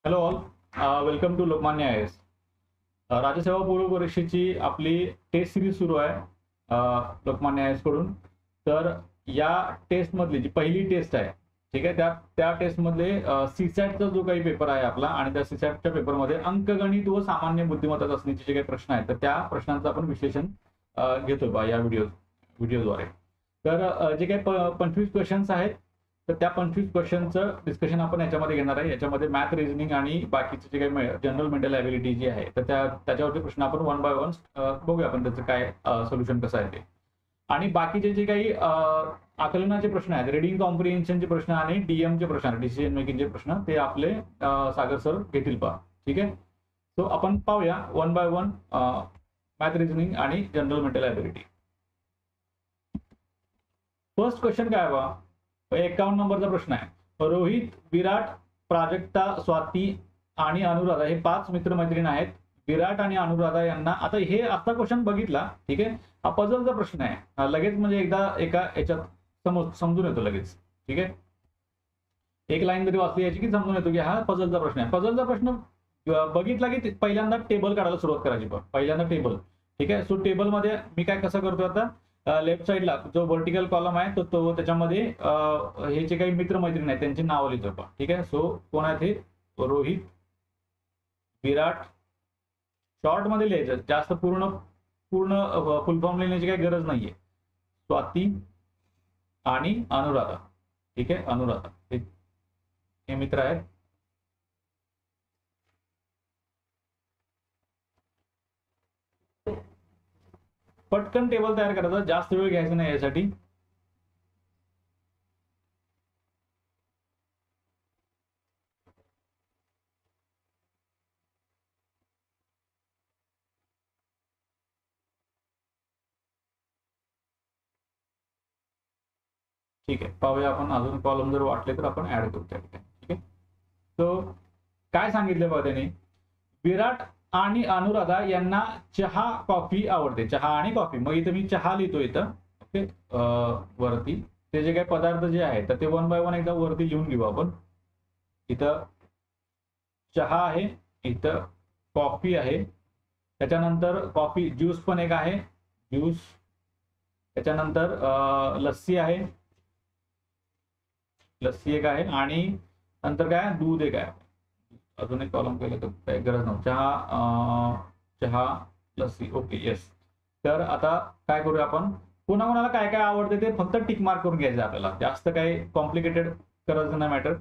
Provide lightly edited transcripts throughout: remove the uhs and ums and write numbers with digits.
Hello all, welcome to Lokmanya I S. राज्यसेवा पूर्व परीक्षेची आपली टेस्ट सिरीज सुरू आहे लोकमान्य आय एस कडून. तर या टेस्टमधली जी पहिली टेस्ट आहे, ठीक आहे, त्या टेस्टमधले सीसॅटचा जो काही पेपर आहे आपला, आणि त्या सीसॅटच्या पेपरमध्ये अंकगणित व सामान्य बुद्धिमत्ता चाचणीचे जे काही प्रश्न आहेत, तर त्या प्रश्नांचं आपण विश्लेषण घेतोय बा या व्हिडिओद्वारे. तर जे काही 25 क्वेश्चन्स आहेत, तर त्या 25 क्वेश्चनचं डिस्कशन आपण याच्यामध्ये घेणार आहे. याच्यामध्ये मॅथ, रिझनिंग आणि बाकीचे जे काही जनरल मेंटल ॲबिलिटी जी आहे, तर त्याच्यावरचे प्रश्न आपण वन बाय वन बघूया आपण त्याचं काय सोल्युशन कसं आहे ते. आणि बाकीचे जे काही आकलनाचे प्रश्न आहेत, रिडिंग कॉम्प्रिहेन्शनचे प्रश्न आणि डीएमचे प्रश्न आहेत, डिसिजन मेकिंगचे प्रश्न, ते आपले सागर सर घेतील पहा. ठीक आहे. सो आपण पाहूया one by one math, reasoning आणि general mental ability. First question काय बा, 51 नंबरचा प्रश्न आहे. रोहित, विराट, प्राजक्ता, स्वाती आणि अनुराधा हे 5 मित्रमैत्रीण आहेत. विराट आणि अनुराधा यांना, आता हे असा क्वेश्चन बघितला, ठीक आहे, हा पझलचा प्रश्न आहे. लगेच म्हणजे एकदा एका याच्यात समजून येतो लगेच. ठीक आहे, एक लाईन जरी वाचली याची की समजून येतो की हा पझलचा प्रश्न आहे. पझलचा प्रश्न बघितला की पहिल्यांदा टेबल काढायला सुरुवात करायची. पहिल्यांदा टेबल. ठीक आहे. सो टेबलमध्ये मी काय कसं करतो आता, लेफ्ट साईडला जो व्हर्टिकल कॉलम आहे तो त्याच्यामध्ये हे जे काही मित्रमैत्रीण आहेत त्यांची नावं लिहितो. ठीक आहे. सो कोण आहेत हे, रोहित, विराट, शॉर्ट मध्ये लिहायचं, जास्त पूर्ण फुल फॉर्म लिहिण्याची काही गरज नाहीये. स्वाती आणि अनुराधा. ठीक आहे, अनुराधा हे मित्र आहेत. पटकन टेबल तयार करायचा, जास्त वेळ घ्यायचा नाही यासाठी. ठीक आहे, पाहूया आपण अजून कॉलम जर वाटले तर आपण ऍड करू त्या ठिकाणी. ठीक आहे. सो काय सांगितलं बघा त्याने, विराट आणि अनुराधा यांना चहा कॉफी आवडते. चहा आणि कॉफी, मग इथं मी चहा लिहितो इथं. ओके, वरती ते जे काही पदार्थ जे आहेत तर ते वन बाय वन एकदा वरती लिहून घेऊ आपण. इथं चहा आहे, इथं कॉफी आहे, त्याच्यानंतर कॉफी ज्यूस पण एक आहे, ज्यूस. त्याच्यानंतर लस्सी आहे, लस्सी एक आहे, आणि नंतर काय, दूध एक आहे. अजून एक कॉलम केलं तर काही गरज नव्हती. चहा, लस्सी. Okay, yes. तर आता काय करूया आपण, कोणाकोणाला काय काय आवडते ते फक्त टिक मार्क करून घ्यायचं आपल्याला, जास्त काही कॉम्प्लिकेटेड करायचं नाही मॅटर.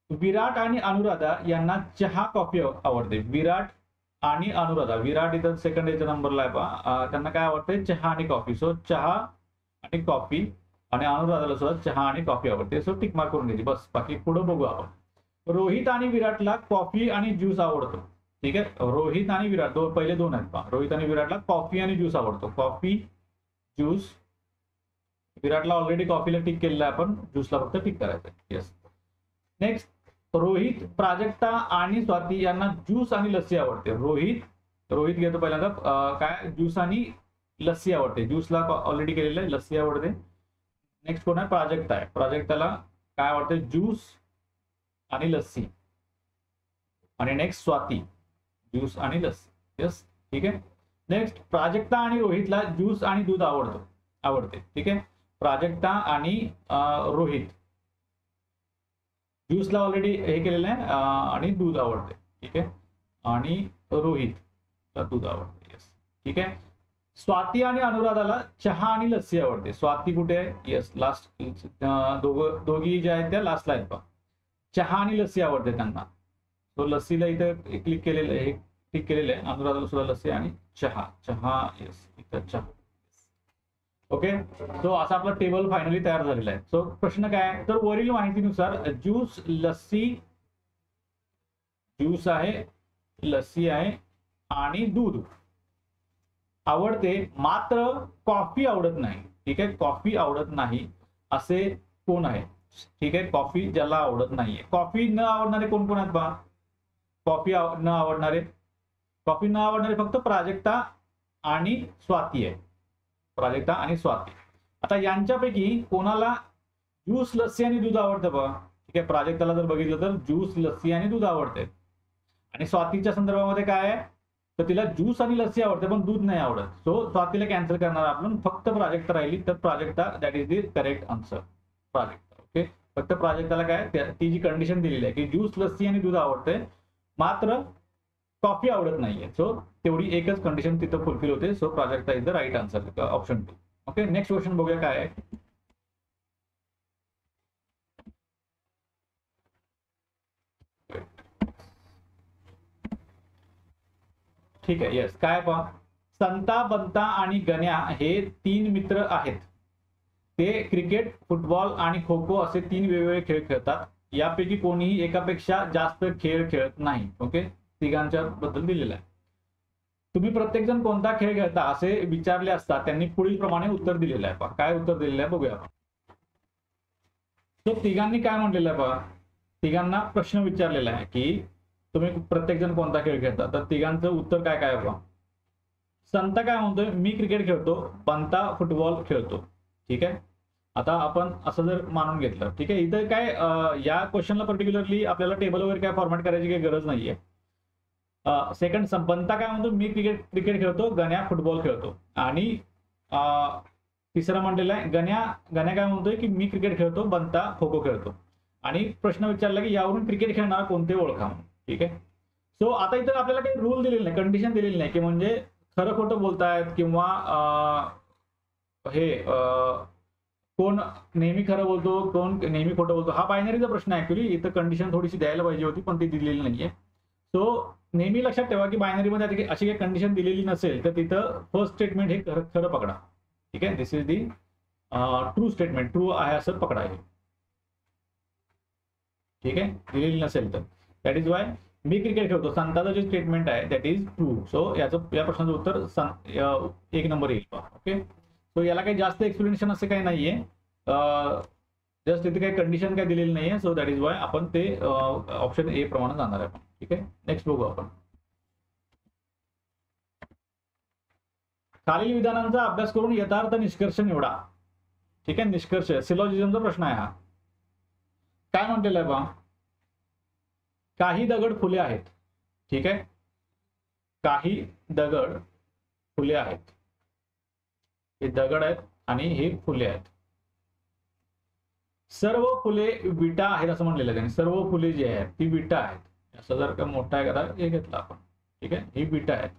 विराट आणि अनुराधा यांना चहा कॉफी आवडते. विराट आणि अनुराधा, विराट इथं सेकंड याच्या नंबरला आहे पहा, त्यांना काय आवडते, चहा आणि कॉफी. सो चहा आणि कॉफी, आणि अनुराधाला सुद्धा चहा आणि कॉफी आवडते. सो टिक मार्क करून घ्यायची बस, बाकी पुढे बघू आपण. रोहित आणि विराटला कॉफी आणि ज्यूस आवडतो. ठीक आहे, रोहित आणि विराट पहिले दोन आहेत पहा. रोहित आणि विराटला कॉफी आणि ज्यूस आवडतो. Coffee, juice. विराटला ऑलरेडी कॉफीला टिक केलेलं आहे आपण, ज्यूसला फक्त टिक करायचं. येस. नेक्स्ट, रोहित, प्राजक्ता आणि स्वाती यांना ज्यूस आणि लस्सी आवडते. रोहित घेतो पहिल्यांदा, काय, ज्यूस आणि लस्सी आवडते. ज्यूसला ऑलरेडी केलेलं आहे, लस्सी आवडते. नेक्स्ट कोण आहे, प्राजक्ता आहे. प्राजक्ताला काय आवडते, ज्यूस आणि लस्सी. आणि नेक्स्ट स्वाती, ज्यूस आणि लस्सी. यस. ठीक आहे. नेक्स्ट, प्राजक्ता आणि रोहितला ज्यूस आणि दूध आवडते. ठीक आहे, प्राजक्ता आणि रोहित ज्यूसला ऑलरेडी हे केलेलं आहे, आणि दूध आवडते. ठीक आहे, आणि रोहितला दूध आवडते. यस. ठीक आहे. स्वाती आणि अनुराधाला चहा आणि लस्सी आवडते. स्वाती कुठे आहे, येस, लास्ट. दोघी ज्या आहेत त्या लास्टला आहेत पहा. चहा आणि लस्सी आवडते त्यांना. तो लस्सीला इथं क्लिक केलेलं आहे, क्लिक केलेलं आहे. अनुराधाला सुद्धा लस्सी आणि चहा. येस, इथं चहा. ओके. सो असा आपला टेबल फायनली तयार झालेला आहे. सो प्रश्न काय आहे, तर वरील माहितीनुसार ज्यूस, लस्सी, ज्यूस आहे, लस्सी आहे आणि दूध आवडते, मात्र कॉफी आवडत नाही. ठीक आहे, कॉफी आवडत नाही असे कोण आहे. ठीक आहे, कॉफी ज्याला आवडत नाहीये. कॉफी न आवडणारे कोण कोण आहेत बा, कॉफी न आवडणारे फक्त प्राजक्ता आणि स्वाती आहे. प्राजक्ता आणि स्वाती. आता यांच्यापैकी कोणाला ज्यूस, लस्सी आणि दूध आवडतं बघा. ठीक आहे, प्राजक्ताला जर बघितलं तर ज्यूस, लस्सी आणि दूध आवडते. आणि स्वातीच्या संदर्भामध्ये काय आहे, तर तिला ज्यूस आणि लस्सी आवडते पण दूध नाही आवडत. सो स्वातीला कॅन्सल करणार आपण, फक्त प्राजक्ता राहिली. तर Prajakta that is the correct answer, Prajakta. Okay, फक्त प्राजक्ताला काय ती जी कंडिशन दिलेली आहे की ज्यूस, लस्सी आणि दूध आवडते, मात्र कॉफी आवडत नाहीये. सो तेवढी एकच कंडिशन तिथं फुलफिल होते. So Prajakta is the right answer, option 2. Okay, next question बघूया काय आहे. ठीक आहे, येस. काय पहा, संता, बंता आणि गण्या हे 3 मित्र आहेत. ते क्रिकेट, फुटबॉल आणि खो खो असे 3 वेगवेगळे खेळ खेळतात. यापैकी कोणीही एकापेक्षा जास्त खेळ खेळत नाही. ओके, तिघांच्या बद्दल दिलेलं आहे. तुम्ही प्रत्येकजण कोणता खेळ खेळता असे विचारले असता त्यांनी पुढील प्रमाणे उत्तर दिलेलं आहे. पहा काय उत्तर दिलेलं आहे बघूया. तो तिघांनी काय म्हटलेलं आहे पहा, तिघांना प्रश्न विचारलेला आहे की तुम्ही प्रत्येकजण कोणता खेळ खेळता. तर तिघांचं उत्तर काय काय पहा. संत काय म्हणतोय, मी क्रिकेट खेळतो, बंता फुटबॉल खेळतो. ठीक आहे, आता आपण असं जर मानून घेतलं, ठीक आहे, इथं काय या क्वेश्चनला पर्टिक्युलरली आपल्याला टेबल वगैरे काय फॉर्मॅट करायची काही गरज नाहीये. सेकंड, बंता काय म्हणतो, मी क्रिकेट खेळतो, गण्या फुटबॉल खेळतो. आणि तिसरा म्हणलेला आहे गण्या काय म्हणतोय की मी क्रिकेट खेळतो, बंता खो खो खेळतो. आणि प्रश्न विचारला की यावरून क्रिकेट खेळणारा कोणते ओळखा. ठीक आहे, सो आता इथं आपल्याला काही रूल दिलेले नाही, कंडिशन दिलेली नाही की म्हणजे खरं खोटं बोलतायत किंवा हे कोण नेहमी खरं बोलतो, कोण नेहमी खोटं बोलतो. हा बायनरीचा प्रश्न आहे ऍक्च्युली. इथं कंडिशन थोडीशी द्यायला पाहिजे होती पण ती दिलेली नाहीये. सो नेहमी लक्षात ठेवा की बायनरीमध्ये अशी काही कंडिशन दिलेली नसेल तर तिथं फर्स्ट स्टेटमेंट हे खरं पकडा. ठीक आहे, this is the true statement, true आहे असं पकडा आहे. ठीक आहे, दिलेली नसेल तर दॅट इज वाय मी क्रिकेट खेळतो, संताचं जे स्टेटमेंट आहे दॅट इज ट्रू. सो या प्रश्नाचं उत्तर 1 नंबर येईल. ओके, सो याला काही जास्त एक्सप्लेनेशन असं काही नाहीये, जस्ट इथे काही कंडिशन काय दिलेली नाहीये. सो दॅट इज वाय आपण ते ऑप्शन ए प्रमाणे जाणार आहे. ठीक आहे, नेक्स्ट बघू आपण. खालील विधानांचा अभ्यास करून यथार्थ निष्कर्ष निवडा. ठीक आहे, निष्कर्ष सिलॉजिझमचा प्रश्न आहे हा. काय म्हटलेलं आहे पहा, काही दगड फुले आहेत. ठीक आहे, काही दगड फुले आहेत. हे दगड आहेत आणि हे फुले आहेत. सर्व फुले विटा आहेत असं म्हणलेलं आहे त्यांनी. सर्व फुले जी आहेत ती विटा आहेत. असं जर का मोठा आहे का हे घेतलं आपण. ठीक आहे, ही विटा आहेत.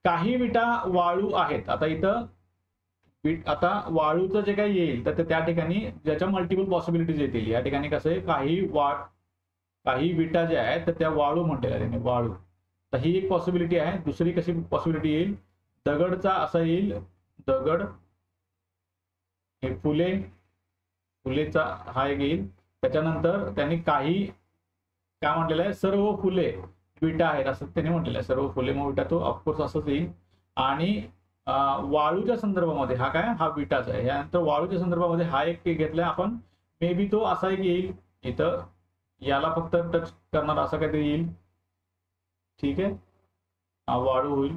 काही विटा वाळू आहेत. आता इथं आता वाळूचं जे काही येईल तर त्या ठिकाणी ज्याच्या मल्टिपल पॉसिबिलिटीज येतील. या ठिकाणी कसं आहे, काही विटा ज्या आहेत तर त्या वाळू म्हटलेल्या त्यांनी, वाळू. तर ही एक पॉसिबिलिटी आहे. दुसरी कशी पॉसिबिलिटी येईल, दगडचा असा येईल, दगड, हे फुले, फुलेचा हा एक येईल. त्याच्यानंतर त्यांनी काही काय म्हटलेलं आहे, सर्व फुले विटा आहेत असं त्यांनी म्हटलेलं आहे. सर्व फुले मग विटा, तो ऑफकोर्स असंच येईल. आणि वाळूच्या संदर्भामध्ये हा काय, हा विटाच आहे. यानंतर वाळूच्या संदर्भामध्ये हा एक घेतलाय आपण, मे बी तो असा एक येईल, इथं याला फक्त टच करणार असं काहीतरी येईल. ठीक आहे, हा वाळू होईल.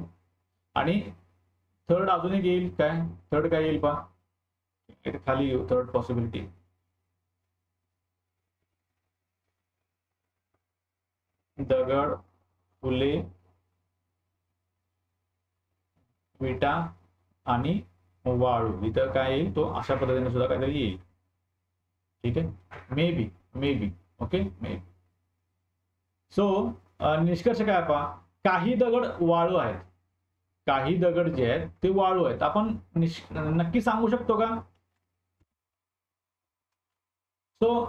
आणि थर्ड अजून एक येईल, काय थर्ड काय येईल पहा, खाली येऊ थर्ड पॉसिबिलिटी, दगड, फुले, विटा आणि वाळू. इथं काय येईल, तो अशा पद्धतीने सुद्धा काहीतरी येईल. ठीक आहे, may be. Okay, may be. So निष्कर्ष काय पहा, काही दगड वाळू आहेत, काही दगड जे आहेत ते वाळू आहेत. आपण नक्की सांगू शकतो का? सो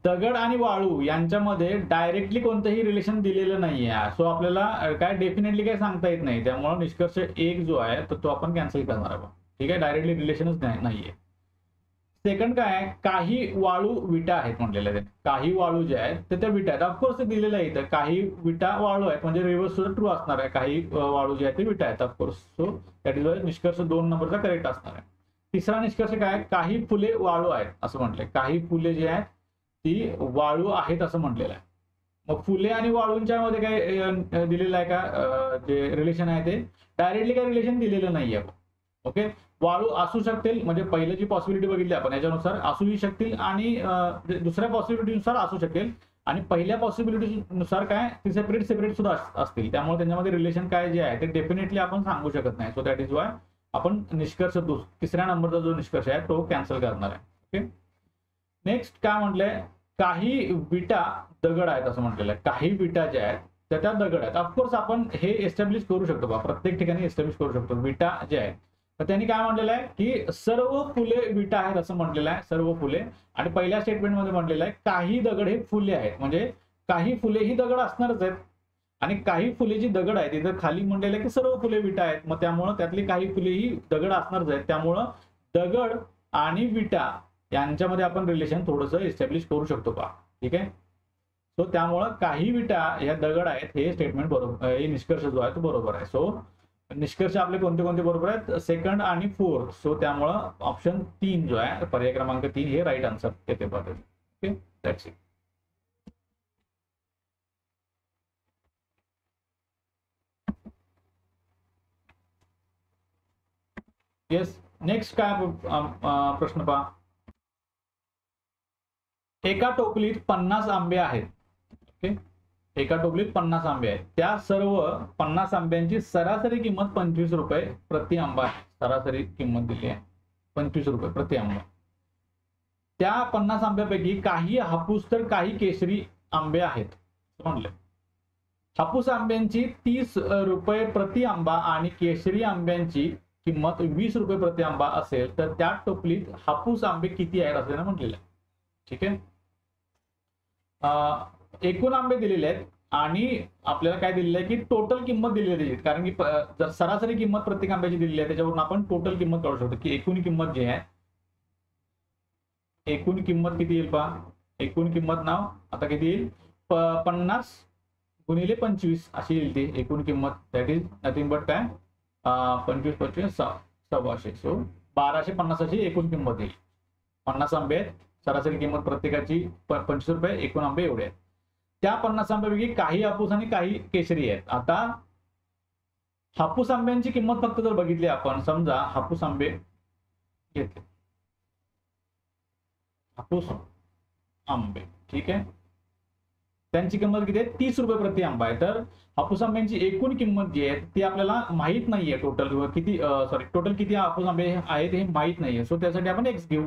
दगड आणि वाळू यांच्यामध्ये डायरेक्टली कोणतंही रिलेशन दिलेलं नाहीये. सो आपल्याला काय डेफिनेटली काय सांगता येत नाही. त्यामुळे निष्कर्ष 1 जो आहे तर तो आपण कॅन्सल करणार आहे. ठीक आहे, डायरेक्टली रिलेशनच नाहीये. सेकंड काय आहे, काही वाळू विटा आहेत म्हटलेलं आहे. काही वाळू जे आहेत तर त्या विटा आहेत. ऑफकोर्स ते दिलेलं आहे इथं, काही विटा वाळू आहेत म्हणजे रिव्हर्स सुद्धा ट्रू असणार आहे. काही वाळू जे आहेत ते विटा आहेत of course. So that is Y निष्कर्ष 2 नंबरचा करेक्ट असणार आहे. तिसरा निष्कर्ष काय, काही फुले वाळू आहेत असं म्हटलंय. काही फुले जे आहेत ती वाळू आहेत असं म्हटलेलं आहे. मग फुले आणि वाळूंच्या मध्ये काय दिलेलं आहे का, जे रिलेशन आहे ते डायरेक्टली काही रिलेशन दिलेलं नाहीये. ओके. वाळू असू शकतील, म्हणजे पहिलं जी पॉसिबिलिटी बघितली आपण याच्यानुसार असूही शकतील आणि दुसऱ्या पॉसिबिलिटीनुसार असू शकेल आणि पहिल्या पॉसिबिलिटीनुसार काय ती सेपरेट सुद्धा असतील. त्यामुळे त्यांच्यामध्ये रिलेशन काय जे आहे ते डेफिनेटली आपण सांगू शकत नाही. सो दॅट इज वाय आपण निष्कर्ष तिसऱ्या नंबरचा जो निष्कर्ष आहे तो कॅन्सल करणार आहे. ओके. नेक्स्ट काय म्हटलंय, काही विटा दगड आहेत असं म्हटलेलं आहे. काही विटा ज्या आहेत त्या दगड आहेत. ऑफकोर्स आपण हे एस्टॅब्लिश करू शकतो बा, प्रत्येक ठिकाणी एस्टॅब्लिश करू शकतो. विटा जे आहेत तर त्यांनी काय म्हटलेलं आहे की सर्व फुले विटा आहेत असं म्हटलेलं आहे, सर्व फुले. आणि पहिल्या स्टेटमेंटमध्ये म्हटलेलं आहे काही दगड हे फुले आहेत, म्हणजे काही फुले ही दगड असणारच आहेत आणि काही फुले जी दगड आहेत इथं खाली म्हटलेलं आहे की सर्व फुले विटा आहेत. मग त्यामुळं त्यातली काही फुले ही दगड असणारच आहेत. त्यामुळं दगड आणि विटा यांच्यामध्ये आपण रिलेशन थोडंसं एस्टॅब्लिश करू शकतो का. ठीक आहे. सो त्यामुळं काही विटा ह्या दगड आहेत हे स्टेटमेंट बरोबर, हे निष्कर्ष जो आहे तो बरोबर आहे. सो निष्कर्ष आपले कोणते कोणते बरोबर आहेत, सेकंड आणि फोर्थ. सो त्यामुळं ऑप्शन 3 जो आहे पर्याय क्रमांक 3 हे राईट आन्सर येते बघा. Okay, that's it. Yes. Next काय प्रश्न पहा. एका टोपलीत 50 आंबे आहेत. ओके, एका टोपलीत 50 आंबे आहेत. त्या सर्व 50 आंब्यांची सरासरी किंमत 25 रुपये प्रति आंबा आहे. सरासरी किंमत दिली आहे 25 रुपये प्रति आंबा. त्या 50 आंब्यापैकी काही हापूस तर काही केशरी आंबे आहेत म्हणले. हापूस आंब्यांची 30 रुपये प्रति आंबा आणि केशरी आंब्यांची किंमत 20 रुपये प्रति आंबा असेल तर त्या टोपलीत हापूस आंबे किती आहेत असं म्हटलेलं आहे. ठीक आहे. एकूण आंबे दिलेले आहेत आणि आपल्याला काय दिलेलं आहे की टोटल किंमत दिलेली आहे. कारण की जर सरासरी किंमत प्रत्येक आंब्याची दिलेली आहे त्याच्यावरून आपण टोटल किंमत काढू शकतो की एकूण किंमत जी आहे, एकूण किंमत किती येईल पहा. एकूण किंमत नाव आता किती येईल, 50 गुणिले 25 अशी येईल ती एकूण किंमत. दॅट इज नथिंग बट काय 25 25 1,600. सो 1250 अशी एकूण किंमत येईल. 50 आंबे आहेत, सरासरी किंमत प्रत्येकाची 25 रुपये, एकूण आंबे एवढे आहेत. त्या 50 आंब्यापैकी काही हापूस आणि काही केशरी आहेत. आता हापूस आंब्यांची किंमत फक्त जर बघितली आपण, समजा हापूस आंबे घेतले, हापूस आंबे, ठीक आहे, त्यांची किंमत किती आहे 30 रुपये प्रति आंबा आहे. तर हापूस आंब्यांची एकूण किंमत जी आहे ती आपल्याला माहित नाहीये. टोटल किती टोटल किती हापूस आंबे आहेत हे माहित नाहीये. सो त्यासाठी आपण एक्स घेऊ.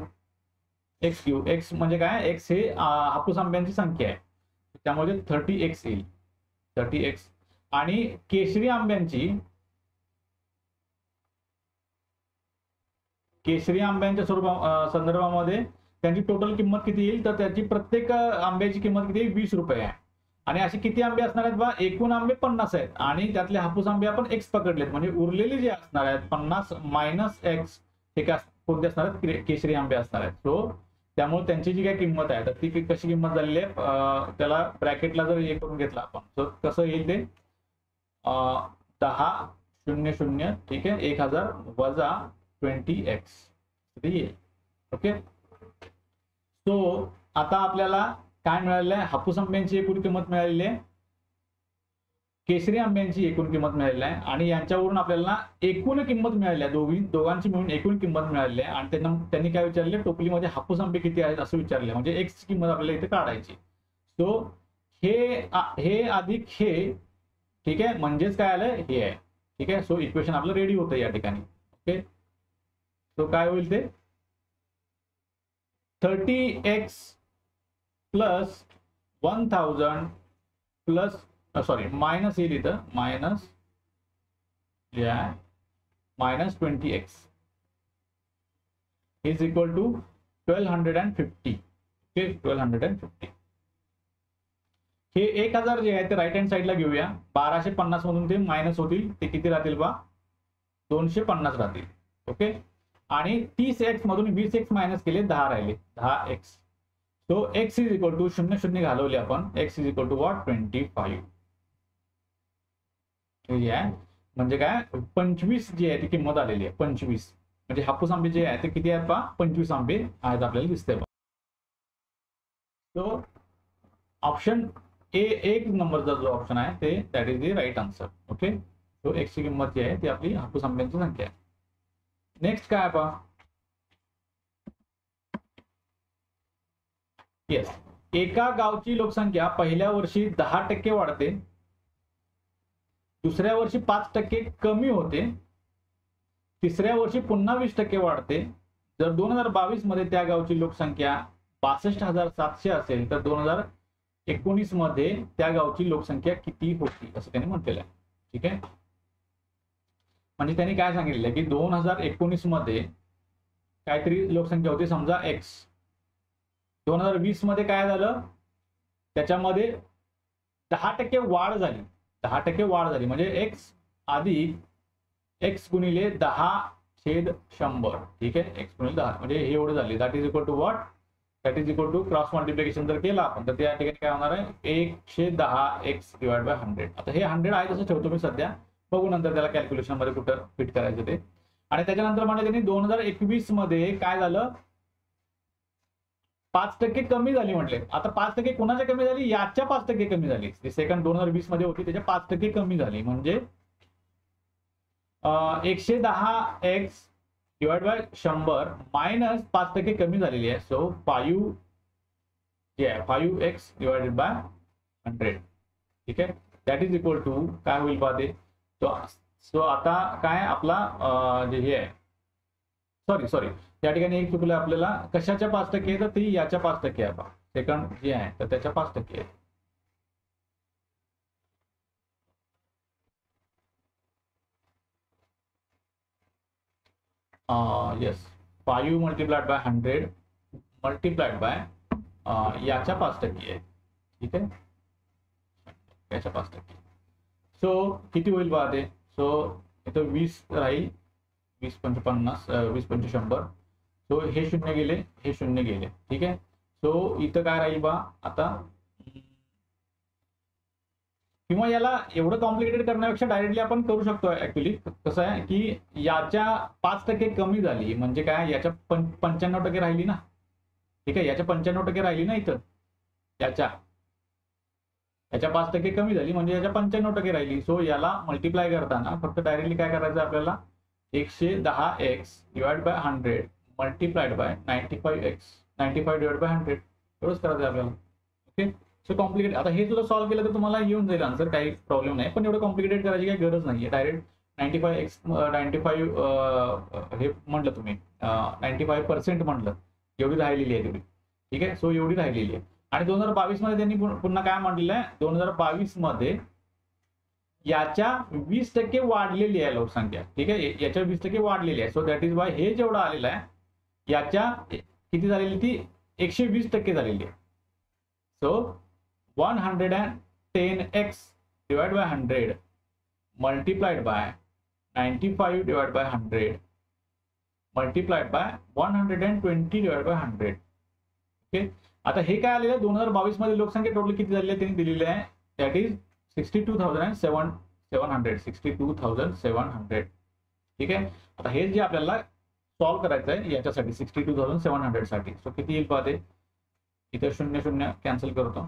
एक्स म्हणजे काय, एक्स हे हापूस आंब्यांची संख्या आहे त्यामुळे 30x येईल. 30x. आणि केशरी आंब्यांची, केशरी आंब्यांच्या संदर्भामध्ये त्यांची टोटल किंमत किती येईल तर त्याची प्रत्येक आंब्याची किंमत किती 20 रुपये आहे. आणि असे किती आंबे असणार आहेत बा, एकूण आंबे 50 आहेत आणि त्यातले हापूस आंबे आपण x पकडलेत, म्हणजे उरलेले जे असणार आहेत 50 मायनस x हे काय कोणते असणार आहेत, केशरी आंबे असणार आहेत. सो त्यामुळे त्यांची जी काय किंमत आहे तर ती कशी किंमत झालेली आहे, त्याला ब्रॅकेटला जर हे करून घेतला आपण तर कसं येईल ते 10,00,00, ठीक आहे, 1000 वजा 20x येईल. ओके. सो आता आपल्याला काय मिळालेलं आहे, हापूस आंब्यांची एकूण किंमत मिळालेली आहे, केशरी आंब्यांची एकूण किंमत मिळालेली आहे आणि यांच्यावरून आपल्याला एकूण किंमत मिळाली आहे, दोघांची मिळून एकूण किंमत मिळालेली आहे. आणि त्यांनी काय विचारले, टोपलीमध्ये हापूस आंबे किती आहेत असं विचारले, म्हणजे एक्स ची किंमत आपल्याला इथे काढायची. सो हे अधिक हे, ठीक आहे, म्हणजेच काय आलं हे आहे. ठीक आहे. सो इक्वेशन आपलं रेडी होतं या ठिकाणी. ओके. सो काय होईल ते 30x प्लस 1000 प्लस मायनस येईल इथं, minus 20x is equal to 1250. Okay, 1250. हे 1000 जे आहे ते राईट हँड साईडला घेऊया. 1250 मधून ते मायनस होतील, ते किती राहतील बा 250 राहतील. ओके. आणि 30x मधून 20x मायनस केले 10 राहिले, 10x. So x is equal to 0 घालवले आपण, x is equal to what 25. म्हणजे काय 25 जी आहे ती किंमत आलेली आहे 25. म्हणजे हापूस आंबे जे आहे ते किती आहेत पहा 25 आंबे आहेत आपल्याला दिसते. सो ऑप्शन ए, एक नंबरचा जो ऑप्शन आहे ते that is the right answer. Okay. So X ची किंमत जी आहे ती आपली हापूस आंब्यांची संख्या आहे. नेक्स्ट काय पहा, येस, एका गावची लोकसंख्या पहिल्या वर्षी 10% वाढते, दुसऱ्या वर्षी 5% कमी होते, तिसऱ्या वर्षी पुन्हा 20% वाढते. जर 2022 मध्ये त्या गावची लोकसंख्या 62,700 असेल तर 2019 मध्ये त्या गावची लोकसंख्या किती होती असं त्यांनी म्हटलेलं आहे. ठीक आहे, म्हणजे त्यांनी काय सांगितलं की 2019 मध्ये काहीतरी लोकसंख्या होती समजा एक्स, 2020 मध्ये काय झालं, त्याच्यामध्ये 10% वाढ झाली, 10% वाढ झाली, म्हणजे एक्स अधिक एक्स गुणिले 10/100. ठीक आहे, एक्स गुणिले 10 म्हणजे हे एवढं झाले. That is equal to what, that is equal to cross multiplication जर केला आपण तर त्या ठिकाणी काय होणार आहे 110x डिवाइड बाय 100. आता हे 100 आहे तसं ठेवतो मी सध्या, बघू नंतर त्याला कॅल्क्युलेशन मध्ये कुठं फिट करायचं ते. आणि त्याच्यानंतर म्हणजे त्यांनी 2021 मध्ये काय झालं, 5% कमी झाली म्हटले. आता 5% कोणाच्या कमी झाली, याच्या 5% कमी झाली. सेकंड 2020 मध्ये होती त्याच्या 5% कमी झाली, म्हणजे 110x डिवाइड बाय 100 मायनस 5% कमी झालेली आहे. सो 5 जे आहे 5x डिवाइडेड बाय 100. ठीक आहे, दॅट इज इक्वल टू काय होईल पाहते. सो आता काय आपला जे हे आहे, सॉरी त्या ठिकाणी एक चुकलं आपल्याला, कशाच्या 5% तर ती याच्या 5% आहे पहा, सेकंड जे आहे तर त्याच्या 5% आहे. Yes, 5 multiplied by 100 multiplied bye याच्या 5% आहे. ठीक आहे, याच्या 5%. सो किती होईल पाहते. सो इथं 20 राहील, 20 पंच 50, 20 पंच 100. सो हे शून्य गेले, हे शून्य गेले. ठीक आहे, सो इथं काय राहील बा आता, किंवा याला एवढं कॉम्प्लिकेटेड करण्यापेक्षा डायरेक्टली आपण करू शकतो. ऍक्च्युली कसं आहे की याच्या 5% कमी झाली म्हणजे काय, याच्या 95% राहिली ना. ठीक आहे, याच्या 95% राहिली ना, इथं याच्या 5% कमी झाली म्हणजे याच्या 95% राहिली. सो याला मल्टिप्लाय करताना फक्त डायरेक्टली काय करायचं आपल्याला, 110x divide by 100 multiplied bye 95x 95 divide by 100 एवढंच करायचं आपल्याला. Okay, so complicate. आता हे सुद्धा सॉल्व्ह केलं तर तुम्हाला येऊन जाईल आन्सर, काही प्रॉब्लेम नाही. पण एवढं कॉम्प्लिकेटेड करायची काही गरज नाही. डायरेक्ट 95x 95 हे म्हटलं तुम्ही 95% म्हटलं, एवढी राहिलेली आहे तेवढी. ठीक आहे, सो एवढी राहिलेली आहे. आणि 2022 मध्ये त्यांनी पुन्हा काय म्हटलेलं आहे, 2022 मध्ये याच्या 20% वाढलेली आहे लोकसंख्या. ठीक आहे, याच्या 20% वाढलेली आहे. सो दॅट इज वाय हे जेवढं आलेलं आहे याच्या किती झालेली, ती 120% झालेली आहे. So 110x divide by 100 multiplied bye 95 divide by 100 multiplied bye 120 divide by 100. Okay, आता हे काय आलेलं आहे, 2022 मध्ये लोकसंख्या टोटल किती झालेली आहे त्यांनी दिलेली आहे, दॅट इज 62,700. 62,700. ठीक आहे, आता हे जे आपल्याला सॉल्व्ह करायचं आहे याच्यासाठी 62,700 साठी. सो किती येईल पाहते, इथे 0 0 कॅन्सल करतो,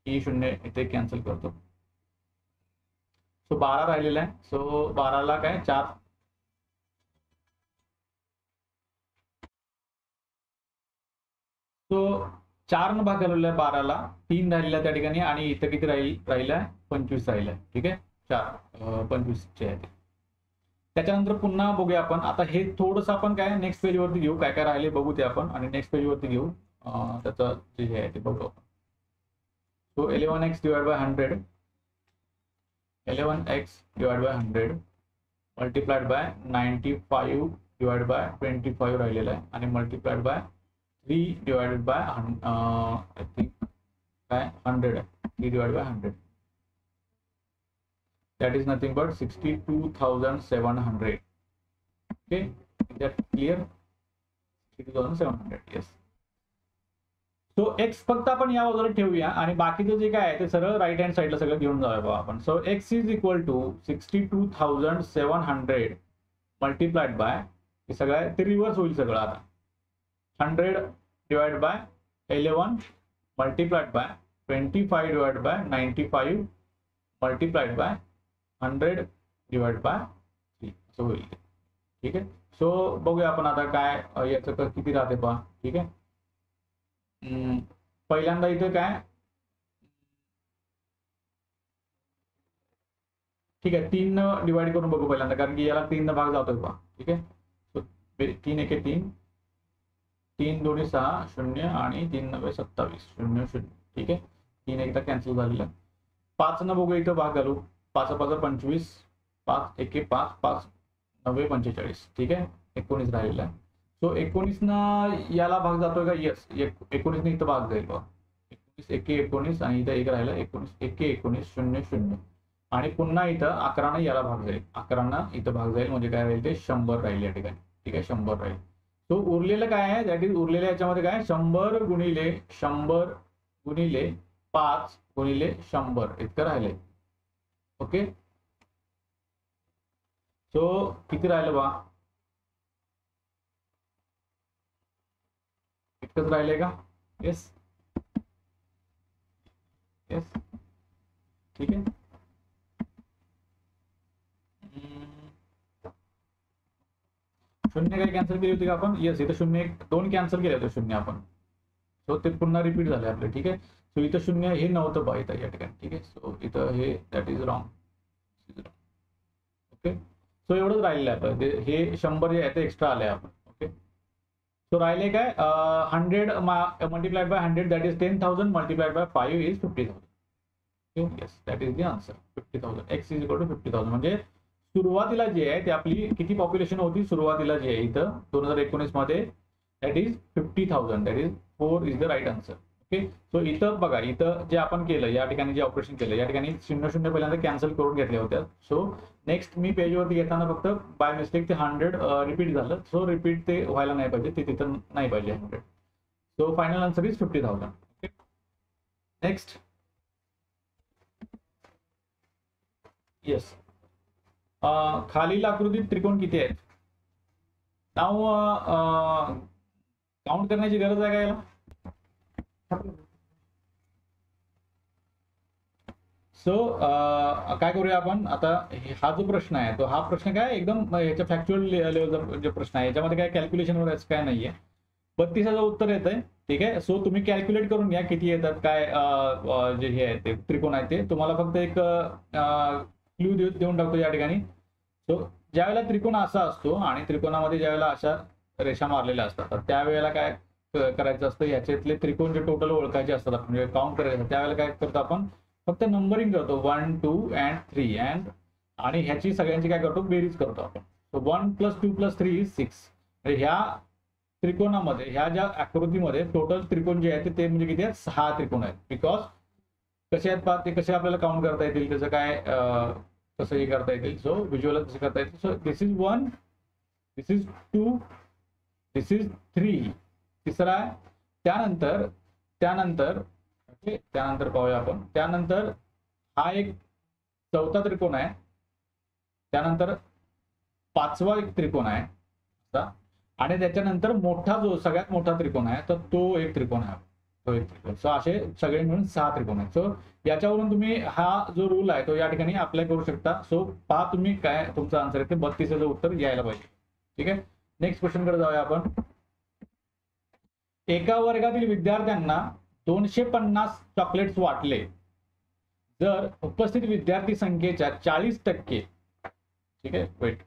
ही 0 इथे कॅन्सल करतो. सो 12 राहिलेला आहे. सो 12ला काय 4, सो 4 न भागलेला आहे 12ला, 3 राहिलेला त्या ठिकाणी, आणि इथं किती राहिला 25 राहिला. ठीक आहे, 4 25 चे आहे. त्याच्यानंतर पुन्हा बघूया आपण. आता हे थोडंसं आपण काय नेक्स्ट पेज वरती घेऊ, काय काय राहिले बघू ते आपण, आणि नेक्स्ट पेज वरती घेऊ त्याचं जे हे आहे ते बघू आपण. So 11x divide by 100 11x divide by 100 multiplied bye 95 divide by 25 राहिलेला आहे, आणि multiplied by 3 divided by I think काय 100 आहे, 3 divide by 100. That is nothing but 62,700. Okay, is that clear? 62,700. Yes. So x फक्त आपण या बाजूला ठेवूया आणि बाकीचं जे काय आहे ते सरळ राईट हँड साईडला सगळं घेऊन जाऊया आपण. So x is equal to 62,700 multiplied by, हे सगळं आहे ते रिव्हर्स होईल सगळं आता, 100 divide by 11 multiplied by 25 divide by 95 multiplied by 100 divide by 3 असं होईल. ठीक आहे, सो बघूया आपण आता काय याचं किती राहते पहा. ठीक आहे. पहिल्यांदा इथं काय, ठीक आहे, 3 डिवाइड करून बघू पहिल्यांदा, कारण की याला 3 भाग जातोय पहा. ठीक आहे. सो 3 एके 3, 3 दोन्ही 6 0 आणि 3 9 27 0 0. ठीक आहे. 3 एकदा कॅन्सल झालेलं. 5 न बघू इथं भाग घालू. 5 5 25, 5 एके 5, 5 9 45. ठीक आहे. 19 राहिलेला आहे. सो 19 न याला भाग जातोय का? येस, 19 ने इथं भाग जाईल बघा. 19 एके 19 आणि इथं एक राहिला. 19 एके 19 0 0 आणि पुन्हा इथं 11 न याला भाग जाईल. 11 न इथं भाग जाईल म्हणजे काय राहील ते 100 राहील या ठिकाणी. ठीक आहे. 100 राहील. तो उरलेलं काय आहे, दॅट इज उरलेल्या याच्यामध्ये काय 100 गुणिले 100 गुणिले 5 गुणिले 100 इतकं राहिले. ओके. सो किती राहिलं बा? इतकंच राहिले का? Yes yes. ठीक आहे. शून्य काही कॅन्सल केली होती का आपण? येस, इथं 0 1 2 कॅन्सल केले होते शून्य आपण. सो ते पुन्हा रिपीट झाले आपले. ठीक आहे. सो इथं 0 हे नव्हतं बा इथं या ठिकाणी. ठीक आहे. सो इथं हे that is wrong. Okay. So एवढंच राहिलेलं आहे आपलं. हे 100 जे आहे ते एक्स्ट्रा आले आपण. ओके. सो राहिले काय 100 multiplied by 100 that is 10,000 multiplied by 5 is 50,000. Yes, that is the answer. 50,000. X is equal to 50,000 म्हणजे सुरुवातीला जे आहे ते आपली किती पॉप्युलेशन होती सुरुवातीला जे आहे इथं 2019 मध्ये, that is 50,000. That is 4 is the right answer. Okay. So इथं बघा, इथं जे आपण केलं या ठिकाणी जे ऑपरेशन केलं या ठिकाणी 0 0 पहिल्यांदा कॅन्सल करून घेतल्या होत्या. सो नेक्स्ट मी पेजवरती घेताना फक्त बाय मिस्टेक ते 100 रिपीट झालं. सो रिपीट ते व्हायला नाही पाहिजे, ते तिथं नाही पाहिजे 100. So final answer is 50,000. Okay. Next. Yes. खालील आकृतीत त्रिकोण किती आहेत? नाव काउंट करण्याची गरज आहे का याला? सो काय करूया आपण आता, हा जो प्रश्न आहे तो हा प्रश्न काय एकदम याच्या फॅक्च्युअल लेवलचा जे प्रश्न आहे याच्यामध्ये काय कॅल्क्युलेशन वगैरे काय नाहीये. 32चं उत्तर येत आहे. ठीक आहे. सो तुम्ही कॅल्क्युलेट करून घ्या किती येतात काय जे हे आहे ते त्रिकोण आहे ते. तुम्हाला फक्त एक क्ल्यू देऊन टाकतो या ठिकाणी. सो ज्यावेळेला त्रिकोण असा असतो आणि त्रिकोणामध्ये ज्यावेळेला अशा रेषा मारलेल्या असतात तर त्यावेळेला काय करायचं असतं, याच्यातले त्रिकोण जे टोटल ओळखायचे असतात आपण म्हणजे काउंट करायचं, त्यावेळेला काय करतो आपण फक्त नंबरिंग करतो 1 2 and 3 अँड आणि ह्याची सगळ्यांची काय करतो बेरीज करतो आपण. So 1 + 2 + 3 is 6. ह्या त्रिकोणामध्ये ह्या ज्या आकृतीमध्ये टोटल त्रिकोण जे आहेत ते म्हणजे किती आहेत 6 त्रिकोण आहेत. बिकॉज कसे आहेत पहा, ते कसे आपल्याला काउंट करता येतील त्याचं काय कसं हे करता येतील. सो व्हिज्युअलाइज कसं करता येतील. So this is 1, this is 2, this is 3, तिसरा आहे. त्यानंतर त्यानंतर ओके त्यानंतर पाहूया आपण. त्यानंतर हा एक चौथा त्रिकोण आहे. त्यानंतर पाचवा एक त्रिकोण आहे आणि त्याच्यानंतर मोठा जो सगळ्यात मोठा त्रिकोण आहे तर तो एक त्रिकोण आहे. तो एक त्रिकोण. सो असे सगळे मिळून 6 त्रिकोण आहेत. सो याच्यावरून तुम्ही हा जो रूल आहे तो या ठिकाणी अप्लाय करू शकता. सो पहा तुम्ही काय तुमचं आन्सर आहे ते 32चं उत्तर यायला पाहिजे. ठीक आहे. नेक्स्ट क्वेश्चन कडे जाऊया आपण. एका वर्गातील विद्यार्थ्यांना 250 चॉकलेट्स वाटले. जर उपस्थित विद्यार्थी संख्येच्या 40%, ठीक आहे वेट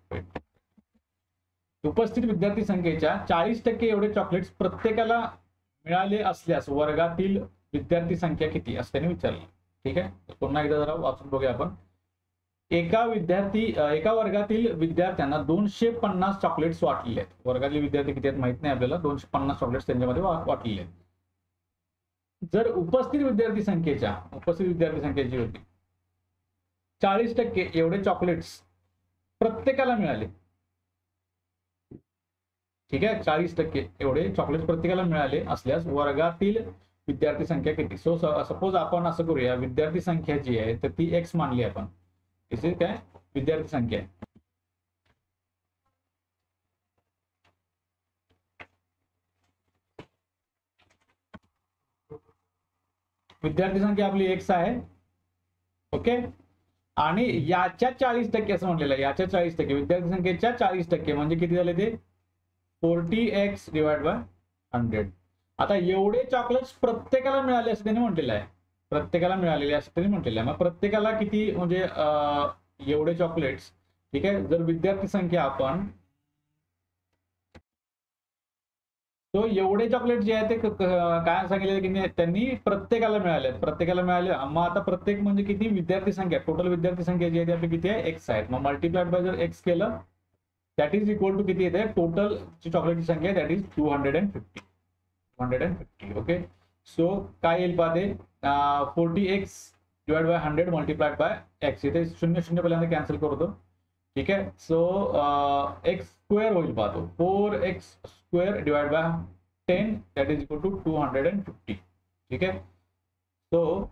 उपस्थित विद्यार्थी संख्येच्या 40% एवढे चॉकलेट्स प्रत्येकाला मिळाले असल्यास वर्गातील विद्यार्थी संख्या किती असं त्यांनी विचारलं. ठीक आहे. पुन्हा एकदा जरा वाचून बघूया आपण. एका वर्गातील विद्यार्थ्यांना 250 चॉकलेट्स वाटलेले आहेत. वर्गातील विद्यार्थी किती आहेत माहित नाही आपल्याला. 250 चॉकलेट्स त्यांच्यामध्ये वाटलेले आहेत. जर उपस्थित विद्यार्थी संख्येची होती 40% एवढे चॉकलेट्स प्रत्येकाला मिळाले. ठीक आहे. 40% एवढे चॉकलेट्स प्रत्येकाला मिळाले असल्यास वर्गातील विद्यार्थी संख्या किती. सो सपोज आपण असं करूया, विद्यार्थी संख्या जी आहे तर ती एक्स मानली आपण. इथे काय विद्यार्थी संख्या आहे. विद्यार्थी संख्या आपली एक्स आहे. ओके. आणि याच्या 40% असं म्हटलेलं आहे, याच्या 40% विद्यार्थी संख्येच्या 40% म्हणजे किती झाले ते 40x डिवाइड बाय 100. आता एवढे चॉकलेट्स प्रत्येकाला मिळाले असं त्यांनी म्हटलेलं आहे, प्रत्येकाला मिळालेले असं त्यांनी म्हटलेलं आहे. मग प्रत्येकाला किती म्हणजे एवढे चॉकलेट्स, ठीक आहे. जर विद्यार्थी संख्या आपण तो एवढे चॉकलेट जे आहे ते काय सांगितले की त्यांनी प्रत्येकाला मिळाले, प्रत्येकाला मिळाले. मग आता प्रत्येक म्हणजे किती विद्यार्थी संख्या, टोटल विद्यार्थी संख्या जी आहे ती आपली किती आहे x आहे. मग मल्टिप्लाइड बाय जर x केलं दॅट इज इक्वल टू किती येते टोटल चॉकलेटची संख्या दॅट इज 250. ओके. सो काय येईल पाहते 40x divide by 100 multiplied bye x. इथे 0 0 पहिल्यांदा कॅन्सल करतो, ठीक आहे. सो x स्क्वेअर होईल पाहतो 4x square divide by 10 that is equal to 250. ठीक आहे. सो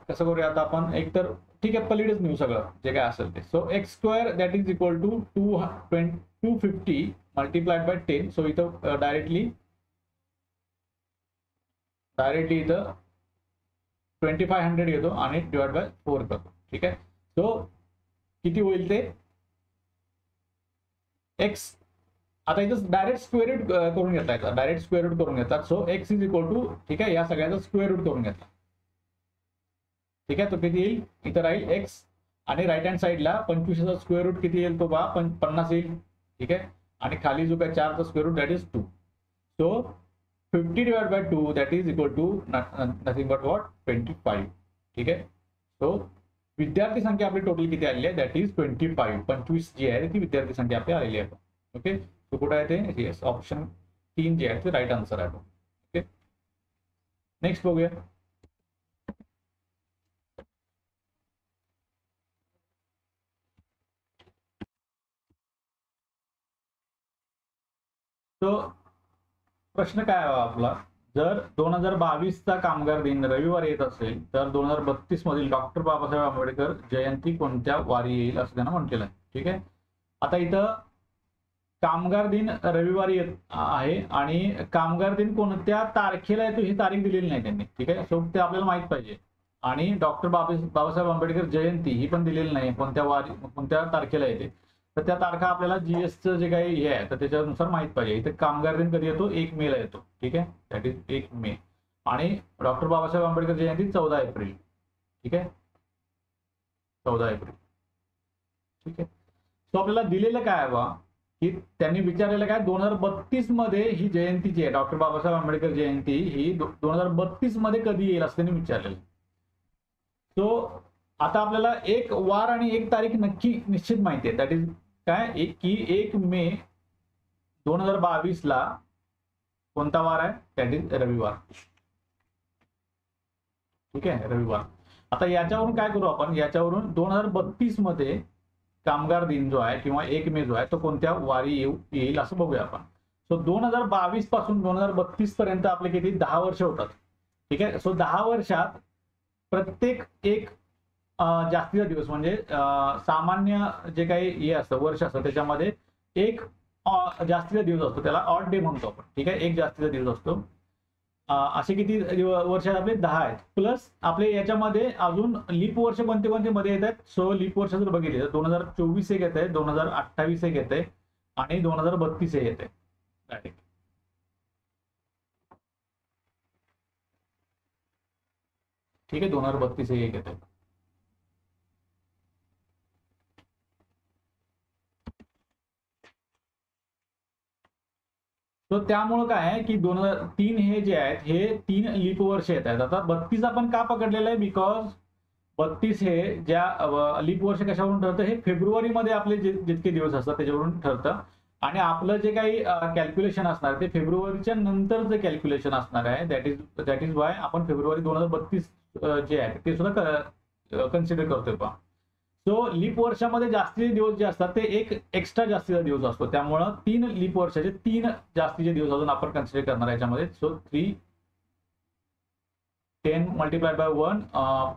कसं करूया आता आपण, एक तर ठीक आहे पलीकडेच नेऊ सगळं जे काय असेल ते. So x square that is equal to 250 multiplied by 10. So इथं डायरेक्टली इथं 2500 घेतो आणि डिवाइड बाय 4 करतो, ठीक आहे. सो किती होईल ते x, आता इथं डायरेक्ट स्क्वेअर रूट करून घेता येतात, डायरेक्ट स्क्वेअर रूट करून घेतात. So x is equal to, ठीक आहे, या सगळ्याचा स्क्वेअर रूट करून घेतला, ठीक आहे. तो किती येईल इथं राहील x आणि राईट हँड साईडला 25चा स्क्वेअर रूट किती येईल तो 50 येईल, ठीक आहे. आणि खाली जो काय 4चा square root that is 2. So 50 divide by 2 that is equal to nothing but what 25, ठीक आहे. सो विद्यार्थी संख्या आपली टोटल किती आलेली आहे दॅट इज 25 जी आहे ती विद्यार्थी संख्या आपली आलेली आहे. ओके. तो कुठे आहे ते, येस ऑप्शन 3 जे आहे ते राईट आन्सर आहे. ओके. नेक्स्ट बघूया. तो प्रश्न काय आहे आपला, जर 2022चा कामगार दिन रविवारी येत असेल तर 2032 मधील डॉक्टर बाबासाहेब आंबेडकर जयंती कोणत्या वारी येईल असं त्यांना म्हटलेलं आहे, ठीक आहे. आता इथं कामगार दिन रविवारी येत आहे आणि कामगार दिन कोणत्या तारखेला येतो ही तारीख दिलेली नाही त्यांनी, ठीक आहे. सो ते आपल्याला माहित पाहिजे. आणि डॉक्टर बाबासाहेब आंबेडकर जयंती ही पण दिलेली नाही कोणत्या तारखेला येते. तर त्या तारखा आपल्याला जीएसचं जे काही हे आहे तर त्याच्यानुसार माहित पाहिजे. इथे कामगार दिन कधी येतो 1 मे ला येतो, ठीक आहे. दॅट इज 1 मे. आणि डॉक्टर बाबासाहेब आंबेडकर जयंती 14 एप्रिल, ठीक आहे, 14 एप्रिल, ठीक आहे. सो आपल्याला दिलेलं काय आहे बा की त्यांनी विचारलेलं काय 2032 मध्ये ही जयंती जी आहे डॉक्टर बाबासाहेब आंबेडकर जयंती ही 2032 मध्ये कधी येईल असं त्यांनी विचारलेलं. सो आता आपल्याला एक वार आणि एक तारीख नक्की निश्चित माहिती आहे, दॅट इज काय की 1 मे 2022 ला कोणता वार आहे दॅट इज रविवार, ठीक आहे, रविवार. आता याच्यावरून काय करू आपण, याच्यावरून 2032 मध्ये कामगार दिन जो आहे किंवा 1 मे जो आहे तो कोणत्या वारी येईल असं बघूया आपण. सो 2022 पासून 2032 पर्यंत आपले किती 10 वर्ष होतात, ठीक आहे. सो 10 वर्षात प्रत्येक एक जास्तीचा दिवस म्हणजे सामान्य जे काही हे असतं वर्ष असतं त्याच्यामध्ये एक जास्तीचा दिवस असतो, त्याला ऑड डे म्हणतो आपण, ठीक आहे. एक जास्तीचा दिवस असतो. असे किती वर्ष आपले 10 आहेत. प्लस आपले याच्यामध्ये अजून लीप वर्ष कोणते कोणते मध्ये येत आहेत. सो लीप वर्ष जर बघितले तर 2024 एक येत आहे, 2028 एक येत आहे आणि 2032 एक येत आहे, ठीक आहे. 2032 एक येत आहे. तो त्यामुळे काय आहे की 2003 हे जे आहेत हे 3 लीप वर्ष येत आहेत. आता 32 आपण का पकडलेलं आहे बिकॉज 32 हे ज्या लीप वर्ष कशावरून ठरतं, हे फेब्रुवारीमध्ये आपले जितके दिवस असतात त्याच्यावरून ठरतं. आणि आपलं जे काही कॅल्क्युलेशन असणार ते फेब्रुवारीच्या नंतरचं कॅल्क्युलेशन असणार आहे. दॅट इज वाय आपण फेब्रुवारी 2032 जे आहे ते सुद्धा कन्सिडर करतोय पहा. सो लीप वर्षामध्ये जास्तीचे दिवस जे असतात ते एक एक्स्ट्रा जास्तीचा दिवस असतो, त्यामुळं 3 लीप वर्षाचे 3 जास्तीचे दिवस अजून आपण कन्सिडर करणार याच्यामध्ये. सो 10 मल्टिप्लाइड बाय 1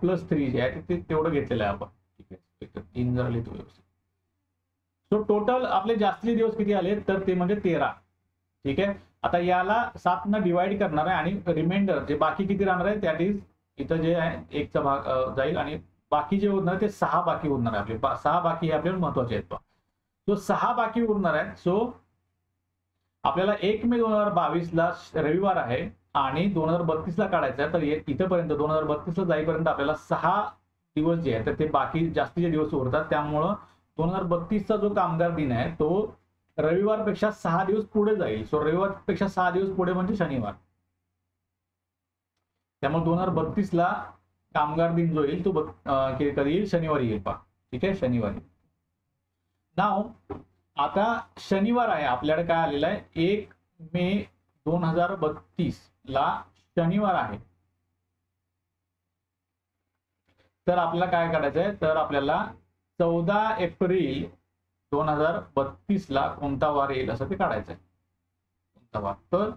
प्लस 3 जे आहे ते तेवढं घेतलेलं आहे आपण, ठीक आहे. 3 जरा लिहितो व्यवस्थित. सो टोटल आपले जास्तीचे दिवस किती आले तर ते म्हणजे 13, ठीक आहे. आता याला 7 न डिवाइड करणार आहे आणि रिमाइंडर जे बाकी किती राहणार आहे दॅट इज इथं जे आहे 1चा भाग जाईल आणि बाकी जे उरणार आहे ते 6 बाकी उरणार आहे आपले. 6 बाकी हे आपल्याला महत्वाचे आहेत. तो 6 बाकी उरणार आहे. सो आपल्याला 1 मे 2022 ला रविवार आहे आणि 2032 ला काढायचं आहे. तर इथपर्यंत 2032 ला जाईपर्यंत आपल्याला 6 दिवस जे आहेत तर ते बाकी जास्तीचे दिवस उरतात. त्यामुळं 2032 चा जो कामगार दिन आहे तो रविवारपेक्षा 6 दिवस पुढे जाईल. सो रविवारपेक्षा 6 दिवस पुढे म्हणजे शनिवार. त्यामुळे 2032 ला कामगार दिन जो येईल तो कधी येईल? शनिवारी येईल पहा. ठीक आहे, शनिवारी. नाव आता शनिवार आहे, आपल्याकडे काय आलेलं आहे 1 मे 2032 ला शनिवार आहे. तर आपल्याला काय करायचं आहे? तर आपल्याला 14 एप्रिल 2032 ला कोणता वार येईल असं ते काढायचं आहे. कोणता वार? तर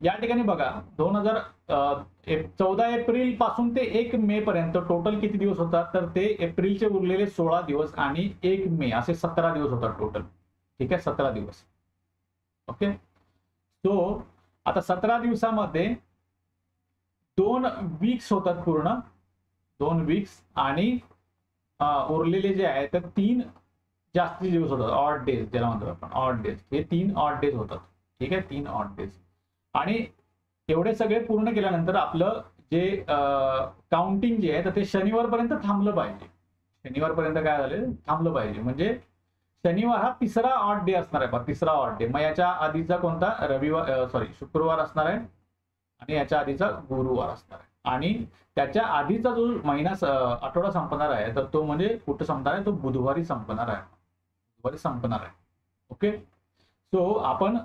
या ठिकाणी बघा 14 एप्रिल पासून ते 1 मे पर्यंत टोटल किती दिवस होतात? तर ते एप्रिलचे उरलेले 16 दिवस आणि 1 मे असे 17 दिवस होतात टोटल. ठीक आहे, 17 दिवस. ओके. सो आता 17 दिवसामध्ये 2 वीक्स होतात पूर्ण, 2 वीक्स आणि उरलेले जे आहे तर 3 जास्ती दिवस होतात, ऑड डेज ज्याला म्हणतो आपण, ऑड डेज. हे 3 ऑड डेज होतात. ठीक आहे, 3 ऑड डेज. आणि एवढे सगळे पूर्ण केल्यानंतर आपलं जे काउंटिंग जे आहे तर ते शनिवारपर्यंत थांबलं पाहिजे. शनिवारपर्यंत काय झालं? थांबलं पाहिजे. म्हणजे शनिवार हा तिसरा ऑड डे असणार आहे. तिसरा ऑड डे. मग याच्या आधीचा कोणता? शुक्रवार असणार आहे आणि याच्या आधीचा गुरुवार असणार आहे. आणि त्याच्या आधीचा जो महिना आठवडा संपणार आहे तर तो म्हणजे कुठं संपणार आहे? तो बुधवारी संपणार आहे. बुधवारी संपणार आहे. ओके. सो आपण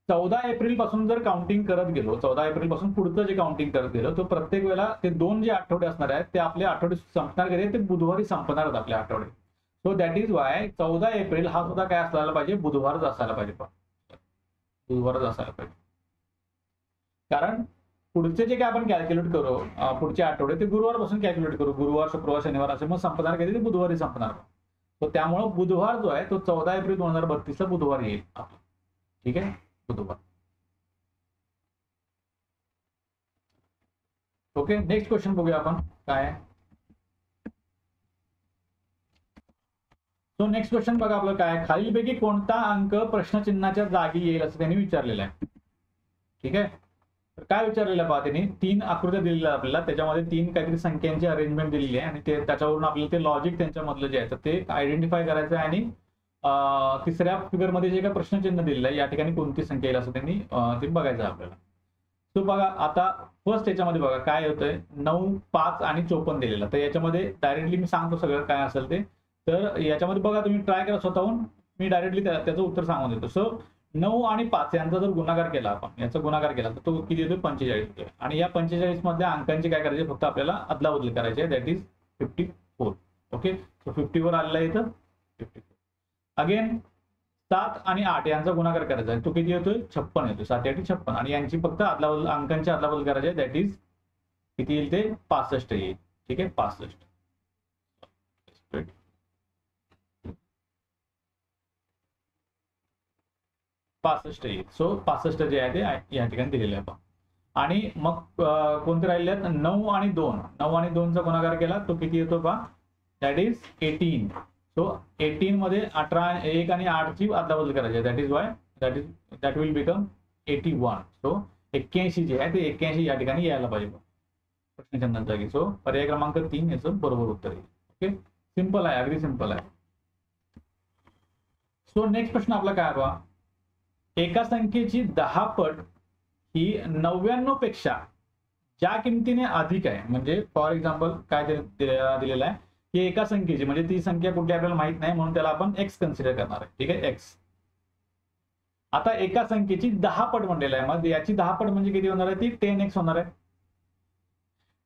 14 एप्रिल पासून जर काउंटिंग करत गेलो, 14 एप्रिल पासून पुढचं जे काउंटिंग करत गेलो, तो प्रत्येक वेळेला ते 2 जे आठवडे असणार आहेत ते आपले आठवडे संपणार गेले ते बुधवारी संपणार आहेत आपले आठवडे. So that is Y 14 April हा सुद्धा काय असायला पाहिजे? बुधवारच असायला पाहिजे. बुधवारच असायला पाहिजे. कारण पुढचे जे काय आपण कॅल्क्युलेट करू पुढचे आठवडे ते गुरुवारपासून कॅल्क्युलेट करू. गुरुवार, शुक्रवार, शनिवार असे मग संपणार कधी? ते बुधवारी संपणार. तर त्यामुळे बुधवार जो आहे तो 14 एप्रिल 2032 ला बुधवार येईल. ठीक आहे, बुधवार. ओके. नेक्स्ट क्वेश्चन बघूया आपण काय आहे. सो नेक्स्ट क्वेश्चन बघा आपलं काय, खालीलपैकी कोणता अंक प्रश्नचिन्हाच्या जागी येईल असं त्यांनी विचारलेलं आहे. ठीक आहे. तर काय विचारलेलं आहे पहा, त्यांनी 3 आकृत्या दिलेल्या आपल्याला, त्याच्यामध्ये 3 काहीतरी संख्यांची अरेंजमेंट दिलेली आहे आणि ते त्याच्यावरून आपल्याला ते लॉजिक त्यांच्यामधलं जे आहे तर ते आयडेंटिफाय करायचं आहे. आणि तिसऱ्या फिगरमध्ये जे काही प्रश्नचिन्ह दिलेलं आहे या ठिकाणी कोणती संख्या येईल असं त्यांनी ते बघायचं आहे आपल्याला. तो बघा आता फर्स्ट याच्यामध्ये बघा काय होतंय, 9, 5 आणि 54 दिलेलं. तर याच्यामध्ये डायरेक्टली मी सांगतो सगळं काय असेल ते. तर याच्यामध्ये बघा तुम्ही ट्राय करा स्वतःहून, मी डायरेक्टली त्याचं उत्तर सांगून देतो. सो 9 आणि 5 यांचा जर गुणाकार केला आपण, याचा गुणाकार केला तर तो किती येतो? 45 येतो. आणि या 45 मधल्या अंकांची काय करायचे? फक्त आपल्याला अदलाबदली करायची आहे. That is 54. ओके. सो 50 वर आलेला इथं 54. अगेन 7 आणि 8 यांचा गुणाकार करायचा आहे. तो किती येतोय? 56 येतो. 7 8 56. आणि यांची फक्त अदलाबदल अंकांची अदलाबदल करायची आहे. दॅट इज किती येईल? ते 65 येईल. ठीक आहे, 65. 65 येईल. सो 65 जे आहे ते या ठिकाणी दिलेले आहे. आणि मग कोणते राहिले आहेत? 9 आणि 2. 9 आणि 2 चा गुणाकार केला तो किती येतो पहा? That is 18. सो 18 मध्ये 1 आणि 8 ची अदलाबदल करायची आहे. That is Y that will become 81. So 81 जे आहे ते 81 या ठिकाणी यायला पाहिजे प्रश्नचिन्हाच्या जागी. सो पर्याय क्रमांक 3 याचं बरोबर उत्तर येईल. ओके. सिंपल आहे, अगदी सिंपल आहे. सो नेक्स्ट प्रश्न आपला काय बघा, एका संख्येची 10 पट ही 99 पेक्षा ज्या किमतीने अधिक आहे. म्हणजे फॉर एक्झाम्पल काय दिलेलं आहे की एका संख्येची, म्हणजे ती संख्या कुठली आपल्याला माहित नाही म्हणून त्याला आपण एक्स कन्सिडर करणार आहे. ठीक आहे, एक्स. आता एका संख्येची 10 पट म्हणलेलं आहे. मग याची 10 पट म्हणजे किती होणार आहे? ती 10x होणार आहे.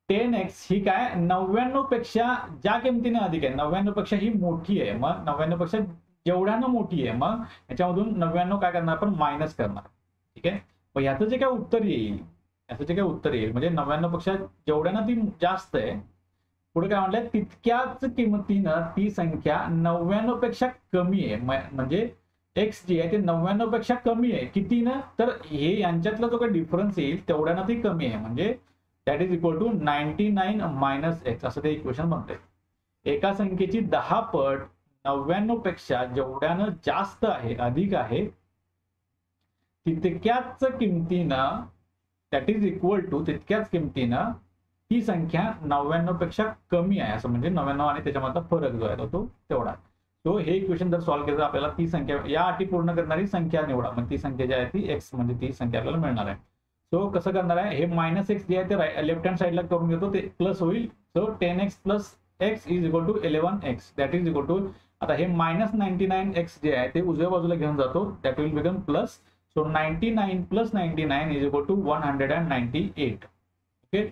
10x ही काय 99 पेक्षा ज्या किमतीने अधिक आहे, 99 पेक्षा ही मोठी आहे. मग 99 पेक्षा जेवढ्यानं मोठी आहे मग याच्यामधून 99 काय करणार आपण? मायनस करणार. ठीक आहे. मग याचं जे काय उत्तर येईल म्हणजे 99 पेक्षा जेवढ्यानं ती जास्त आहे, पुढे काय म्हटलंय, तितक्याच किमतीनं ती संख्या 99 पेक्षा कमी आहे. म्हणजे एक्स जी आहे ते 99 पेक्षा कमी आहे. कितीनं? तर हे यांच्यातला जो काही डिफरन्स येईल तेवढ्यानं ती कमी आहे. म्हणजे that is equal to 99 minus X असं ते इक्वेशन बनतंय. एका संख्येची 10 पट 99 पेक्षा जेवढ्यानं जास्त आहे, अधिक आहे, तितक्याच किमतीनं, दॅट इज इक्वल टू तितक्याच किमतीनं ही संख्या 99 पेक्षा कमी आहे, असं म्हणजे 99 आणि त्याच्यामधला फरक जो आहे तो तेवढा. सो हे इक्वेशन जर सॉल्व्ह केलं तर आपल्याला ती संख्या, या अटी पूर्ण करणारी संख्या निवडा. मग ती संख्या जी आहे ती एक्स, म्हणजे ती संख्या आपल्याला मिळणार आहे. सो कसं करणार आहे, हे -x जे आहे ते लेफ्ट हँड साईडला करून घेतो, ते प्लस होईल. So 10x plus x is equal to 11x, that is equal to, आता हे -99x जे आहे ते उजव्या बाजूला घेऊन जातो, that will become plus. So 99 plus 99 is equal to 198. Okay,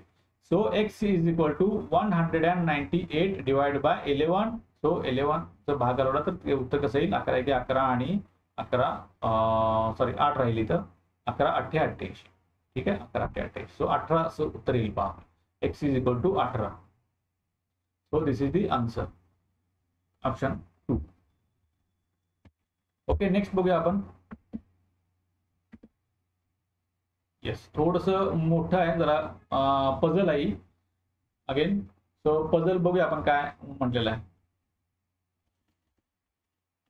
so x is equal to 198 divide by 11. So 11 जर भागाला तर उत्तर कसं येईल, 11 × 11 आणि 11 सॉरी 8 राहिली तर 11 × 8 = 28. ठीक आहे, 11 × 8 = 28. सो 18 असं उत्तर येईल पहा. x is equal to 18. So this is the answer, option 2. Okay, next बघूया आपण. येस, थोडस मोठं आहे जरा, पझल आहे अगेन. सो पझल बघूया आपण काय म्हटलेलं आहे.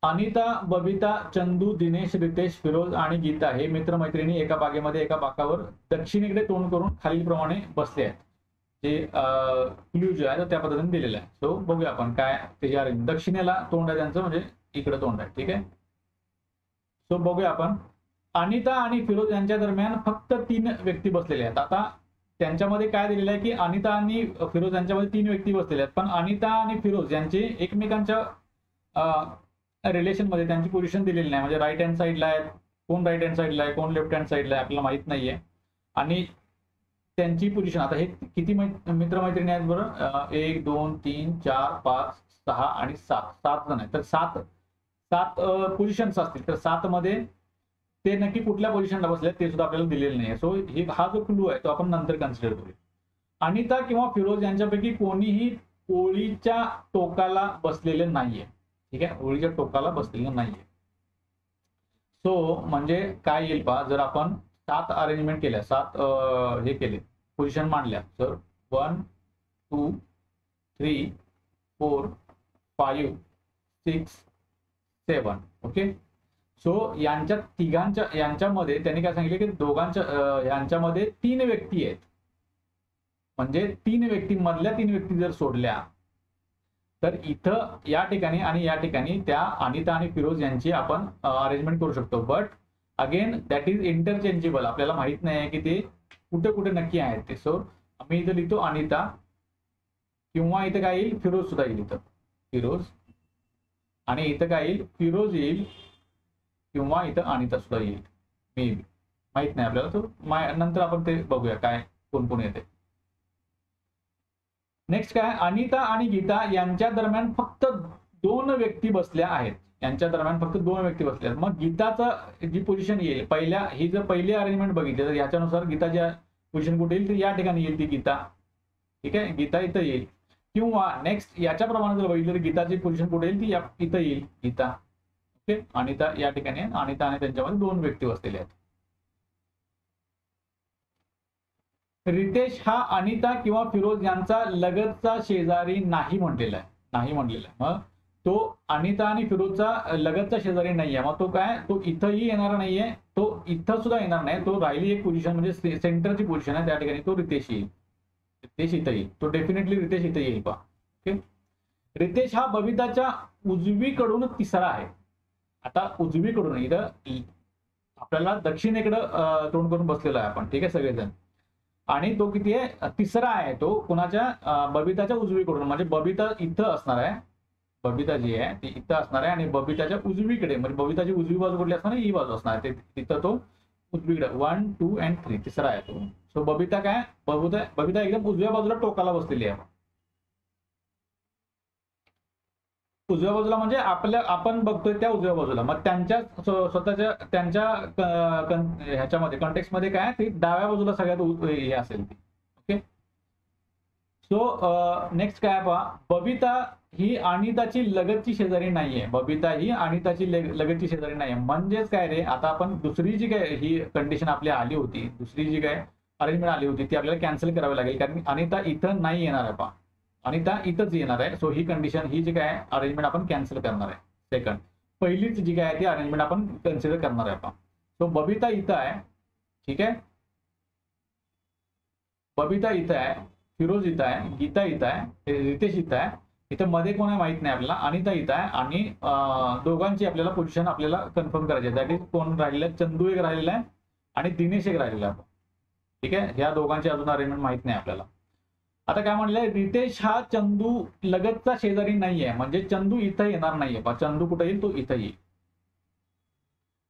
अनिता, बबिता, चंदू, दिनेश, रितेश, फिरोज आणि गीता हे मित्रमैत्रिणी एका बागेमध्ये एका बाकावर दक्षिणेकडे तोंड करून खालीलप्रमाणे बसले आहेत. जे क्लू जो आहे त्या पद्धतीने दिलेलं आहे. सो बघूया आपण काय ते. दक्षिणेला तोंड आहे त्यांचं, म्हणजे इकडे तोंड आहे. ठीक आहे, सो बघूया आपण. अनिता आणि फिरोज यांच्या दरम्यान फक्त 3 व्यक्ती बसलेले आहेत. आता त्यांच्यामध्ये काय दिलेलं आहे की अनिता आणि फिरोज यांच्यामध्ये 3 व्यक्ती बसलेले आहेत, पण अनिता आणि फिरोज यांचे एकमेकांच्या रिलेशन मध्ये त्यांची पोझिशन दिलेली नाही. म्हणजे राईट हँड साईडला आहेत, कोण राईट हँड साईडला आहे, कोण लेफ्ट हँड साईडला आहे, आपल्याला माहित नाहीये. आणि त्यांची पोझिशन, आता हे किती मित्रमैत्रिणी आहेत बरं, 1 2 3 4 5 6 आणि 7 जण आहेत. तर 7 पोझिशन्स असतील, तर 7 मध्ये ते नक्की कुठल्या पोझिशनला बसले ते सुद्धा आपल्याला दिलेलं नाही. सो हा जो क्लू आहे तो आपण नंतर कन्सिडर करूया. अनिता किंवा फिरोज यांच्यापैकी कोणीही ओळीच्या टोकाला बसलेले नाहीये. ठीक आहे, ओळीच्या टोकाला बसलेलं नाहीये. सो म्हणजे काय येईल पहा, जर आपण 7 अरेंजमेंट केल्या, 7 हे केले, पोझिशन मांडल्या, तर 1 2 3 4 5 6 7. ओके, सो यांच्या तिघांच्या यांच्यामध्ये त्यांनी काय सांगितलं की दोघांच्या यांच्यामध्ये 3 व्यक्ती आहेत. म्हणजे 3 व्यक्तींमधल्या 3 व्यक्ती जर सोडल्या तर इथं या ठिकाणी आणि या ठिकाणी त्या अनिता आणि फिरोज यांची आपण अरेंजमेंट करू शकतो. But again that is interchangeable, आपल्याला माहित नाही आहे की ते कुठे कुठे नक्की आहेत ते. सो आम्ही इथं लिहितो अनिता, किंवा इथं काय येईल, फिरोज सुद्धा येईल, इथं फिरोज. आणि इथं काय येईल, फिरोज येईल, किंवा इथं अनिता सुद्धा येईल, मे बी, माहित नाही आपल्याला. तो नंतर आपण ते बघूया काय कोण कोण येते. नेक्स्ट काय, अनिता आणि गीता यांच्या दरम्यान फक्त 2 व्यक्ती बसल्या आहेत. यांच्या दरम्यान फक्त 2 व्यक्ती बसल्या आहेत. मग गीताचं जी पोझिशन येईल, ही जर पहिली अरेंजमेंट बघितली तर याच्यानुसार गीताच्या पोझिशन कुठे येईल, तर या ठिकाणी येईल ती गीता. ठीक आहे, गीता इथं येईल. किंवा नेक्स्ट याच्याप्रमाणे जर बघितलं तर गीताची पोझिशन कुठे येईल, ती इथं येईल, गीता. ओके, अनिता या ठिकाणी, अनिता आणि त्यांच्यामध्ये 2 व्यक्ती बसलेले आहेत. रितेश हा अनिता किंवा फिरोज यांचा लगतचा शेजारी नाही म्हटलेला आहे, नाही म्हटलेला आहे. मग तो अनिता आणि फिरोजचा लगतचा शेजारी नाहीये. मग तो काय, तो इथंही येणार नाहीये, तो इथं सुद्धा येणार नाही. तो राहिली एक पोझिशन, म्हणजे सेंटरची पोझिशन आहे, त्या ठिकाणी तो रितेश येईल. रितेश इथं येईल, तो डेफिनेटली रितेश इथं येईल पहा. ओके, रितेश हा बबिताच्या उजवीकडून तिसरा आहे. आता उजवीकडून इथं आपल्याला दक्षिणेकडं तोंड करून बसलेला आहे आपण. ठीक आहे, सगळेजण. आणि तो किती आहे, तिसरा आहे. तो कुणाच्या, बबिताच्या उजवीकडून, म्हणजे बबिता इथं असणार आहे, बबिता जी आहे ती इथं असणार आहे. आणि बबिताच्या उजवीकडे, म्हणजे बबिताची उजवी बाजू कुठली असणार आहे, ही बाजू असणार आहे, तिथं तो उजवीकडे 1 2 आणि 3 तिसरा आहे तो. सो बबिता काय, बबिता एकदम उजव्या बाजूला टोकाला बसलेली आहे. उजव्या बाजूला म्हणजे आपण बघतोय त्या उजव्या बाजूला. मग त्यांच्या स्वतःच्या त्यांच्या ह्याच्यामध्ये कॉन्टेक्स्ट मध्ये काय, ती डाव्या बाजूला सगळ्यात हे असेल ती. ओके, सो नेक्स्ट काय पहा, बबिता ही अनिताची लगतची शेजारी नाहीये. बबिता ही अनिताची लगतची शेजारी नाहीये. म्हणजेच काय रे, आता आपण दुसरी जी काय ही कंडिशन आपली आली होती, दुसरी जी काय अरेंजमेंट आली होती ती आपल्याला कॅन्सल करावी लागेल, कारण अनिता इथं नाही येणार आहे पहा. अनिता इथंच येणार आहे. सो ही कंडिशन, ही जी काय अरेंजमेंट आपण कॅन्सल करणार आहे. सेकंड, पहिलीच जी काय आहे ती अरेंजमेंट आपण कन्सिडर करणार आहे आपण. सो बबिता इथं आहे, ठीक आहे, बबिता इथं आहे, फिरोज इथं आहे, गीता इथं आहे, रितेश इथं आहे, इथं मध्ये कोण आहे माहित नाही आपल्याला, अनिता इथं आहे, आणि दोघांची आपल्याला पोझिशन आपल्याला कन्फर्म करायची आहे. दॅट इज कोण राहिलेलं आहे, चंदू एक राहिलेला आहे आणि दिनेश एक राहिलेला आहे. ठीक आहे, ह्या दोघांची अजून अरेंजमेंट माहित नाही आपल्याला. आता काय म्हणलंय, रितेश हा चंदू लगतचा शेजारी नाहीये, म्हणजे चंदू इथं येणार नाहीये. चंदू कुठे येईल, तो इथं येईल.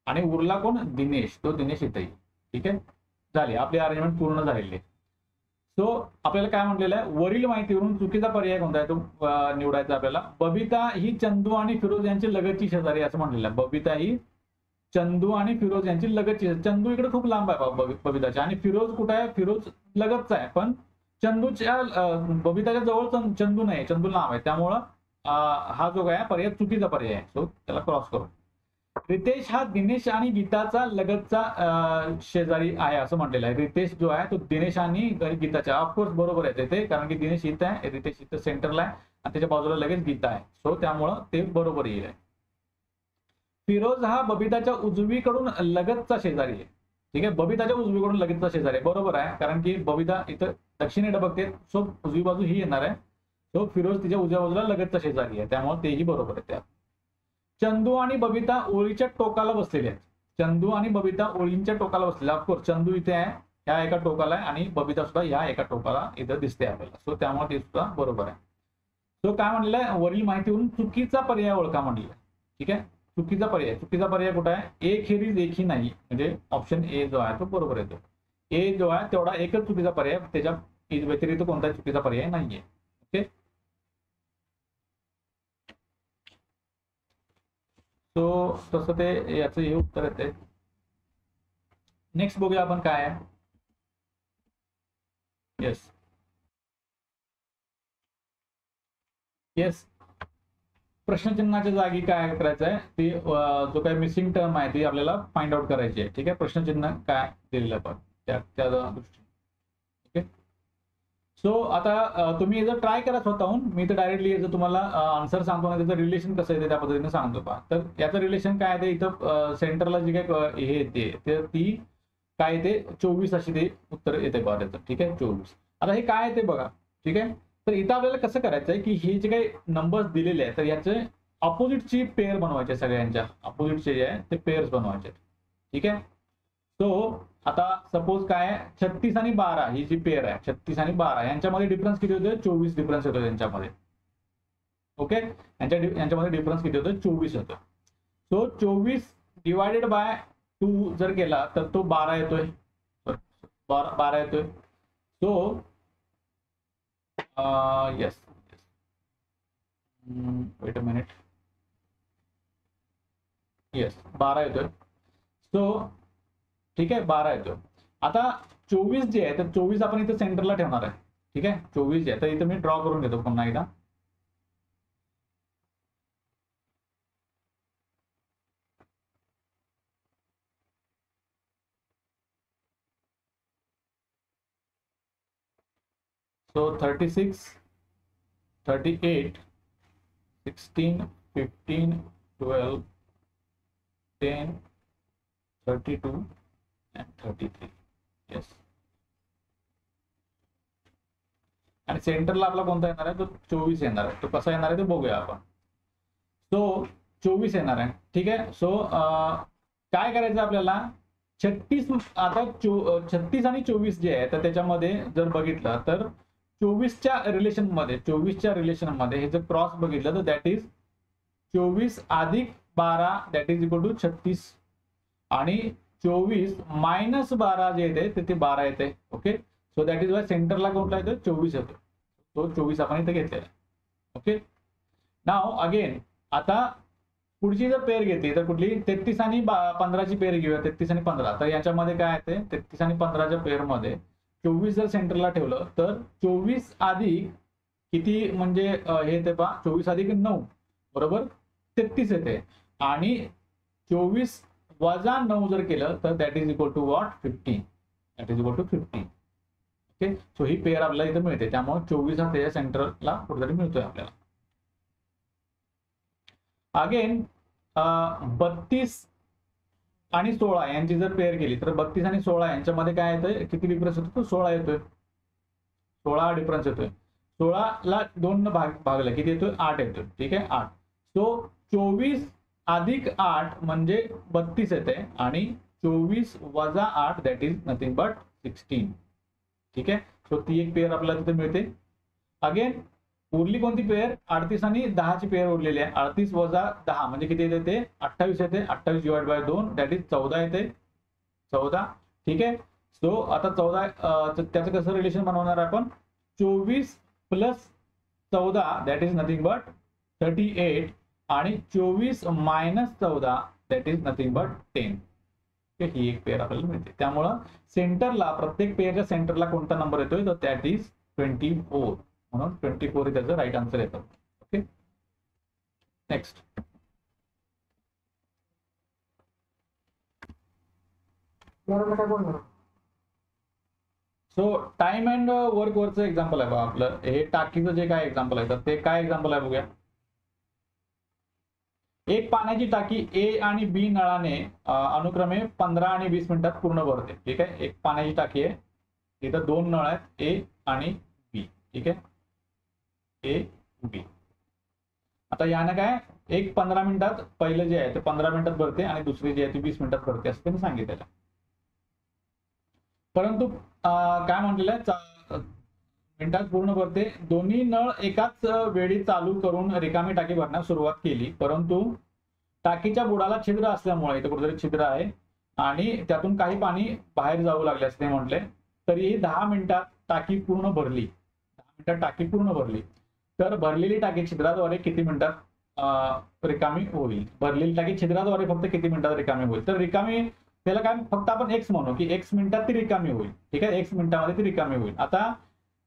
आणि उरला कोण, दिनेश, तो दिनेश इथं येईल. ठीक आहे, झाली आपली अरेंजमेंट पूर्ण झालेली आहे. सो आपल्याला काय म्हटलेलं आहे, वरील माहितीवरून चुकीचा पर्याय कोणता आहे तो निवडायचा आपल्याला. बबिता ही चंदू आणि फिरोज यांची लगतची शेजारी असं म्हटलेलं आहे. बबिता ही चंदू आणि फिरोज यांची लगतची, चंदू इकडे खूप लांब आहे बबिताच्या, आणि फिरोज कुठे आहे, फिरोज लगतचा आहे, पण चंदूच्या बबिताच्या जवळ चंदू नाही, चंदू लांब आहे, त्यामुळं हा जो काय पर्याय चुकीचा पर्याय आहे. सो त्याला क्रॉस करू. रितेश हा दिनेश आणि गीताचा लगतचा शेजारी आहे असं म्हटलेलं आहे. रितेश जो आहे तो दिनेश आणि गीताच्या, ऑफकोर्स बरोबर आहे ते, कारण की दिनेश इथं आहे, रितेश इथं सेंटरला आहे आणि त्याच्या बाजूला लगेच गीता आहे. सो त्यामुळं ते बरोबर येईल आहे. फिरोज हा बबिताच्या उजवीकडून लगतचा शेजारी आहे. ठीक आहे, बबिताच्या उजवीकडून लगतचा शेजारी आहे, बरोबर आहे, कारण की बबिता इथं दक्षिणेकडे बघते, सो उजवी बाजू ही येणार आहे. सो फिरोज तिच्या उजव्या बाजूला लगतचा शेजारी आहे, त्यामुळे तेही बरोबर आहे. त्यात चंदू आणि बबिता ओळीच्या टोकाला बसलेले आहेत. चंदू आणि बबिता ओळींच्या टोकाला बसलेले, ऑफकोर्स चंदू इथे आहे, ह्या एका टोकाला आहे, आणि बबिता सुद्धा ह्या एका टोकाला इथं दिसते आपल्याला. सो त्यामुळे ते सुद्धा बरोबर आहे. सो काय म्हणलेलं आहे, वरील माहितीवरून चुकीचा पर्याय ओळखा म्हटलेलं आहे. ठीक आहे, चुकीचा पर्याय कुठे आहे, एक खेरीज एकही नाही, म्हणजे ऑप्शन ए जो आहे तो बरोबर येतो. ए जो आहे तेवढा एकच चुकीचा पर्याय, त्याच्या व्यतिरिक्त कोणताही चुकीचा पर्याय नाहीये. ओके, सो तसं ते याचं हे उत्तर येते. नेक्स्ट बघूया आपण काय आहे. येस येस, प्रश्नचिन्हाच्या जागी काय करायचं आहे, ती जो काही मिसिंग टर्म आहे ती आपल्याला फाइंड आउट करायची आहे. ठीक आहे, प्रश्नचिन्ह काय दिलेलं आपण त्या दृष्टीने. ठीक आहे, सो आता तुम्ही जर ट्राय करा स्वतःहून, मी तर डायरेक्टली याचं तुम्हाला आन्सर सांगतो ना, त्याचं रिलेशन कसं येते त्या पद्धतीने सांगतो पहा. तर याचं रिलेशन काय आहे, इथं सेंटरला जी काय हे येते ती काय येते, 24 अशी ते उत्तर येते बघा त्याचं. ठीक आहे, 24. आता हे काय येते बघा. ठीक आहे, तर इथं आपल्याला कसं करायचं आहे की हे जे काही नंबर्स दिलेले आहेत तर याचे अपोजिटची पेअर बनवायचे, सगळ्यांच्या अपोजिटचे जे आहे ते पेअर्स बनवायचे. ठीक आहे, सो आता सपोज काय आहे, 36 आणि 12 ही जी पेअर आहे, 36 आणि 12 यांच्यामध्ये डिफरन्स किती होतो, 24 डिफरन्स होतो त्यांच्यामध्ये. ओके, यांच्यामध्ये डिफरन्स किती होतो, 24 होतो. सो 24 डिवायडेड बाय 2 जर केला तर तो 12 येतोय, 12 येतोय. So yes, weight a minute, yes 12 येतोय. सो ठीक आहे, 12 येतोय. आता 24 जे आहे तर 24 आपण इथे सेंटरला ठेवणार आहे. ठीक आहे, 24 जे आहे तर इथे मी ड्रॉ करून घेतो पुन्हा एकदा. So 36, 38, 16, 15, 12, 10, 32 and 33. येस, आणि सेंटरला आपला कोणता येणार आहे, तो 24 येणार आहे. तो कसा येणार आहे ते बघूया आपण. सो 24 येणार आहे. ठीक आहे, सो काय करायचं आपल्याला, 36 आता 36 आणि 24 जे आहे तर त्याच्यामध्ये जर बघितलं तर 24च्या रिलेशन मध्ये हे जर क्रॉस बघितलं तर दॅट इज 24 अधिक 12 दॅट इज इक्वल टू 36, आणि 24 मायनस 12 जे येते ते 12 येते. Okay, so that is Y सेंटरला कोणता येतो, 24 येतो. तो 24 आपण इथे घेतलेला. ओके, नाव अगेन आता पुढची जर पेअर घेतली तर कुठली, 33 आणि 15ची पेअर घेऊया, 33 आणि 15. तर याच्यामध्ये काय येते, 33 आणि 15च्या पेअर मध्ये 24 जर सेंटरला ठेवलं तर 24 अधिक किती, म्हणजे हे येते पहा, 24 अधिक 9 बरोबर 33 येते, आणि 24 वजा 9 जर केलं तर that is equal to what, 15. That is equal to 15. Okay, so ही पेअर आपल्याला इथे मिळते, त्यामुळे 24 हा त्याच्या सेंटरला कुठेतरी मिळतोय आपल्याला. अगेन 32 आणि 16 यांची जर पेअर केली तर 32 आणि 16 यांच्यामध्ये काय येतोय, किती डिफरन्स येतो, तो 16 येतोय. 16 डिफरन्स येतोय. 16 ला 2 न भागला किती येतोय, 8 येतोय. ठीक आहे, 8. सो 24 अधिक 8 म्हणजे 32 येते आणि 24 वजा 8 दॅट इज नथिंग बट 16. ठीक आहे, सो ती एक पेअर आपल्याला तिथे मिळते. अगेन उरली कोणती पेअर, 38 आणि 10 ची पेअर उरलेली आहे. 38 वजा 10 म्हणजे किती येते, ते 28 येते. 28 डिवाइड बाय 2 दॅट इज 14 येते. 14. ठीक आहे, सो आता 14 त्याचं कसं रिलेशन बनवणार आपण, 24 plus 14 that is nothing but 38 आणि 24 minus 14 that is nothing but 10. ही एक पेअर आपल्याला मिळते. त्यामुळं सेंटरला, प्रत्येक पेअरच्या सेंटरला कोणता नंबर येतोय, तर दॅट इज 24. म्हणून 24 हे त्याचं राईट आन्सर येतं. Okay, next. So time and work वरचं एक्झाम्पल आहे बघा आपलं. हे टाकीचं जे काय एक्झाम्पल आहे तर ते काय एक्झाम्पल आहे बघूया. एक पाण्याची टाकी ए आणि बी नळाने अनुक्रमे 15 आणि 20 मिनिटात पूर्ण भरते. ठीक आहे, एक पाण्याची टाकी आहे, इथं 2 नळ आहेत, ए आणि बी. ठीक आहे, ए बी. आता यानं काय, एक 15 मिनिटात पहिलं जे आहे ते 15 मिनिटात भरते आणि दुसरी जी आहे ती 20 मिनिटात भरते असं त्यांनी सांगितलेलं. परंतु काय म्हटलेलं आहे, मिनिटात पूर्ण भरते. दोन्ही नळ एकाच वेळी चालू करून रिकामी टाकी भरण्यास सुरुवात केली, परंतु टाकीच्या बुडाला छिद्र असल्यामुळे, इथे कुठेतरी छिद्र आहे आणि त्यातून काही पाणी बाहेर जाऊ लागले असं ते म्हटले. तरीही 10 मिनिटात टाकी पूर्ण भरली. 10 मिनिटात टाकी पूर्ण भरली. तर भरलेली टाकी छिद्राद्वारे किती मिनिटात रिकामी होईल. भरलेली टाकी छिद्राद्वारे फक्त किती मिनिटात रिकामी होईल. तर रिकामी त्याला काय फक्त आपण एक्स म्हणू की एक्स मिनिटात ती रिकामी होईल. ठीक आहे, एक्स मिनिटामध्ये ती रिकामी होईल. आता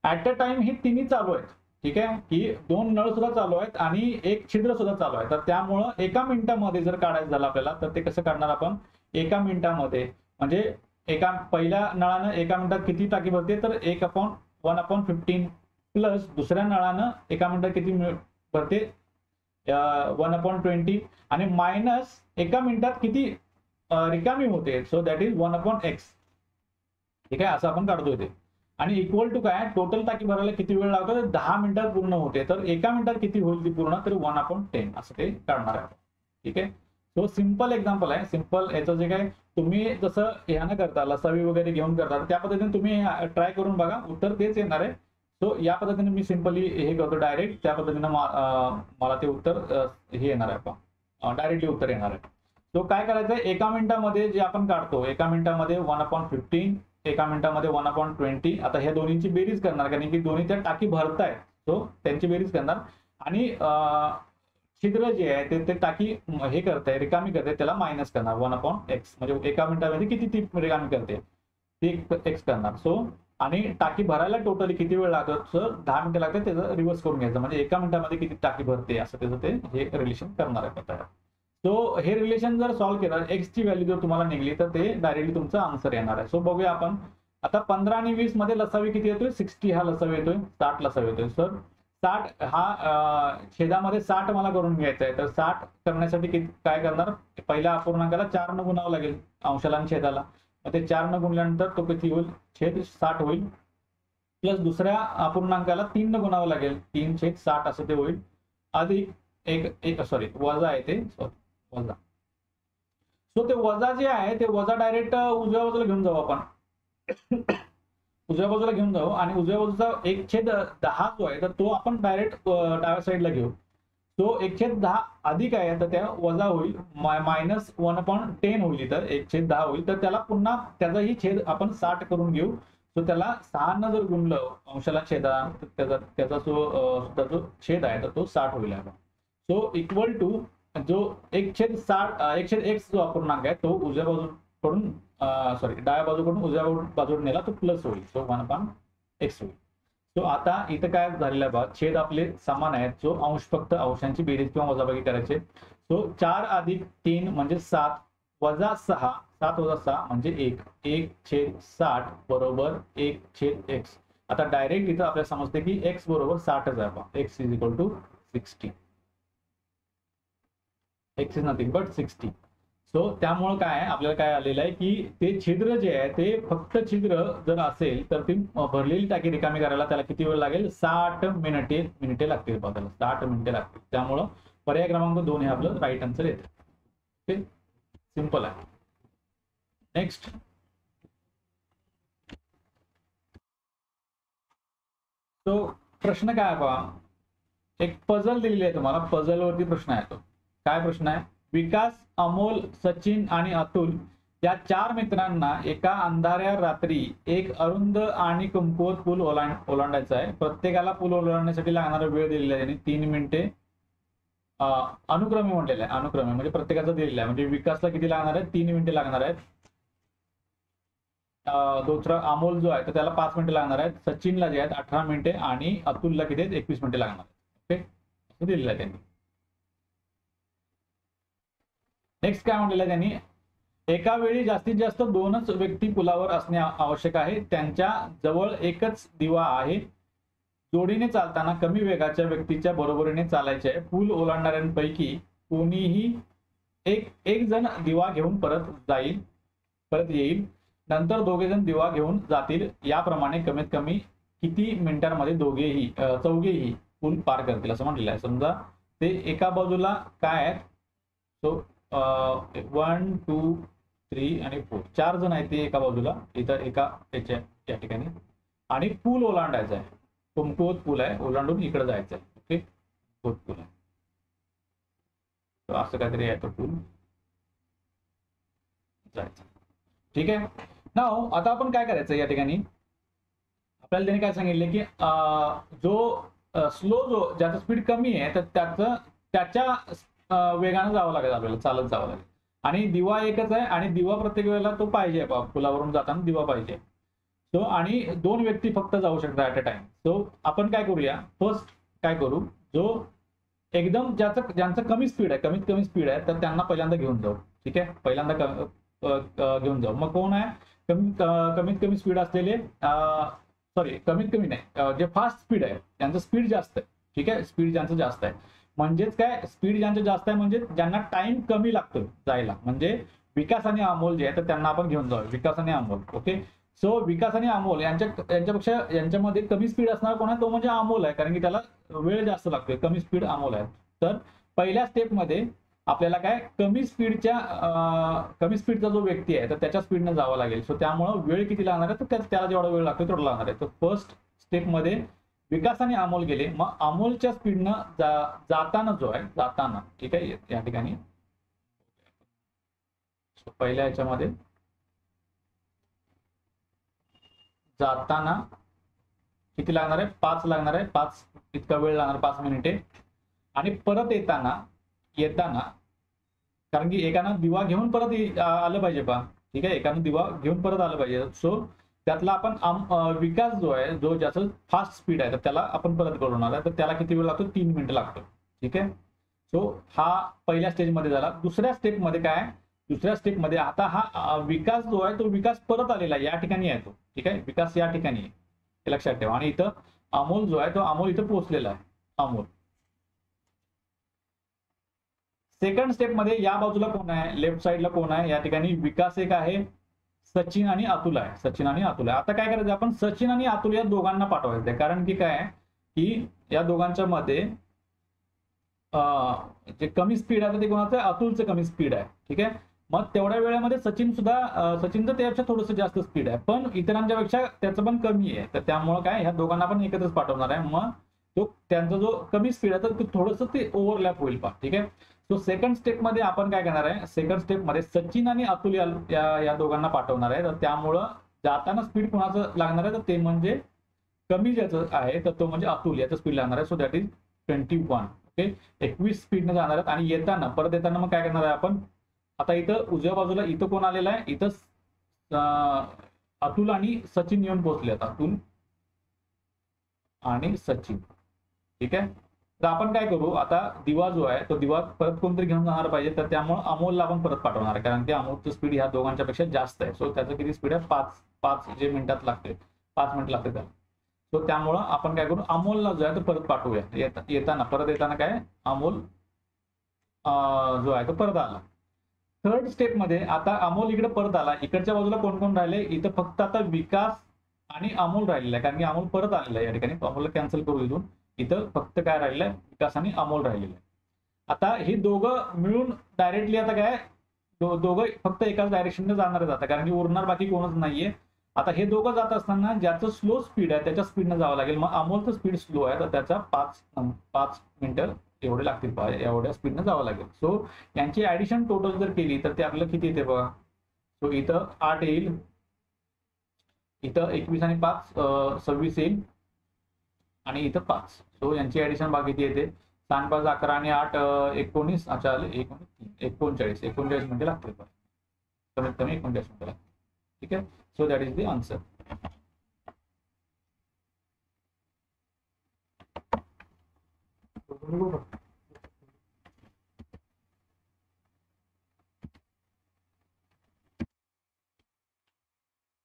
ऍट अ टाइम ही तिन्ही चालू आहेत. ठीक आहे, की 2 नळ सुद्धा चालू आहेत आणि एक छिद्र सुद्धा चालू आहे. तर त्यामुळं एका मिनिटामध्ये जर काढायचं झालं आपल्याला तर ते कसं काढणार आपण, एका मिनिटामध्ये म्हणजे एका पहिल्या नळानं एका मिनिटात किती टाकी भरते, तर 1/15 प्लस दुसऱ्या नळानं एका मिनिटात किती भरते, 1/20 आणि मायनस एका मिनिटात किती रिकामी होते, सो दॅट इज 1/x. ठीक आहे, असं आपण काढतोय ते. आणि इक्वल टू काय, टोटल टाकी भरायला किती वेळ लागतो, तर 10 मिनिटात पूर्ण होते. तर एका मिनिटात किती होईल ती पूर्ण, तर 1/10 असं ते काढणार आहे. ठीक आहे, सो सिंपल एक्झाम्पल आहे. सिंपल याचं जे काय तुम्ही जसं ह्यानं करता, लसावी वगैरे घेऊन करता त्या पद्धतीने तुम्ही ट्राय करून बघा, उत्तर तेच येणार आहे. सो या पद्धतीने मी सिंपली हे करतो डायरेक्ट, त्या पद्धतीने मला ते उत्तर हे येणार आहे, डायरेक्टली उत्तर येणार आहे. सो काय करायचं, एका मिनिटामध्ये जे आपण काढतो, एका मिनिटामध्ये 1/15, एका मिनिटामध्ये 1/20. आता ह्या दोन्हींची बेरीज करणार, कारण की दोन्ही त्या टाकी भरतायत, सो त्यांची बेरीज करणार आणि छिद्र जे आहे ते टाकी हे करताय, रिकामी करते, त्याला मायनस करणार 1/x. म्हणजे एका मिनिटामध्ये किती ती रिकामी करते ती एक्स करणार. सो आणि टाकी भरायला टोटली किती वेळ लागतो, सर 10 मिनिटं लागतात, त्याचं रिव्हर्स करून घ्यायचं म्हणजे एका मिनिटामध्ये किती टाकी भरते असं त्याचं ते हे रिलेशन करणार आहे पत्ता. सो हे रिलेशन जर सॉल्व्ह केलं, एक्स ची व्हॅल्यू जर तुम्हाला निघली तर ते डायरेक्टली तुमचं आन्सर येणार आहे. सो बघूया आपण आता 15 आणि 20 मध्ये लसावी किती येतोय, 60 हा लसावी येतोय, 60 लसावी येतोय. सर 60 हा छेदामध्ये 60 मला करून घ्यायचा आहे. तर 60 करण्यासाठी काय करणार, पहिल्या अपूर्णांकाला 4 न गुणावं लागेल, अंशाला आणि छेदाला. मग ते 4 न गुणल्यानंतर तो किती होईल, छेद 60 होईल, प्लस दुसऱ्या अपूर्णांकाला 3 न गुणावं लागेल, 3/60 असं ते होईल, अधिक एक सॉरी वजा आहे ते, वजा. सो ते वजा जे आहे ते वजा डायरेक्ट उजव्या बाजूला घेऊन जाऊ आपण. उजव्या बाजूला घेऊन जाऊ आणि उजव्या बाजूचा 1/10 जो आहे तर तो आपण डायरेक्ट डाव्या साईडला घेऊ. तो 1/10 अधिक आहे तर त्या वजा होईल, मायनस 1/10 होईल, तर 1/10 होईल. तर त्याला पुन्हा त्याचाही छेद आपण 60 करून घेऊ. सो त्याला 6 न जर गुणलं अंशाला छेदा तर त्याचा जो छेद आहे तर तो 60 होईल. सो इक्वल टू जो 1/60 जो अपूर्णांक आहे तो उजव्या बाजूकडून डाव्या बाजूकडून उजव्या बाजूकडून नेला तो प्लस होईल, सो 1/x होईल. सो आता इथं काय झालेलं आहे बघा, छेद आपले समान आहेत, जो अंश फक्त अंशांची बेरीज किंवा वजाबाकी करायचे. सो 4 अधिक 3 म्हणजे 7 वजा 6, 7 वजा 6 म्हणजे 1, 1/60 बरोबर 1/x. आता डायरेक्ट इथं आपल्याला समजते की x बरोबर 60च आहे बा. x is equal to 60. x is nothing but 60. So त्यामुळे काय आहे, आपल्याला काय आलेलं आहे की ते छिद्र जे आहे ते फक्त छिद्र जर असेल तर ती भरलेली टाकी रिकामी करायला त्याला किती वेळ लागेल, 60 मिनिटे लागतील बा. त्याला 60 मिनिटे लागतील. त्यामुळं पर्याय क्रमांक 2 हे आपलं राईट आन्सर येते. ओके, सिंपल आहे. नेक्स्ट, तो प्रश्न काय आहे पहा, एक पझल दिलेली आहे तुम्हाला. पझल वरती प्रश्न आहे. तो काय प्रश्न आहे, विकास, अमोल, सचिन आणि अतुल या 4 मित्रांना एका अंधाऱ्या रात्री एक अरुंद आणि कमकुवत पूल ओलांडायचा आहे. प्रत्येकाला पूल ओलांडण्यासाठी लागणारा वेळ दिलेला आहे त्यांनी 3 मिनिटे अनुक्रमे म्हटलेलं आहे. अनुक्रमे म्हणजे प्रत्येकाचा दिलेला आहे. म्हणजे विकासला किती लागणार आहे, 3 मिनिटे लागणार आहेत. दुसरा अमोल जो आहे तर त्याला 5 मिनिटे लागणार आहेत. सचिनला जे आहेत 18 मिनिटे आणि अतुलला किती आहेत, 21 मिनिटे लागणार आहेत. ओके, असं दिलेलं आहे त्यांनी. नेक्स्ट काय म्हटलेलं आहे त्यांनी, एका वेळी जास्तीत जास्त 2च व्यक्ती पुलावर असणे आवश्यक आहे. त्यांच्या जवळ एकच दिवा आहे. जोडीने चालताना कमी वेगाच्या व्यक्तीच्या बरोबरीने चालायचे आहे. पूल ओलांडणाऱ्यांपैकी कोणीही एक जण दिवा घेऊन परत येईल. नंतर दोघे जण दिवा घेऊन जातील. याप्रमाणे कमीत कमी किती मिनिटांमध्ये चौघेही पूल पार करतील असं म्हटलेलं आहे. समजा ते एका बाजूला काय आहेत, सो 1 2 3 आणि 4 4 जण आहेत ते एका बाजूला, इथं या ठिकाणी, आणि पूल ओलांडायचा आहे. कमकुवत पूल आहे, ओलांडून इकडे जायचं आहे. ओके, कमकुवत पूल आहे, तर असं काहीतरी आहे तो पूल जायचं. ठीक आहे. नाव आता आपण काय करायचं या ठिकाणी, आपल्याला त्याने काय सांगितले की जो स्लो ज्याचा स्पीड कमी आहे तर त्याच्या वेगाने जावं लागेल, आपल्याला चालत जावं लागेल. आणि दिवा एकच आहे आणि दिवा प्रत्येक वेळेला तो पाहिजे, पुलावरून जाताना दिवा पाहिजे. सो आणि 2 व्यक्ती फक्त जाऊ शकतात ऍट अ टाइम. सो आपण काय करूया, फर्स्ट काय करू, जो एकदम ज्यांचं कमी स्पीड आहे, कमीत कमी स्पीड आहे, तर त्यांना पहिल्यांदा घेऊन जाऊ. ठीक आहे, पहिल्यांदा घेऊन जाऊ. मग कोण आहे, कमीत कमी स्पीड असलेले, सॉरी कमीत कमी नाही, जे फास्ट स्पीड आहे त्यांचं स्पीड जास्त आहे. ठीक आहे, स्पीड ज्यांचं जास्त आहे म्हणजेच काय, स्पीड ज्यांचं जास्त आहे म्हणजे ज्यांना टाइम कमी लागतो जायला, म्हणजे विकास आणि अमोल जे आहे तर त्यांना आपण घेऊन जाऊ. विकास आणि अमोल. ओके, सो विकास आणि अमोल यांच्यापेक्षा यांच्यामध्ये कमी स्पीड असणार कोण आहे, तो म्हणजे अमोल आहे, कारण की त्याला वेळ जास्त लागतोय. कमी स्पीड अमोल आहे. तर पहिल्या स्टेपमध्ये आपल्याला काय, कमी स्पीडचा जो व्यक्ती आहे तर त्याच्या स्पीडने जावं लागेल. सो त्यामुळे वेळ किती लागणार आहे, तर त्याला जेवढा वेळ लागतो तेवढा लागणार आहे. तर फर्स्ट स्टेपमध्ये विकास आणि अमोल गेले. मग अमोलच्या स्पीडनं जाताना जो आहे, जाताना, ठीक आहे, या ठिकाणी पहिल्या ह्याच्यामध्ये जाताना किती लागणार आहे, 5 लागणार आहे. 5 इतका वेळ लागणार, 5 मिनिटे. आणि परत येताना कारण की एकानं दिवा घेऊन परत आलं पाहिजे पहा. ठीक आहे, एकानं दिवा घेऊन परत आलं पाहिजे. सो त्यातला आपण विकास जो आहे, जो ज्याचं फास्ट स्पीड आहे तर त्याला आपण परत कळवणार आहे. तर त्याला किती वेळ लागतो, 3 मिनिटं लागतो. ठीक आहे, सो हा पहिल्या स्टेजमध्ये झाला. दुसऱ्या स्टेपमध्ये काय, दुसऱ्या स्टेपमध्ये आता हा विकास जो आहे तो विकास परत आलेला आहे, या ठिकाणी आहे तो. ठीक आहे, विकास या ठिकाणी आहे, हे लक्षात ठेवा. आणि इथं अमोल जो आहे तो अमोल इथं पोहोचलेला आहे. अमोल सेकंड स्टेप मध्ये या बाजूला कोण आहे, लेफ्ट साइडला कोण आहे, या ठिकाणी विकास एक आहे, सचिन आणि अतुल आहे. सचिन आणि अतुल आहे. आता काय करायचं, आपण सचिन आणि अतुल या दोघांना पाठवायचं. कारण की काय आहे की या दोघांच्या मध्ये जे कमी स्पीड आहे ते कोणाचं आहे, अतुलचं कमी स्पीड आहे. ठीक आहे, मग तेवढ्या वेळेमध्ये सचिनचं त्यापेक्षा थोडंसं जास्त स्पीड आहे, पण इतरांच्या पेक्षा त्याचं पण कमी आहे. तर त्यामुळे काय, ह्या दोघांना आपण एकत्रच पाठवणार आहे. मग त्यांचा जो कमी स्पीड आहे तर थोडंसं ते ओव्हरलॅप होईल पहा. ठीक आहे, सो सेकंड स्टेप मध्ये आपण काय करणार आहे, सेकंड स्टेप मध्ये सचिन आणि अतुल या दोघांना पाठवणार आहे. तर त्यामुळं जाताना स्पीड कोणाचं लागणार आहे, तर ते म्हणजे कमी ज्याचं आहे तर तो म्हणजे अतुल, याचं स्पीड लागणार आहे. So that is 21. ओके, 21 स्पीडने जाणार आहेत. आणि परत येताना मग काय करणार आहे आपण, आता इथं उजव्या बाजूला इथं कोण आलेलं आहे, इथं अतुल आणि सचिन येऊन पोहोचले. आता अतुल आणि सचिन. ठीक आहे, तर आपण काय करू, आता दिवा जो आहे तो दिवा परत कोणतरी घेऊन जाणार पाहिजे, तर त्यामुळे अमोलला आपण परत पाठवणार आहे, कारण की अमोलचं स्पीड ह्या दोघांच्या पेक्षा जास्त आहे. सो त्याचं किती स्पीड आहे, 5 जे मिनिटात लागते, 5 मिनिट लागते त्याला. सो त्यामुळं आपण काय करू, अमोलला जो आहे तो परत पाठवूया. परत येताना काय अमोल जो आहे तो परत आला. थर्ड स्टेप मध्ये आता अमोल इकडे परत आला. इकडच्या बाजूला कोण कोण राहिले, इथं फक्त आता विकास आणि अमोल राहिलेला आहे, कारण की अमोल परत आलेला आहे या ठिकाणी. अमोलला कॅन्सल करू इथून. इथं फक्त काय राहिलंय, विकास आणि अमोल राहिलेलं आहे. आता ही दोघं मिळून डायरेक्टली आता काय दोघं फक्त एकाच डायरेक्शनने जाणार जातात, कारण की उरणार बाकी कोणच नाहीये. आता हे दोघं जात असताना ज्याचं स्लो स्पीड आहे त्याच्या स्पीडनं जावं लागेल. मग अमोलचं स्पीड स्लो आहे, तर त्याचा 5 मिनिटं एवढे लागतील, एवढ्या स्पीडनं जावं लागेल. सो यांची ऍडिशन टोटल जर केली तर ते आपल्याला किती येते बघा. सो इथं 8 येईल, इथं 21 आणि 5 26 येईल, आणि इथं 5. सो यांची ऍडिशन बघा किती येते. 7 5 11 आणि 8 19. अच्छा 39 मिनिटे लागतील, कमीत कमी 39 मिनिटं लागतील. ठीक आहे. So that is the answer.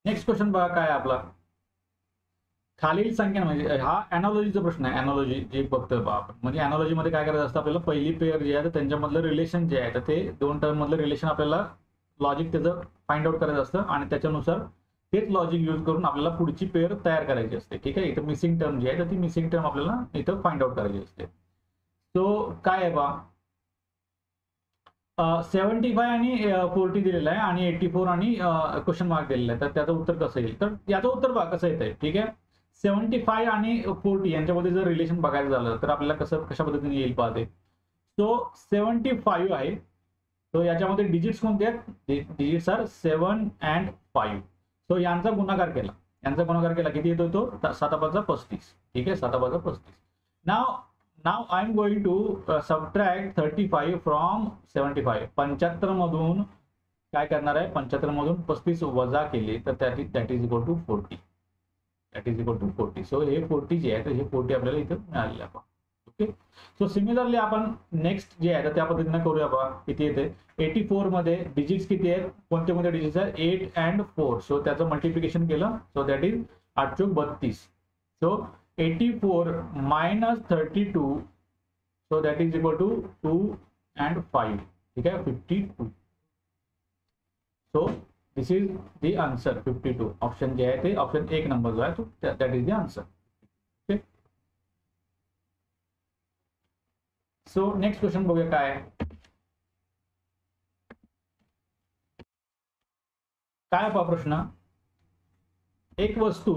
Next question बघा काय आपला. खालील संख्या म्हणजे हा अॅनॉलॉजीचा प्रश्न आहे. अॅनॉलॉजी जे बघतोय आपण, म्हणजे अॅनॉलॉजी मध्ये काय करायचं असतं आपल्याला, पहिली पेअर जी आहे तर त्यांच्यामधलं रिलेशन जे आहे तर ते दोन टर्म मधलं रिलेशन आपल्याला लॉजिक त्याचं फाइंड आउट करायचं असतं, आणि त्याच्यानुसार तेच लॉजिक यूज करून आपल्याला पुढची पेअर तयार करायची असते. ठीक आहे. इथं मिसिंग टर्म जी आहे तर ती मिसिंग टर्म आपल्याला इथं फाइंड आउट करायची असते. सो काय आहे बा, 75 आणि 40 दिलेला आहे, आणि 84 आणि क्वेश्चन मार्क दिलेला आहे. तर त्याचं उत्तर कसं येईल, तर याचं उत्तर बघा कसं येत आहे. ठीक आहे. 75 आणि 40 यांच्यामध्ये जर रिलेशन बघायचं झालं तर आपल्याला कशा पद्धतीने येईल पाहते. सो 75 आहे, तो याच्यामध्ये डिजिट्स कोणते आहेत, डिजिट्स आर 7 and 5. सो यांचा गुणाकार केला किती येतो तो, 7 5 35. ठीक आहे. 7 5 35. Now I am going to subtract 35 from 75. 75 मधून काय करणार आहे, 75 मधून 35 वजा केले तर that is equal to 40. So हे 40 जे आहे तर हे 40 आपल्याला इथं मिळालेलं आहे. ओके. सो सिमिलरली आपण नेक्स्ट जे आहे तर त्या पद्धतीने करूया बघा. किती येते, 84 मध्ये डिजिट्स किती आहेत, कोणते डिजिट्स आहेत, 8 and 4. सो त्याचं मल्टिप्लिकेशन केलं, so that is 8 Chowk 32. So 84 minus 32, so that is equal to 2 and 5. ठीक है, 52. So this is the answer, 52. Option जे आहे ते ऑप्शन 1 नंबर जो आहे तो that is the answer. Okay. So next question बघूया काय आहे. काय पहा प्रश्न, एक वस्तू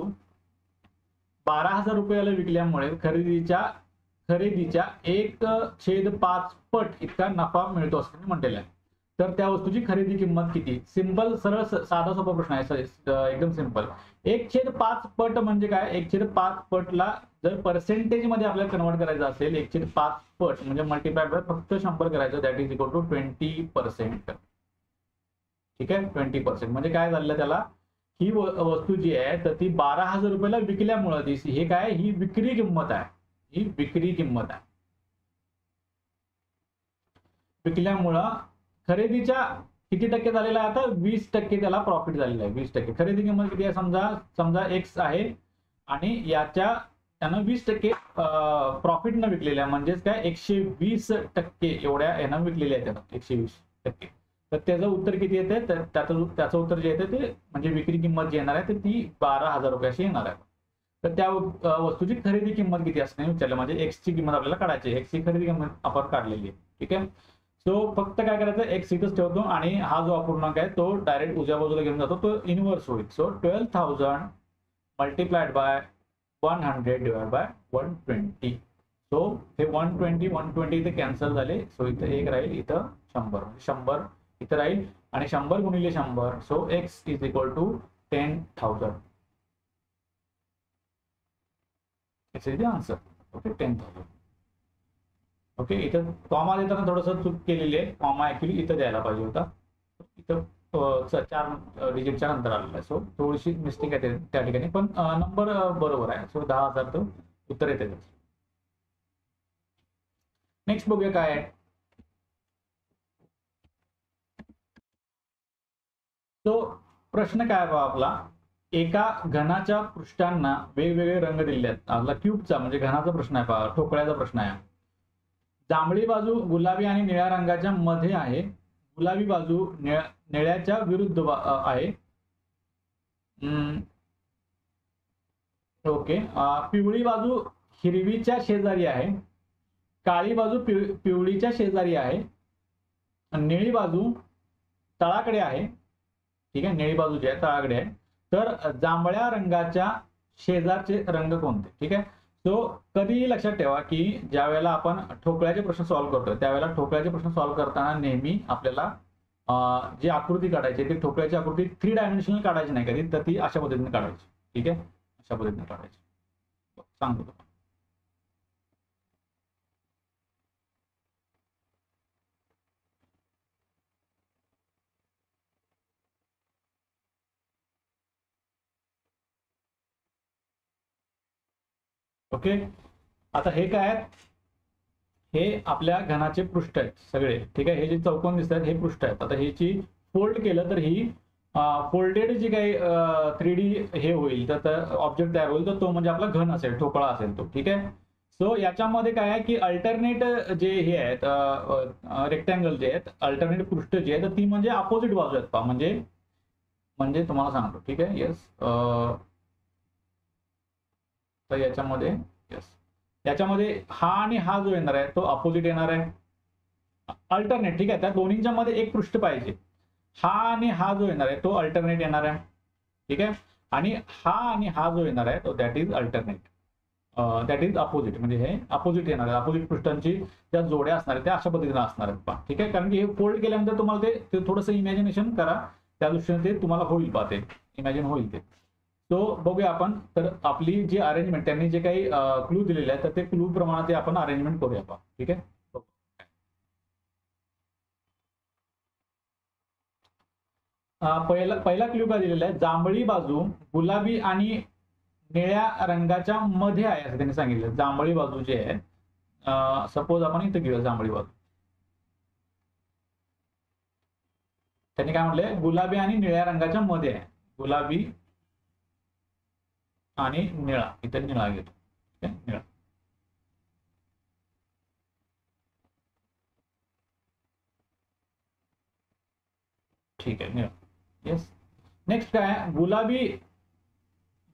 12,000 रुपयाला विकल्यामुळे खरेदीच्या 1/5 पट इतका नफा मिळतो असं म्हटलेलं आहे. तर त्या वस्तूची खरेदी किंमत किती. सिंपल, सरळ, साधा सोपा प्रश्न आहे, एकदम सिंपल. 1/5 पट म्हणजे काय, 1/5 पटला जर पर्सेंटेज मध्ये आपल्याला कन्वर्ट करायचं असेल, 1/5 पट म्हणजे मल्टिप्लाय बाय फक्त 100 करायचं, दॅट इज इक्वल टू 20%. ठीक आहे. 20% म्हणजे काय झालं त्याला, ही वस्तू जी आहे तर ती 12,000 रुपयाला विकल्यामुळे हे काय, ही विक्री किंमत आहे. विकल्यामुळं खरेदीच्या किती टक्के झालेला आहे, आता 20% त्याला प्रॉफिट झालेला आहे. 20% खरेदी किंमत किती आहे, समजा X आहे, आणि त्यानं 20% प्रॉफिट न विकलेल्या, म्हणजेच काय 120% एवढ्या यानं विकलेल्या आहे त्यानं, 120%. तर त्याचं उत्तर किती येते, तर त्याचं उत्तर जे येते ते म्हणजे विक्री किंमत जी येणार आहे तर ती 12,000 रुपयाची येणार आहे. तर त्या वस्तूची खरेदी किंमत किती असणे विचारलं, म्हणजे एक्स ची किंमत आपल्याला काढायची. एक्स ची खरेदी किंमत आपण काढलेली आहे. ठीक आहे. सो फक्त काय करायचं, एक्स इथंच ठेवतो, आणि हा जो अपूर्णांक आहे तो डायरेक्ट उजव्या बाजूला घेऊन जातो, तो इनव्हर्स होईल. So 12,000 multiplied by 100 divide bye 120. So हे 120 इथे कॅन्सल झाले. सो इथं 1 राहील, इथं 100 इथं राहील, आणि 100 गुणिले 100. So X is equal to 10,000. This is the answer. Okay, 10,000. Okay. इथं कॉमा देताना थोडंसं चूक केलेली आहे. कॉमा ऍक्च्युली इथं द्यायला पाहिजे होता, इथं 4 डिजिटच्या नंतर आलेला आहे. सो थोडीशी मिस्टेक आहे त्या ठिकाणी, पण नंबर बरोबर आहे. सो 10,000 तो उत्तर येते. नेक्स्ट बघूया काय आहे. तो प्रश्न काय बा आपला, एका घनाच्या पृष्ठांना वेगवेगळे रंग दिलेले आहेत. आपला क्यूबचा म्हणजे घनाचा प्रश्न आहे पहा, ठोकळ्याचा प्रश्न आहे. जांभळी बाजू गुलाबी आणि निळ्या रंगाच्या मध्ये आहे, गुलाबी बाजू निळ्याच्या विरुद्ध आहे. ओके. पिवळी बाजू हिरवीच्या शेजारी आहे, काळी बाजू पिवळीच्या शेजारी आहे, निळी बाजू तळाकडे आहे. ठीक आहे, निळी बाजू जी आहे तळाकडे आहे. तर जांभळ्या रंगाच्या शेजारचे रंग कोणते? ठीक आहे. सो कधीही लक्षात ठेवा की ज्या वेळेला आपण ठोकळ्याचे प्रश्न सॉल्व्ह करतोय त्यावेळेला ठोकळ्याचे प्रश्न सॉल्व्ह करताना नेहमी आपल्याला जी आकृती काढायची ती ठोकळ्याची आकृती 3 डायमेन्शनल काढायची नाही कधी, तर ती अशा पद्धतीने काढायची. ठीक आहे, अशा पद्धतीने काढायची. सांगतो तुम्हाला. ओके. आता हे काय आहेत, हे आपल्या घनाचे पृष्ठ आहेत सगळे. ठीक आहे, हे जे चौकोन दिसत आहेत हे पृष्ठ आहेत. आता ह्याची फोल्ड केलं तर ही फोल्डेड जी काही 3D हे होईल तर ऑब्जेक्ट तयार होईल, तर तो म्हणजे आपला घन असेल, ठोकळा असेल तो. ठीक आहे. सो याच्यामध्ये काय आहे की अल्टरनेट जे हे आहेत रेक्टँगल जे आहेत, अल्टरनेट पृष्ठ जे आहेत ती म्हणजे अपोजिट बाजू आहेत पहा. म्हणजे तुम्हाला सांगतो. ठीक आहे. येस. तर याच्यामध्ये याच्यामध्ये हा आणि हा जो येणार आहे तो अपोजिट येणार आहे, अल्टरनेट. ठीक आहे, त्या दोन्हीच्या मध्ये एक पृष्ठ पाहिजे. हा आणि हा जो येणार आहे तो अल्टरनेट येणार आहे. ठीक आहे, आणि हा जो येणार आहे तो that is alternate, that is opposite. म्हणजे हे अपोजिट येणार आहे. अपोजिट पृष्ठांची ज्या जोड्या असणार आहेत त्या अशा पद्धतीने असणार आहेत पहा. ठीक आहे, कारण की हे फोल्ड केल्यानंतर तुम्हाला ते थोडंसं इमॅजिनेशन करा, त्या दृष्टीने ते तुम्हाला होईल पहा, ते इमॅजिन होईल ते. तो बघूया आपण. तर आपली जी अरेंजमेंट त्यांनी जे काही क्लू दिलेले आहे तर ते क्लू प्रमाणे आपण अरेंजमेंट करूया पहा. ठीक आहे. पहिला क्लू काय दिलेला आहे, जांभळी बाजू गुलाबी आणि निळ्या रंगाच्या मध्ये आहे असं त्यांनी सांगितलं. जांभळी बाजू जी आहे, सपोज आपण इथं घेऊया जांभळी बाजू. त्यांनी काय म्हटलंय, गुलाबी आणि निळ्या रंगाच्या मध्ये आहे. गुलाबी आणि निळा, इथे निळा घेतो. निळा. ठीक आहे, निळा. येस. नेक्स्ट काय, गुलाबी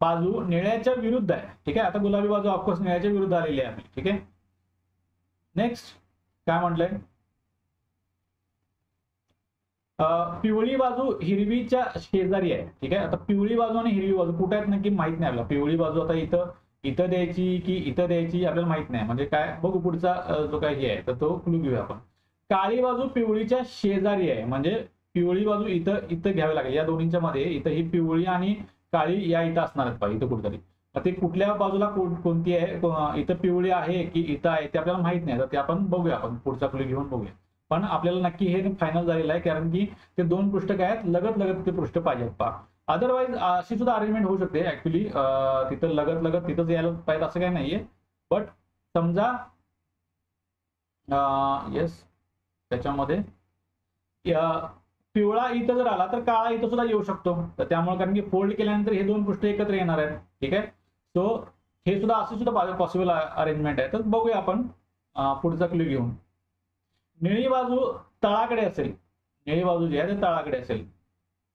बाजू निळ्याच्या विरुद्ध आहे. ठीक आहे, आता गुलाबी बाजू ऑफकोर्स निळ्याच्या विरुद्ध आलेली आहे. ठीक आहे. नेक्स्ट काय म्हटलंय, पिवळी बाजू हिरवीच्या शेजारी आहे. ठीक आहे, आता पिवळी बाजू आणि हिरवी बाजू कुठे आहेत नक्की माहित नाही आपल्याला. पिवळी बाजू आता इथं द्यायची की इथं द्यायची आपल्याला माहित नाही. म्हणजे काय बघू पुढचा जो काही हे आहे तर तो क्लू घेऊया आपण. काळी बाजू पिवळीच्या शेजारी आहे, म्हणजे पिवळी बाजू इथं घ्यावी लागेल. या दोन्हीच्या मध्ये इथं ही पिवळी आणि काळी या इथं असणार आहेत पाहिजे, इथं कुठेतरी. ते कुठल्या बाजूला कोणती आहे, इथं पिवळी आहे की इथं आहे ते आपल्याला माहित नाही. तर ते आपण बघूया, आपण पुढचा क्लू घेऊन बघूया. पण आपल्याला नक्की हे फायनल झालेलं आहे, कारण की ते दोन पृष्ठ काय आहेत, लगत ते पृष्ठ पाहिजेत पहा. अदरवाईज अशी सुद्धा अरेंजमेंट होऊ शकते ऍक्च्युली, तिथं लगत तिथंच यायला पाहिजे असं काही नाहीये. बट समजा येस त्याच्यामध्ये पिवळा इथं जर आला तर काळा इथं सुद्धा येऊ शकतो. तर त्यामुळे कारण की फोल्ड केल्यानंतर हे दोन पृष्ठ एकत्र येणार आहेत. ठीक आहे, सो हे सुद्धा असं सुद्धा पॉसिबल अरेंजमेंट आहे. तर बघूया आपण पुढचा क्लू घेऊन. निळी बाजू तळाकडे असेल, निळी बाजू जी आहे ते तळाकडे असेल,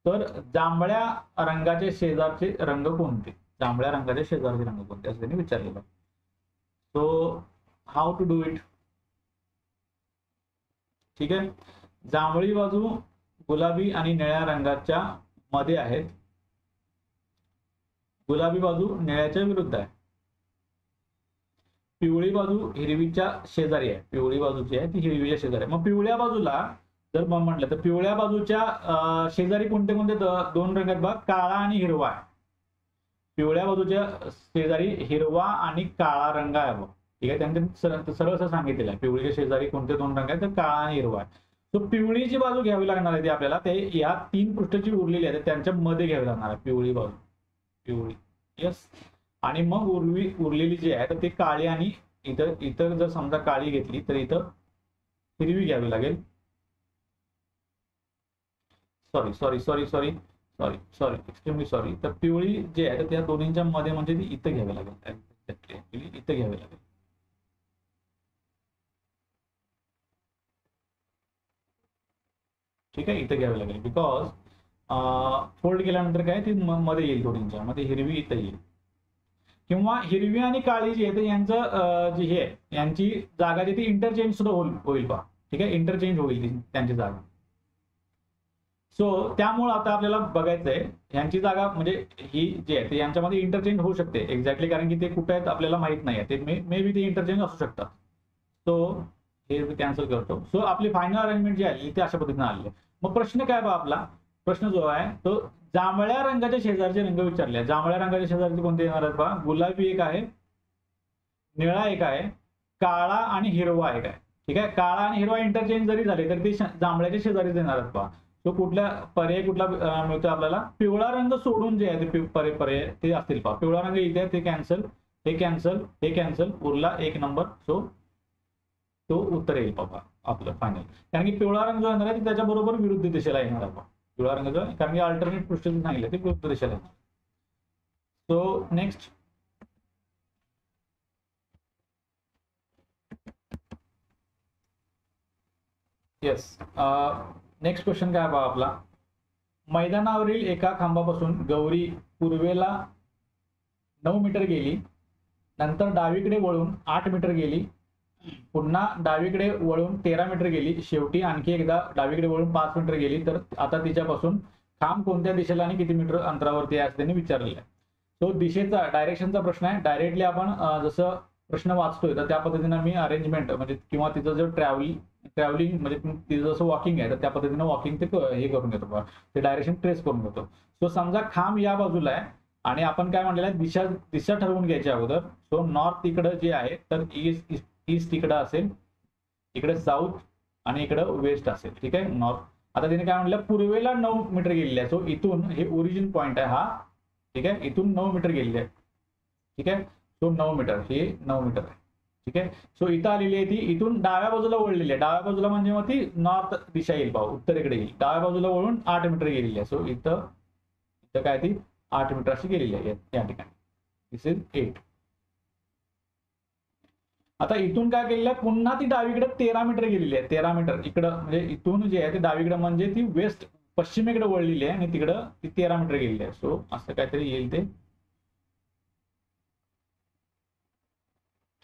तर जांभळ्या रंगाचे शेजारचे रंग कोणते? जांभळ्या रंगाचे शेजारचे रंग कोणते असं त्यांनी विचारलेलं. So how to do it. ठीक आहे, जांभळी बाजू गुलाबी आणि निळ्या रंगाच्या मध्ये आहेत, गुलाबी बाजू निळ्याच्या विरुद्ध आहे, पिवळी बाजू हिरवीच्या शेजारी आहे. पिवळी बाजू जी आहे ती हिरवीच्या शेजारी आहे. मग पिवळ्या बाजूला जर म्हटलं तर पिवळ्या बाजूच्या शेजारी कोणते कोणते दोन रंग आहेत बघा, काळा आणि हिरवा आहे. पिवळ्या बाजूच्या शेजारी हिरवा आणि काळा रंग आहे बघ. ठीक आहे, त्यांनी सरळ असं सांगितलेलं आहे, पिवळीच्या शेजारी कोणते दोन रंग आहेत तर काळा आणि हिरवा आहे. तो पिवळीची बाजू घ्यावी लागणार आहे ती आपल्याला, ते या तीन पृष्ठाची उरलेली आहे त्यांच्या मध्ये घ्यावी लागणार आहे पिवळी बाजू. पिवळी. येस. आणि मग उरलेली जी आहे तर ती काळी आणि इथं इतर जर समजा काळी घेतली तर इथं हिरवी घ्यावी लागेल. Sorry sorry sorry sorry sorry sorry extremely sorry. तर पिवळी जी आहे तर त्या दोन्हींच्या मध्ये म्हणजे ती इथं घ्यावी लागेल. इथं घ्यावी लागेल. ठीक आहे, इथं घ्यावी लागेल. बिकॉज फोल्ड केल्यानंतर काय ती मध्ये येईल, दोन्हींच्या मध्ये हिरवी इथं येईल. किंवा हिरवी आणि काळी जी आहे तर यांचं जी हे आहे यांची जागा जी ती इंटरचेंज सुद्धा होईल पहा. ठीक आहे, इंटरचेंज होईल त्यांची जागा. सो त्यामुळे आता आपल्याला बघायचं आहे यांची जागा म्हणजे ही जी आहे ते यांच्यामध्ये इंटरचेंज होऊ शकते एक्झॅक्टली, कारण की ते कुठे आहेत आपल्याला माहित नाही आहे. ते मे बी ते इंटरचेंज असू शकतात. सो हे कॅन्सल करतो. सो आपली फायनल अरेंजमेंट जी आली ती अशा पद्धतीने आली आहे. मग प्रश्न काय बा आपला, प्रश्न जो आहे तो जांभळ्या रंगाच्या शेजारचे रंग विचारले. जांभळ्या रंगाच्या शेजारचे कोणते येणार आहेत पहा. गुलाबी एक आहे, निळा एक आहे, काळा आणि हिरवा एक आहे. ठीक आहे, काळा आणि हिरवा इंटरचेंज जरी झाले तर ते जांभळ्याच्या शेजारीच येणार आहेत पहा. तो कुठला पर्याय कुठला मिळतो आपल्याला. पिवळा रंग सोडून जे आहे ते पर्याय ते असतील पहा. पिवळा रंग इथे ते कॅन्सल, हे कॅन्सल, हे कॅन्सल, उरला एक नंबर. सो तो उत्तर येईल बाबा आपलं फायनल. कारण की पिवळा रंग जो येणार आहे त्याच्या बरोबर विरुद्ध दिशेला येणार आहे. पिवळा रंग जो कारण की अल्टरनेट पृष्ठभाग सांगितलं ते विरुद्ध दिशेला येणार. So next yes, next question काय बा आपला. मैदानावरील एका खांबापासून गौरी पूर्वेला 9 मीटर गेली, नंतर डावीकडे वळून 8 मीटर गेली, पुन्हा डावीकडे वळून 13 मीटर गेली, शेवटी आणखी एकदा डावीकडे वळून 5 मीटर गेली. तर आता तिच्यापासून खांब कोणत्या दिशेला आणि किती मीटर अंतरावरती आहे असं त्यांनी विचारलेलं आहे. तो दिशेचा डायरेक्शनचा प्रश्न आहे. डायरेक्टली आपण जसं प्रश्न वाचतोय तर त्या पद्धतीनं मी अरेंजमेंट म्हणजे किंवा तिचं जर ट्रॅव्हलिंग म्हणजे तिचं जसं वॉकिंग आहे तर त्या पद्धतीनं वॉकिंग ते हे करून घेतो, ते डायरेक्शन ट्रेस करून घेतो. सो समजा खांब या बाजूला आहे आणि आपण काय म्हणलेलं आहे दिशा ठरवून घ्यायची अगोदर. सो नॉर्थ इकडं जे आहे तर ईस्ट इकडं असेल, इकडे साऊथ आणि इकडं वेस्ट असेल. ठीक आहे, नॉर्थ. आता तिने काय म्हणलं पूर्वेला 9 मीटर गेलेली आहे. सो इथून हे ओरिजिन पॉइंट आहे हा. ठीक आहे, इथून 9 मीटर गेलेली आहे. ठीक आहे, सो 9 मीटर, हे 9 मीटर आहे. ठीक आहे, सो इथं आलेली आहे ती, इथून डाव्या बाजूला वळलेली आहे. डाव्या बाजूला म्हणजे मग ती नॉर्थ दिशा येईल भाऊ, उत्तरेकडे येईल. डाव्या बाजूला वळून 8 मीटर गेलेली आहे. सो इथं काय ती 8 मीटर अशी गेलेली आहे या ठिकाणी. दिस इज 8. आता इथून काय केलेलं आहे पुन्हा ती डावीकडे 13 मीटर गेलेली आहे. 13 मीटर इकडं म्हणजे इथून जे आहे ते डावीकडे म्हणजे ती वेस्ट पश्चिमेकडे वळलेली आहे आणि तिकडं ती 13 मीटर गेलेली आहे. सो असं काहीतरी येईल ते.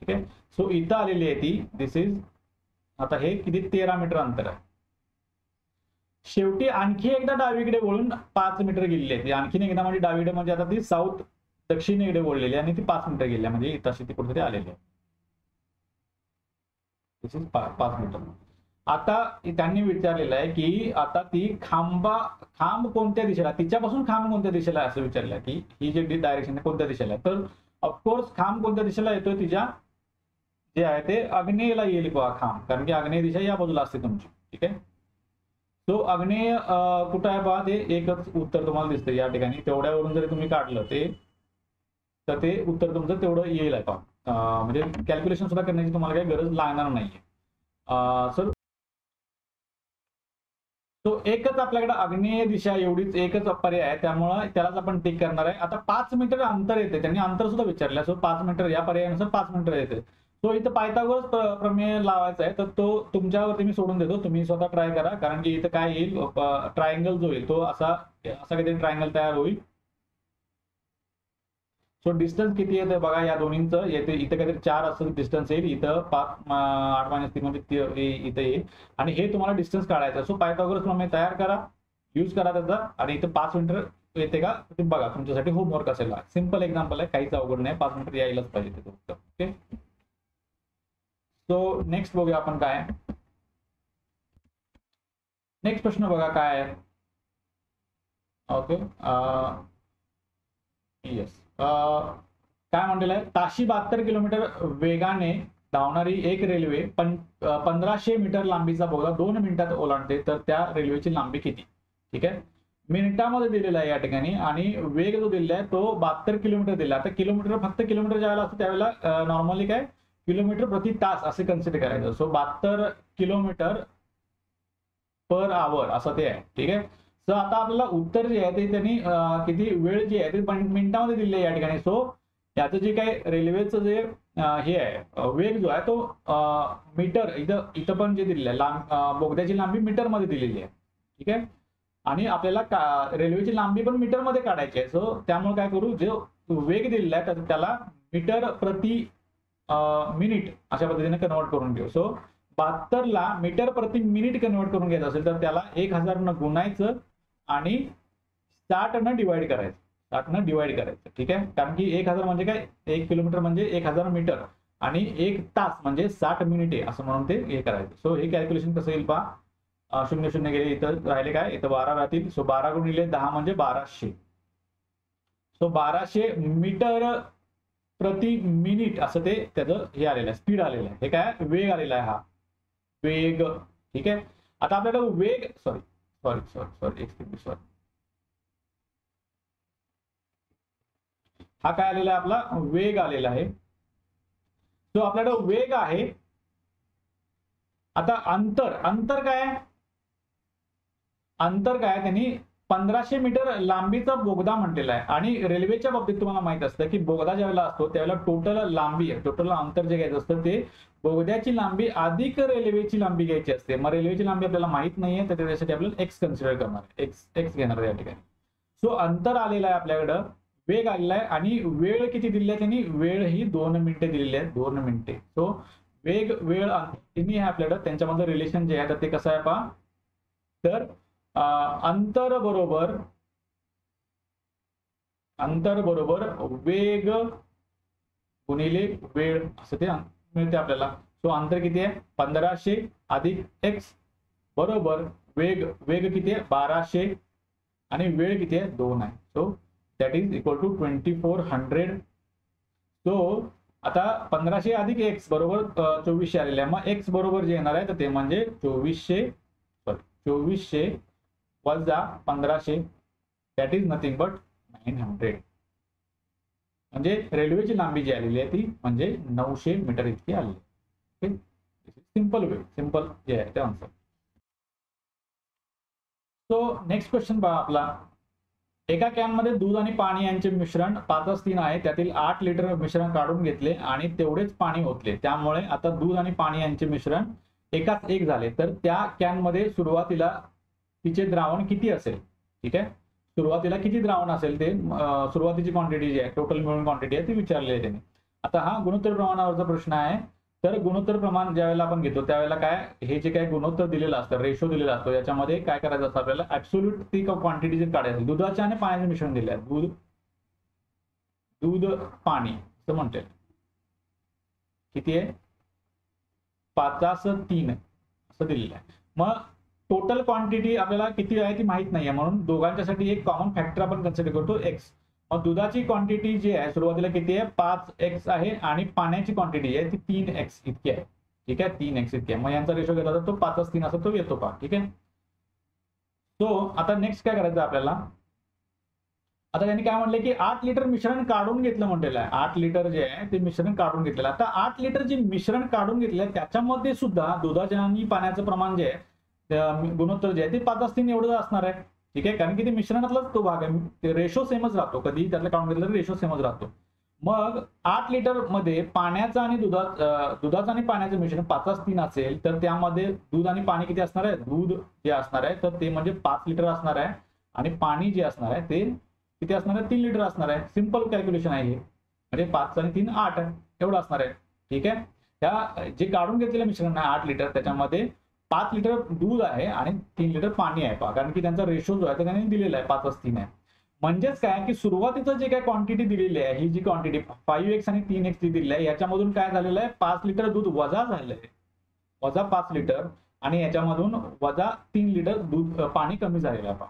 ठीक आहे, सो इथं आलेली आहे ती. दिस इज आता हे किती 13 मीटर अंतर आहे. शेवटी आणखी एकदा डावीकडे वळून 5 मीटर गेलेली आहे ती. आणखीन एकदा म्हणजे डावीकडे म्हणजे आता ती साऊथ दक्षिणेकडे वळलेली आहे आणि ती 5 मीटर गेली आहे म्हणजे इथं अशी ती कुठेतरी आलेली आहे. This is 5 metre. आता त्यांनी विचारलेलं आहे की आता ती खांब कोणत्या दिशेला, तिच्यापासून खांब कोणत्या दिशेला आहे असं विचारलं की ही जी डायरेक्शन कोणत्या दिशेला आहे. तर ऑफकोर्स खांब कोणत्या दिशेला येतोय तिच्या जे आहे ते आग्नेयला येईल बघा खांब, कारण की आग्नेय दिशा या बाजूला असते तुमची. ठीक आहे, सो आग्नेय कुठं आहे पहा, ते एकच उत्तर तुम्हाला दिसतं या ठिकाणी. तेवढ्यावरून जरी तुम्ही काढलं तर ते उत्तर तुमचं तेवढं येईल आहे पहा. म्हणजे कॅल्क्युलेशन सुद्धा करण्याची तुम्हाला काही गरज लागणार नाहीये. सर तो एकच आपल्याकडे आग्नेय दिशा एवढीच एकच पर्याय आहे, त्यामुळे त्यालाच आपण टिक करणार आहे. आता 5 मीटर अंतर येते, त्यांनी अंतर सुद्धा विचारलं. सो 5 मीटर या पर्यायानुसार 5 मीटर येते. सो इथं पायथागोरस प्रमेय लावायचा आहे, तर तो तुमच्यावरती मी सोडून देतो, तुम्ही स्वतः ट्राय करा. कारण की इथं काय येईल ट्रायंगल जो येईल तो असा काहीतरी ट्रायंगल तयार होईल. सो डिस्टन्स किती येतं बघा या दोन्हींचं, येते इथं काहीतरी 4 असं डिस्टन्स येईल, इथं 5 8 - 3 म्हणजे इथं येईल आणि हे तुम्हाला डिस्टन्स काढायचं. सो पायथागोरस प्रमेय तयार करा, यूज करा त्याचा आणि इथं 5 मीटर येते का ते बघा. तुमच्यासाठी होमवर्क असेल. सिंपल एक्झाम्पल आहे, काहीच अवघड नाही. 5 मीटर यायलाच पाहिजे ते उत्तर. ओके, सो नेक्स्ट बघूया आपण काय. नेक्स्ट प्रश्न बघा काय आहे. ओके, येस, काय म्हणलेलं आहे, ताशी 72 किलोमीटर वेगाने धावणारी एक रेल्वे 1500 मीटर लांबीचा बोगदा 2 मिनिटात ओलांडते, तर त्या रेल्वेची लांबी किती. ठीक आहे, मिनिटामध्ये दिलेला आहे या ठिकाणी आणि वेग जो दिलेला आहे तो 72 किलोमीटर दिला. आता किलोमीटर फक्त किलोमीटर ज्यावेळेला असतं त्यावेळेला नॉर्मली काय किलोमीटर प्रति तास असे कन्सिडर करायचं. सो 72 किलोमीटर पर आवर असं ते आहे. ठीक आहे. सो आता आपल्याला उत्तर जे आहे ते त्यांनी किती वेळ जी आहे ते मिनिटामध्ये दिली आहे या ठिकाणी. सो याचं जे काही रेल्वेचं जे हे आहे वेग जो आहे तो मीटर इथं पण जे दिलेलं आहे लांब बोगद्याची लांबी मीटरमध्ये दिलेली आहे. ठीक आहे. आणि आपल्याला रेल्वेची लांबी पण मीटरमध्ये काढायची आहे. सो त्यामुळे काय करू, जो वेग दिलेला आहे तर त्याला मीटर प्रति मिनिट अशा पद्धतीने कन्वर्ट करून घेऊ. सो 72 ला मीटर प्रति मिनिट कन्वर्ट करून घ्यायचं असेल तर त्याला 1000 न गुणायचं आणि 60 न डिवाइड करायचं. 60 न डिवाइड करायचं. ठीक आहे. कारण की 1000 म्हणजे काय, 1 किलोमीटर म्हणजे 1000 मीटर आणि 1 तास म्हणजे 60 मिनिटे असं म्हणून ते हे करायचं. सो हे कॅल्क्युलेशन कसं येईल पहा. 0 0 गेले, इथं राहिले काय, इथं 12 राहतील. सो 12 गुणिले 10 म्हणजे 1200. सो 1200 मीटर प्रति मिनिट असं ते त्याचं हे आलेलं आहे, स्पीड आलेलं आहे. हे काय वेग आलेला आहे, हा वेग. ठीक आहे. आता आपल्याला वेग सॉरी हा काय आलेला आहे, आपला वेग आलेला आहे. जो आपल्याकडे वेग आहे. आता अंतर काय आहे, अंतर काय त्यांनी 1500 मीटर लांबीचा बोगदा म्हटलेला आहे. आणि रेल्वेच्या बाबतीत तुम्हाला माहित असतं की बोगदा ज्यावेळेला असतो त्यावेळेला टोटल लांबी आहे, टोटल अंतर जे घ्यायचं असतं ते बोगद्याची लांबी अधिक रेल्वेची लांबी घ्यायची असते. मग रेल्वेची लांबी आपल्याला माहित नाहीये तर त्याच्यासाठी आपल्याला एक्स कन्सिडर करणार आहे, एक्स घेणार आहे या ठिकाणी. सो अंतर आलेलं आहे आपल्याकडं, वेग आलेला आहे आणि वेळ किती दिलेली आहे त्यांनी, वेळ ही 2 मिनिटे दिलेली आहे, 2 मिनिटे. सो वेग वेळ तिन्ही आहे आपल्याकडं, त्यांच्यामध्ये रिलेशन जे आहे तर ते कसं आहे पहा. तर अंतर बरोबर वेग गुणिले वेळ असं ते मिळते आपल्याला. सो अंतर किती आहे 1500 अधिक एक्स बरोबर वेग किती आहे 1200 आणि वेळ किती आहे 2 आहे. So that is equal to 2400. So आता 1500 अधिक एक्स बरोबर 2400 आलेले आहे. मग एक्स बरोबर जे येणार आहे तर ते म्हणजे 2400 वजा 1500 दॅट इज नथिंग बट 900. म्हणजे रेल्वेची लांबी जी आलेली आहे ती म्हणजे 900 मीटर इतकी आलेली आहे. सिंपल वे, सिंपल जे आहे ते आन्सर. सो नेक्स्ट क्वेश्चन पहा आपला. एका कॅन मध्ये दूध आणि पाणी यांचे मिश्रण 5:3 आहे. त्यातील 8 लिटर मिश्रण काढून घेतले आणि तेवढेच पाणी ओतले. त्यामुळे आता दूध आणि पाणी यांचे मिश्रण एकाच एक झाले. तर त्या कॅन मध्ये सुरुवातीला तिचे द्रावण किती असेल. ठीक आहे. सुरुवातीला किती द्रावण असेल ते सुरुवातीची क्वांटिटी जी आहे टोटल मिळून क्वांटिटी आहे ती विचारली आहे त्यांनी. आता हा गुणोत्तर प्रमाणावरचा प्रश्न आहे. तर गुणोत्तर प्रमाण ज्यावेळेला आपण घेतो त्यावेळेला काय हे जे काही गुणोत्तर दिलेलं असतं, रेशो दिलेला असतो, याच्यामध्ये काय करायचं असतं आपल्याला ऍब्सोल्यूट ती क्वांटिटी जे काढायची. दुधाचे आणि पाण्याचे मिश्रण दिले आहे, दूध पाणी असं म्हणते. किती आहे 5:3 असं दिलेलं आहे. मग टोटल क्वांटिटी आपल्याला किती आहे ती माहित नाहीये म्हणून दोघांच्यासाठी एक कॉमन फॅक्टर आपण कन्सिडर करतो एक्स. मग दुधाची क्वांटिटी जी आहे सुरुवातीला किती आहे 5x आहे आणि पाण्याची क्वांटिटी आहे ती 3x इतकी आहे. ठीक आहे 3x इतकी आहे. मग यांचा रेशो घेतला तर तो 5:3 असा तो येतो पहा. ठीक आहे. सो आता नेक्स्ट काय करायचं आपल्याला. आता त्यांनी काय म्हटलं की 8 लिटर मिश्रण काढून घेतलं म्हटलेलं आहे. 8 लिटर जे आहे ते मिश्रण काढून घेतलेलं आहे. आता 8 लिटर जे मिश्रण काढून घेतलेलं आहे त्याच्यामध्ये सुद्धा दुधाच्या आणि पाण्याचं प्रमाण जे आहे गुणोत्तर जे आहे ते 5:3 एवढं असणार आहे. ठीक आहे. कारण की ते मिश्रणातलाच तो भाग आहे, ते रेशो सेमच राहतो, कधी त्यातलं काढून घेतलं तर रेशो सेमच राहतो. मग 8 लिटर मध्ये पाण्याचं आणि दुधाचं आणि पाण्याचं मिश्रण 5:3 असेल तर त्यामध्ये दूध आणि पाणी किती असणार आहे, दूध जे असणार आहे तर ते म्हणजे 5 लिटर असणार आहे आणि पाणी जे असणार आहे ते किती असणार आहे 3 लिटर असणार आहे. सिंपल कॅल्क्युलेशन आहे हे. म्हणजे 5 आणि 3 8 एवढं असणार आहे. ठीक आहे. त्या जे काढून घेतलेलं मिश्रण आहे 8 लिटर त्याच्यामध्ये 5 लिटर दूध आहे आणि 3 लिटर पाणी आहे पहा. कारण की त्यांचा रेशो जो आहे तो त्यांनी दिलेला आहे 5:3 आहे. म्हणजेच काय की सुरुवातीचं जे काय क्वांटिटी दिलेली आहे ही जी क्वांटिटी 5x आणि 3x जी दिलेली आहे याच्यामधून काय झालेलं आहे 5 लिटर दूध वजा झालेलं आहे, वजा 5 लिटर आणि याच्यामधून वजा 3 लिटर दूध पाणी कमी झालेलं आहे पहा.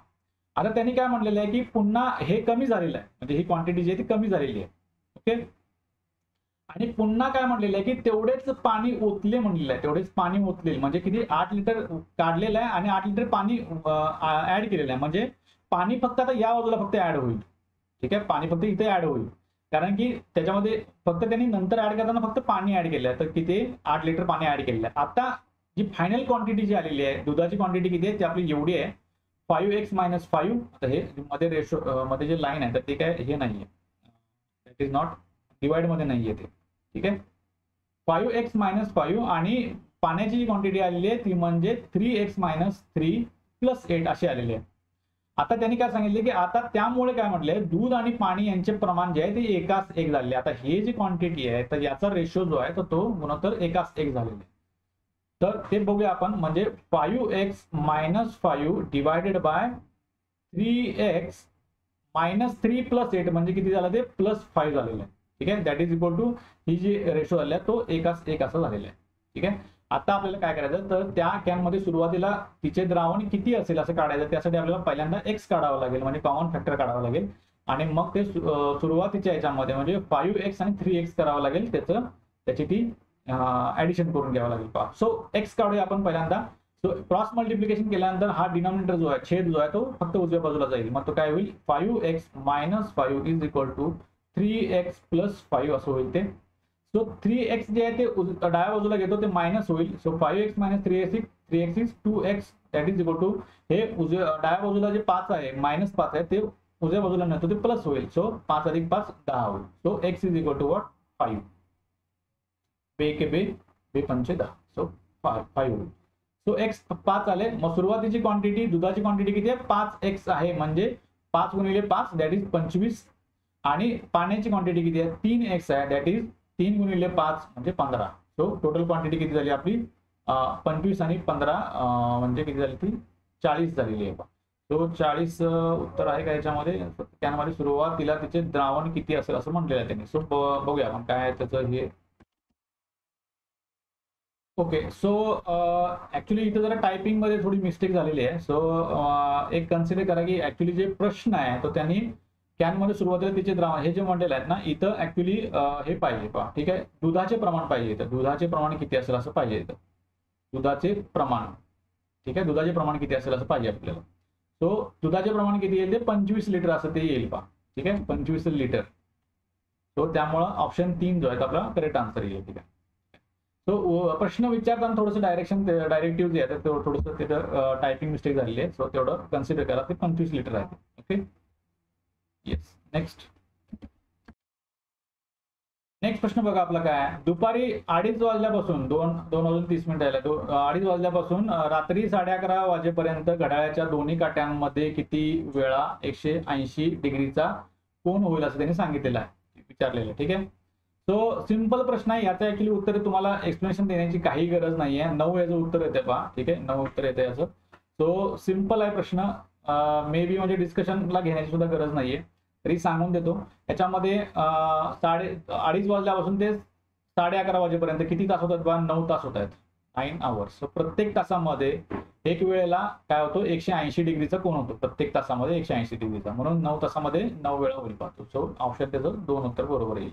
आता त्यांनी काय म्हटलेलं आहे की पुन्हा हे कमी झालेलं आहे म्हणजे ही क्वांटिटी जी आहे ती कमी झालेली आहे. ओके. आणि पुन्हा काय म्हटलेलं आहे की तेवढेच पाणी ओतले म्हणलेलं आहे, तेवढेच पाणी ओतले म्हणजे किती 8 लिटर काढलेलं आहे आणि 8 लिटर पाणी ऍड केलेलं आहे. म्हणजे पाणी फक्त आता या बाजूला फक्त ऍड होईल. ठीक आहे. पाणी फक्त इथे ऍड होईल. कारण की त्याच्यामध्ये फक्त त्यांनी नंतर ऍड करताना फक्त पाणी ऍड केलं आहे, तर किती 8 लिटर पाणी ऍड केलेलं आहे. आता जी फायनल क्वांटिटी जी आलेली आहे दुधाची क्वांटिटी किती आहे ती आपली एवढी आहे 5x - 5. आता हे मध्ये रेशो मध्ये जे लाईन आहे तर ते काय हे नाहीये, दॅट इज नॉट डिवाइड मध्ये नाहीये ते. ठीक आहे, 5x - 5 आणि पाण्याची जी क्वांटिटी आलेली आहे ती म्हणजे 3x - 3 + 8 अशी आलेली आहे. आता त्यांनी काय सांगितले की आता त्यामुळे काय म्हटले दूध आणि पाणी यांचे प्रमाण जे आहे ते एकास एक झालेले. आता हे जी क्वांटिटी आहे तर याचा रेशो जो आहे तर तो गुणोत्तर एकास एक झालेला आहे. तर ते बघूया आपण, म्हणजे 5x - 5 डिवायडेड बाय 3x - 3 + 8 म्हणजे किती झालं ते +5 झालेलं आहे. ठीक आहे, दॅट इज इक्वल टू ही जी रेशो झाली आहे तो एकास एक असा झालेला आहे. ठीक आहे, आता आपल्याला काय करायचं तर त्या कॅन मध्ये सुरुवातीला तिचे द्रावण किती असेल असं काढायचं. त्यासाठी आपल्याला पहिल्यांदा x काढावं लागेल, म्हणजे कॉमन फॅक्टर काढावं लागेल आणि मग ते सुरुवातीच्या याच्यामध्ये म्हणजे 5x आणि 3x करावं लागेल, त्याची ती ऍडिशन करून घ्यावं लागेल. सो x काढूया आपण पहिल्यांदा. सो क्रॉस मल्टिप्लिकेशन केल्यानंतर हा डिनॉमिनेटर जो आहे छेद जो आहे तो फक्त उजव्या बाजूला जाईल. मग तो काय होईल 5x - 5 is equal to 3x + 5 असं होईल ते. सो 3x जे आहे ते डाव्या बाजूला घेतो ते मायनस होईल. So 5x - 3x is 2x that is equal to हे डाव्या बाजूला जे 5 आहे -5 आहे ते उजव्या बाजूला नेतो ते प्लस होईल. सो 5 + 5 10 होईल. So x is equal to what 5. बे के बे बे पंचे 10. सो 5 होईल. सो x 5 आले. मग सुरुवातीची क्वांटिटी दुधाची क्वांटिटी किती आहे 5x आहे, म्हणजे 5 × 5 दॅट इज 25. आणि पाण्याची क्वांटिटी किती आहे 3x आहे, दॅट इज 3 × 5 म्हणजे 15. सो टोटल क्वांटिटी किती झाली आपली 25 आणि 15 म्हणजे किती झाली ती 40 झालेली आहे. सो 40 उत्तर आहे का याच्यामध्ये. त्यामध्ये सुरुवातीला तिचे द्रावण किती असेल असं म्हटलेलं आहे त्यांनी. सो बघूया आपण काय त्याचं हे. ओके, सो ऍक्च्युली इथं जरा टायपिंग मध्ये थोडी मिस्टेक झालेली आहे. सो एक कन्सिडर करा की ऍक्च्युली जे प्रश्न आहे तो त्यांनी कॅन मध्ये सुरुवातीला तिचे द्रावण हे जे म्हटलेलं आहेत ना इथं ऍक्च्युली हे पाहिजे पहा. ठीक आहे, दुधाचे प्रमाण पाहिजे इथं. दुधाचे प्रमाण किती असेल असं पाहिजे इथं. दुधाचे प्रमाण. ठीक आहे, दुधाचे प्रमाण किती असेल असं पाहिजे आपल्याला. सो दुधाचे प्रमाण किती येईल ते 25 लिटर असं ते येईल पहा. ठीक आहे, 25 लिटर. सो त्यामुळं ऑप्शन 3 जो आहे आपला करेक्ट आन्सर येईल. ठीक आहे, सो प्रश्न विचारताना थोडंसं डायरेक्टिव्ह जे आहे थोडंसं तिथं टायपिंग मिस्टेक झालेली आहे. सो तेवढं कन्सिडर करा, ते 25 लिटर आहे. Okay, yes. नेक्स्ट प्रश्न बघा आपला काय आहे. दुपारी 2:30 वाजल्यापासून 2:30 आले 2:30 वाजल्यापासून रात्री 11:30 वाजेपर्यंत घड्याळाच्या दोन्ही काट्यांमध्ये किती वेळा 180 डिग्रीचा कोन होईल असं त्यांनी सांगितलेलं आहे, विचारलेलं आहे. ठीक आहे, सो सिंपल प्रश्न आहे. याचं ऍक्च्युली उत्तर तुम्हाला एक्सप्लेनेशन देण्याची काही गरज नाहीये. 9 याचं उत्तर येते पहा. ठीक आहे, 9 उत्तर येते याचं. सो सिंपल आहे प्रश्न. मे बी म्हणजे डिस्कशनला घेण्याची सुद्धा गरज नाहीये, तरी सांगून देतो. याच्यामध्ये 2:30 वाजल्यापासून ते 11:30 वाजेपर्यंत किती तास होतात बघा 9 तास होत आहेत, 9 आवर्स. सो प्रत्येक तासामध्ये एक वेळेला काय होतो 180 डिग्रीचा कोन होतो. प्रत्येक तासामध्ये 180 डिग्रीचा, म्हणून 9 तासामध्ये 9 वेळा होईल पाहतो. सो ऑप्शन त्याचं 2 उत्तर बरोबर येईल.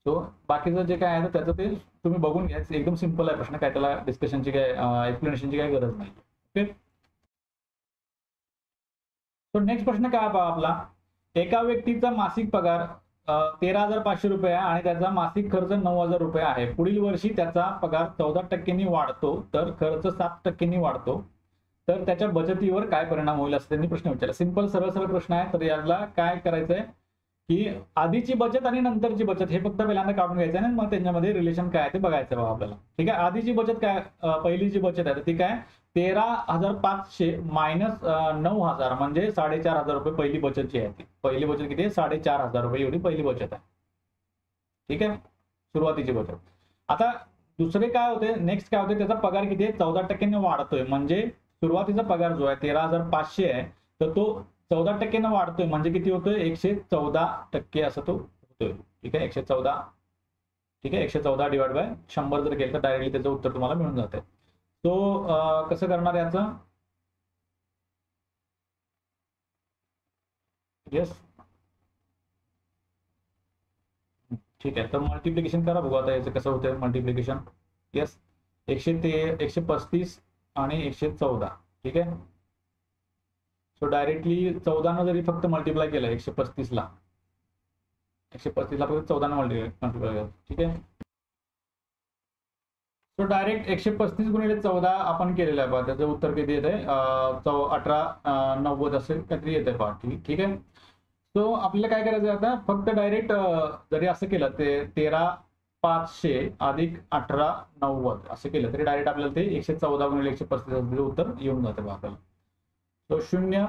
सो बाकीचं जे काय आहे त्याचं ते तुम्ही बघून घ्या. एकदम सिंपल आहे प्रश्न, काय त्याला डिस्कशनची काय एक्सप्लेनेशनची काही गरज नाही. ओके, सो नेक्स्ट प्रश्न काय पहा आपला. एका व्यक्तीचा मासिक पगार 13,500 रुपये आहे आणि त्याचा मासिक खर्च 9,000 रुपये आहे. पुढील वर्षी त्याचा पगार 14% वाढतो तर खर्च 7% वाढतो, तर त्याच्या बचतीवर काय परिणाम होईल असं त्यांनी प्रश्न विचारला. सिंपल सरळ प्रश्न आहे. तर याला काय करायचंय की आधीची बचत आणि नंतरची बचत हे फक्त पहिल्यांदा काढून घ्यायचं आहे, मग त्यांच्यामध्ये रिलेशन काय आहे ते बघायचं बघा आपल्याला. ठीक आहे, आधीची बचत काय पहिली जी बचत आहे ती काय 13,500 मायनस 9,000 म्हणजे 4,500 रुपये पहिली बचत जी आहे ती. पहिली बचत किती आहे 4,500 रुपये एवढी पहिली बचत आहे. ठीक आहे, सुरुवातीची बचत. आता दुसरे काय होते, नेक्स्ट काय होते त्याचा पगार किती आहे 14% वाढतोय. म्हणजे सुरुवातीचा पगार जो आहे 13,500 आहे तर तो 14% वाढतोय, म्हणजे किती होतोय 114% असं तो होतोय. ठीक आहे, 114. ठीक आहे, 114 डिवाइड बाय 100 जर केलं तर डायरेक्टली त्याचं उत्तर तुम्हाला मिळून जाते. तो कसं करणार याचं. येस, ठीक आहे, तर मल्टिप्लिकेशन करा बघू आता याचं कसं होतं मल्टिप्लिकेशन. येस, 135 आणि 114. ठीक आहे, सो डायरेक्टली 14 जरी फक्त मल्टिप्लाय केलं 135 ला 135 ला फक्त 14 मल्टिप्लाय, ठीक आहे. सो डायरेक्ट 135 गुणिले 14 आपण केलेलं आहे पहा, त्याचं उत्तर किती येत आहे 1890 असे काहीतरी येत आहे पहा, ठीक आहे. सो आपल्याला काय करायचं आहे आता, फक्त डायरेक्ट जरी असं केलं ते 13,500 अधिक 1890 असं केलं तरी डायरेक्ट आपल्याला ते 114 गुणिले 135 असं उत्तर येऊन जातं पहा आपल्याला. सो 0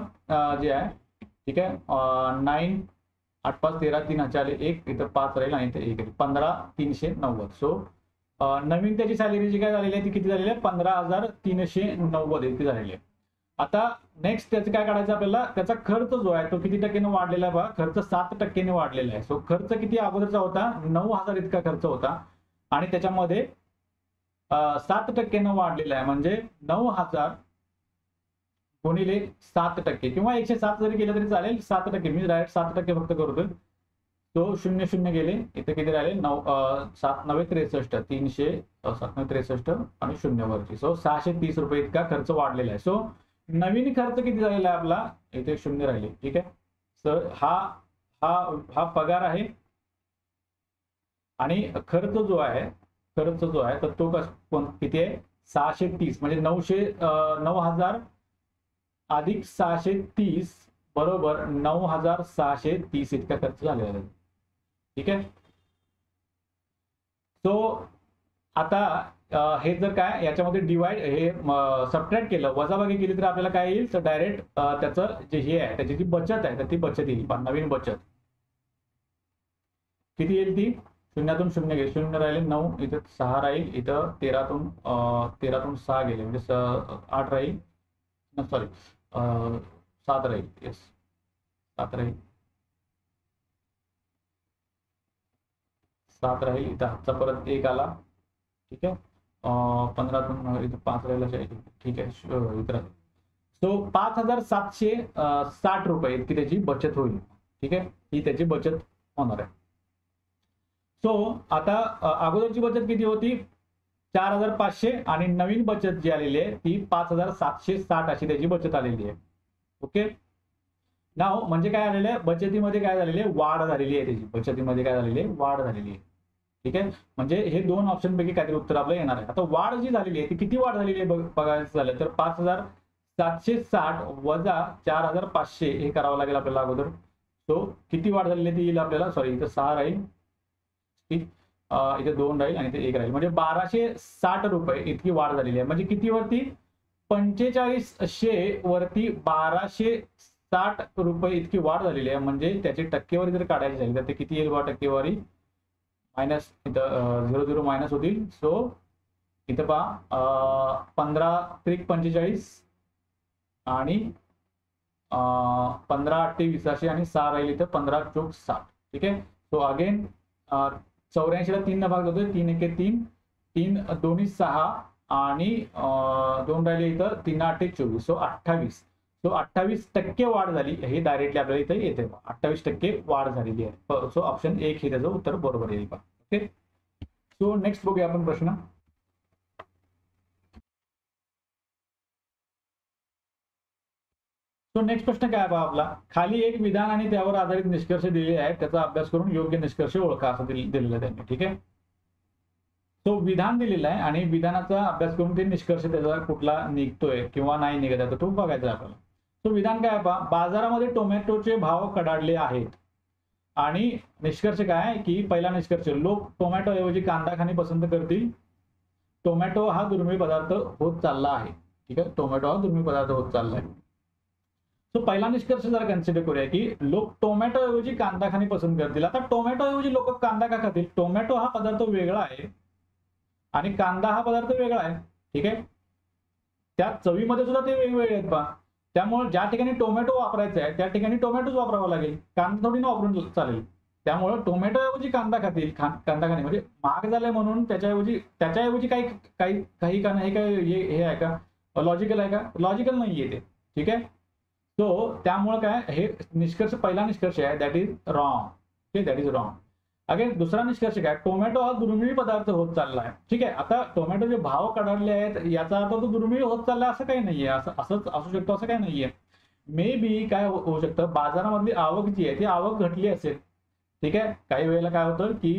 जे आहे, ठीक आहे, 9 8 5 13 3 हाच्या आले 1, इथं 5 राहील आणि इथे 1 राहील, 15,390. सो नवीन त्याची सॅलरी जी काय झालेली आहे ती किती झालेली आहे 15,390 इतकी झालेली आहे. आता नेक्स्ट त्याचं काय काढायचं आपल्याला, त्याचा खर्च जो आहे तो किती टक्क्याने वाढलेला आहे बघा, खर्च 7% वाढलेला आहे. सो खर्च किती अगोदरचा होता 9,000 इतका खर्च होता आणि त्याच्यामध्ये 7% वाढलेला आहे, म्हणजे 9,000 गुणिले 7% किंवा 107 जरी केलं तरी चालेल. 7% मी डायरेक्ट 7% फक्त करतोय. तो 0 0 गेले, इथे किती राहिले 7 9 63, 300 7 9 63 आणि 0 वरची. सो 630 रुपये इतका खर्च वाढलेला आहे. सो नवीन खर्च किती झालेला आहे आपला, इथे 0 राहिले, ठीक आहे. सर हा पगार आहे आणि खर्च जो आहे तर तो किती आहे 630, म्हणजे 9,000 अधिक 630 बरोबर 9,630 इतका खर्च झालेला आहे, ठीक आहे. सो आता हे जर काय याच्यामध्ये डिवाइड हे सबट्रॅक्ट केलं, वजाबाकी केली तर आपल्याला काय येईल, तर डायरेक्ट त्याचं जे हे आहे त्याची जी बचत आहे तर ती बचत येईल. नवीन बचत किती येईल, ती 0 0 गेले, 0 राहिले 9, इथं 6 राहील, इथं 13 6 गेले म्हणजे 8 राहील, सॉरी 7 राहील, येस 7 राहील, 7 राहील, इथं हातचा परत 1 आला, ठीक आहे. 15 इथं 5 राहिला, ठीक आहे, इथं. सो 5,760 रुपये इतकी त्याची बचत होईल, ठीक आहे. ही त्याची बचत होणार आहे. सो आता अगोदरची बचत किती होती 4,500 आणि नवीन बचत जी आलेली आहे ती 5,760 अशी त्याची बचत आलेली आहे. ओके, नाव म्हणजे काय आलेलं आहे, बचतीमध्ये काय झालेली आहे, वाढ झालेली आहे, त्याची बचतीमध्ये काय झालेली आहे, वाढ झालेली आहे, ठीक आहे. म्हणजे हे 2 ऑप्शन पैकी काहीतरी उत्तर आपलं येणार आहे. आता वाढ जी झालेली आहे ती किती वाढ झालेली आहे बघायचं झालं तर 5,760 वजा 4,500 हे करावं लागेल आपल्याला अगोदर. सो किती वाढ झालेली आहे ती येईल आपल्याला, सॉरी इथं 6 राहील, इथे 2 राहील आणि इथे 1 राहील, म्हणजे 1,260 रुपये इतकी वाढ झालेली आहे. म्हणजे किती वरती 4500 वरती 1,260 रुपये इतकी वाढ झालेली आहे. म्हणजे त्याची टक्केवारी जर काढायची झाली तर ते किती येईल बा टक्केवारी, मायनस इथं 0 0 मायनस होतील. सो इथं पहा 15 त्रिक 45 आणि 15 8 20 आणि 6 राहील, इथं 15 चोक 60, ठीक आहे. सो अगेन 84 ला 3 भाग होतोय, 3 1 3 3 2 6 आणि 2 राहिले इथं 3 8 24, सो 28. सो 28% वाढ झाली, हे डायरेक्टली आपल्याला इथे येते 28% वाढ झालेली आहे. सो ऑप्शन 1 हे त्याचं उत्तर बरोबर येईल पहा. ओके, सो नेक्स्ट बघूया आपण प्रश्न. तो नेक्स्ट प्रश्न काय पहा आपला, खाली एक विधान आणि त्यावर आधारित निष्कर्ष दिलेले आहेत, त्याचा अभ्यास करून योग्य निष्कर्ष ओळखा असं दिलेलं आहे त्यांनी, ठीक आहे. तो विधान दिलेला आहे आणि विधानाचा अभ्यास करून ते निष्कर्ष त्याचा कुठला निघतोय किंवा नाही निघत आहे तो बघायचा आपल्याला. तो विधान काय पहा, बाजारामध्ये टोमॅटोचे भाव कडाडले आहेत आणि निष्कर्ष काय की पहिला निष्कर्ष, लोक टोमॅटो ऐवजी कांदा खाणे पसंत करतील. टोमॅटो हा दुर्मिळ पदार्थ होत चालला आहे, ठीक आहे. टोमॅटो हा दुर्मिळ पदार्थ होत चालला आहे. तो पहिला निष्कर्ष जरा कन्सिडर करूया की लोक टोमॅटो ऐवजी कांदा खाणे पसंत करतील. आता टोमॅटो ऐवजी लोक कांदा का खातील, टोमॅटो हा पदार्थ वेगळा आहे आणि कांदा हा पदार्थ वेगळा आहे, ठीक आहे. त्या चवीमध्ये सुद्धा ते वेगवेगळे आहेत पहा. त्यामुळे ज्या ठिकाणी टोमॅटो वापरायचा आहे त्या ठिकाणी टोमॅटोच वापरावा लागेल, कांदा थोडी ना वापरून चालेल. त्यामुळे टोमॅटो ऐवजी कांदा खातील, कांदा खाणे म्हणजे महाग झालाय म्हणून त्याच्याऐवजी काही का नाही, काय हे आहे का लॉजिकल आहे का, लॉजिकल नाहीये ते, ठीक आहे. सो त्यामुळे काय हे निष्कर्ष पहिला निष्कर्ष आहे दॅट इज रॉंग, ठीक, दॅट इज रॉंग. अगेन दुसरा निष्कर्ष काय, टोमॅटो हा दुर्मिळ पदार्थ होत चालला आहे, ठीक आहे. आता टोमॅटोचे भाव कडाडले आहेत याचा अर्थ तो दुर्मिळ होत चालला असं काही नाहीये, असंच असू शकतो असं काही नाहीये. मे बी काय होऊ शकतं, बाजारामधली आवक जी आहे ती आवक घटली असेल, ठीक आहे. काही वेळेला काय होतं की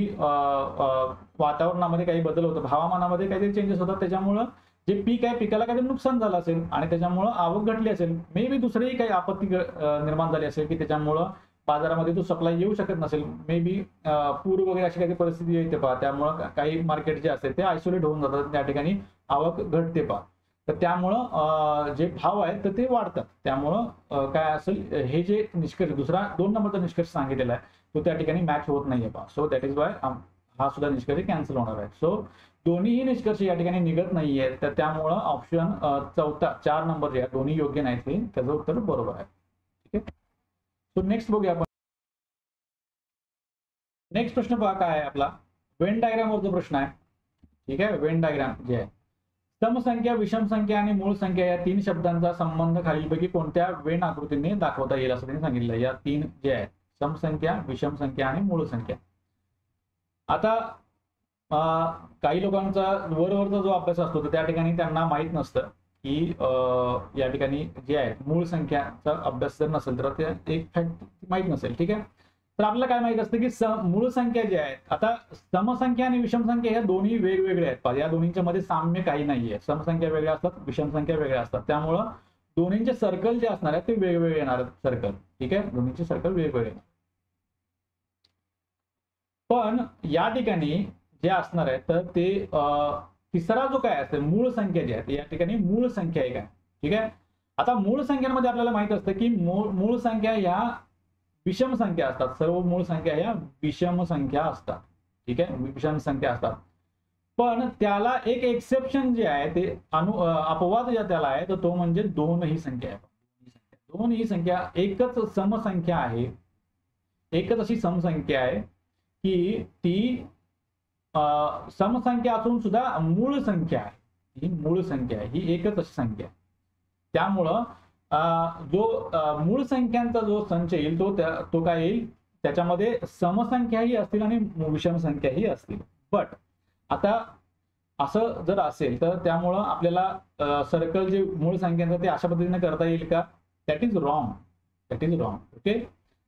वातावरणामध्ये काही बदल होतात, हवामानामध्ये काहीतरी चेंजेस होतात, त्याच्यामुळं जे पीक आहे पिकाला काहीतरी नुकसान झालं असेल आणि त्याच्यामुळं आवक घटली असेल, मे बी दुसरीही काही आपत्ती निर्माण झाली असेल की त्याच्यामुळं बाजारामध्ये तो सप्लाय येऊ शकत नसेल, मे बी पूर वगैरे अशी काही परिस्थिती येते पहा, त्यामुळं काही मार्केट जे असते ते आयसोलेट होऊन जातात, त्या ठिकाणी आवक घटते पहा. तर त्यामुळं जे भाव आहेत तर ते वाढतात. त्यामुळं काय असेल, हे जे निष्कर्ष दुसरा 2 नंबरचा निष्कर्ष सांगितलेला आहे तो त्या ठिकाणी मॅच होत नाहीये पहा. सो दॅट इज वाय हा सुद्धा निष्कर्ष कॅन्सल होणार आहे. सो दोन्हीही निष्कर्ष या ठिकाणी निघत नाहीये, तर त्यामुळं ऑप्शन चौथा 4 नंबर जे आहे दोन्ही योग्य नाहीत, हे त्याचं उत्तर बरोबर आहे. ठीक आहे. सो नेक्स्ट बघूया आपण. नेक्स्ट प्रश्न पहा काय आहे आपला, वेन डायग्राम वरचा प्रश्न आहे. ठीक आहे. वेन डायग्राम जे आहे, समसंख्या, विषम संख्या आणि मूळ संख्या या 3 शब्दांचा संबंध खालीलपैकी कोणत्या वेन आकृतीने दाखवता येईल असं त्यांनी सांगितलं. या 3 जे आहेत, समसंख्या, विषम संख्या आणि मूळ संख्या. आता काही लोकांचा वरवरचा जो अभ्यास असतो तर त्या ठिकाणी त्यांना माहित नसतं की या ठिकाणी जे आहे मूळ संख्याचा अभ्यास जर नसेल तर ते एक फॅक्ट माहित नसेल. ठीक आहे. तर आपल्याला काय माहित असतं की मूळ संख्या जे आहेत, आता समसंख्या आणि विषम संख्या ह्या दोन्ही वेगवेगळ्या आहेत. या दोन्हींच्या मध्ये साम्य काही नाहीये. समसंख्या वेगळ्या असतात, विषम संख्या वेगळ्या असतात, त्यामुळं दोन्हींचे सर्कल जे असणार आहेत ते वेगवेगळे येणार आहेत सर्कल. ठीक आहे. दोन्हींचे सर्कल वेगवेगळे. पण या ठिकाणी जे असणार आहे तर ते तिसरा जो काय असेल मूळ संख्या जी आहे या ठिकाणी मूळ संख्या एक आहे. ठीक आहे. आता मूळ संख्यांमध्ये आपल्याला माहित असतं की मूळ संख्या ह्या विषम संख्या असतात. सर्व मूळ संख्या ह्या विषम संख्या असतात. ठीक आहे. विषम संख्या असतात. पण त्याला एक एक्सेप्शन जे आहे ते अपवाद ज्या त्याला आहे तर तो म्हणजे दोनही संख्या आहे. दोनही संख्या एकच समसंख्या आहे, एकच अशी समसंख्या आहे की ती समसंख्या असून सुद्धा मूळ संख्या आहे. ही मूळ संख्या आहे, ही एकच अशी संख्या आहे. त्यामुळं जो मूळ संख्यांचा जो संच येईल तो काय येईल, त्याच्यामध्ये समसंख्याही असतील आणि विषम संख्याही असतील. बट आता असं जर असेल तर त्यामुळं आपल्याला सर्कल जे मूळ संख्यांचं ते अशा पद्धतीने करता येईल का? That is wrong. That is wrong. Okay.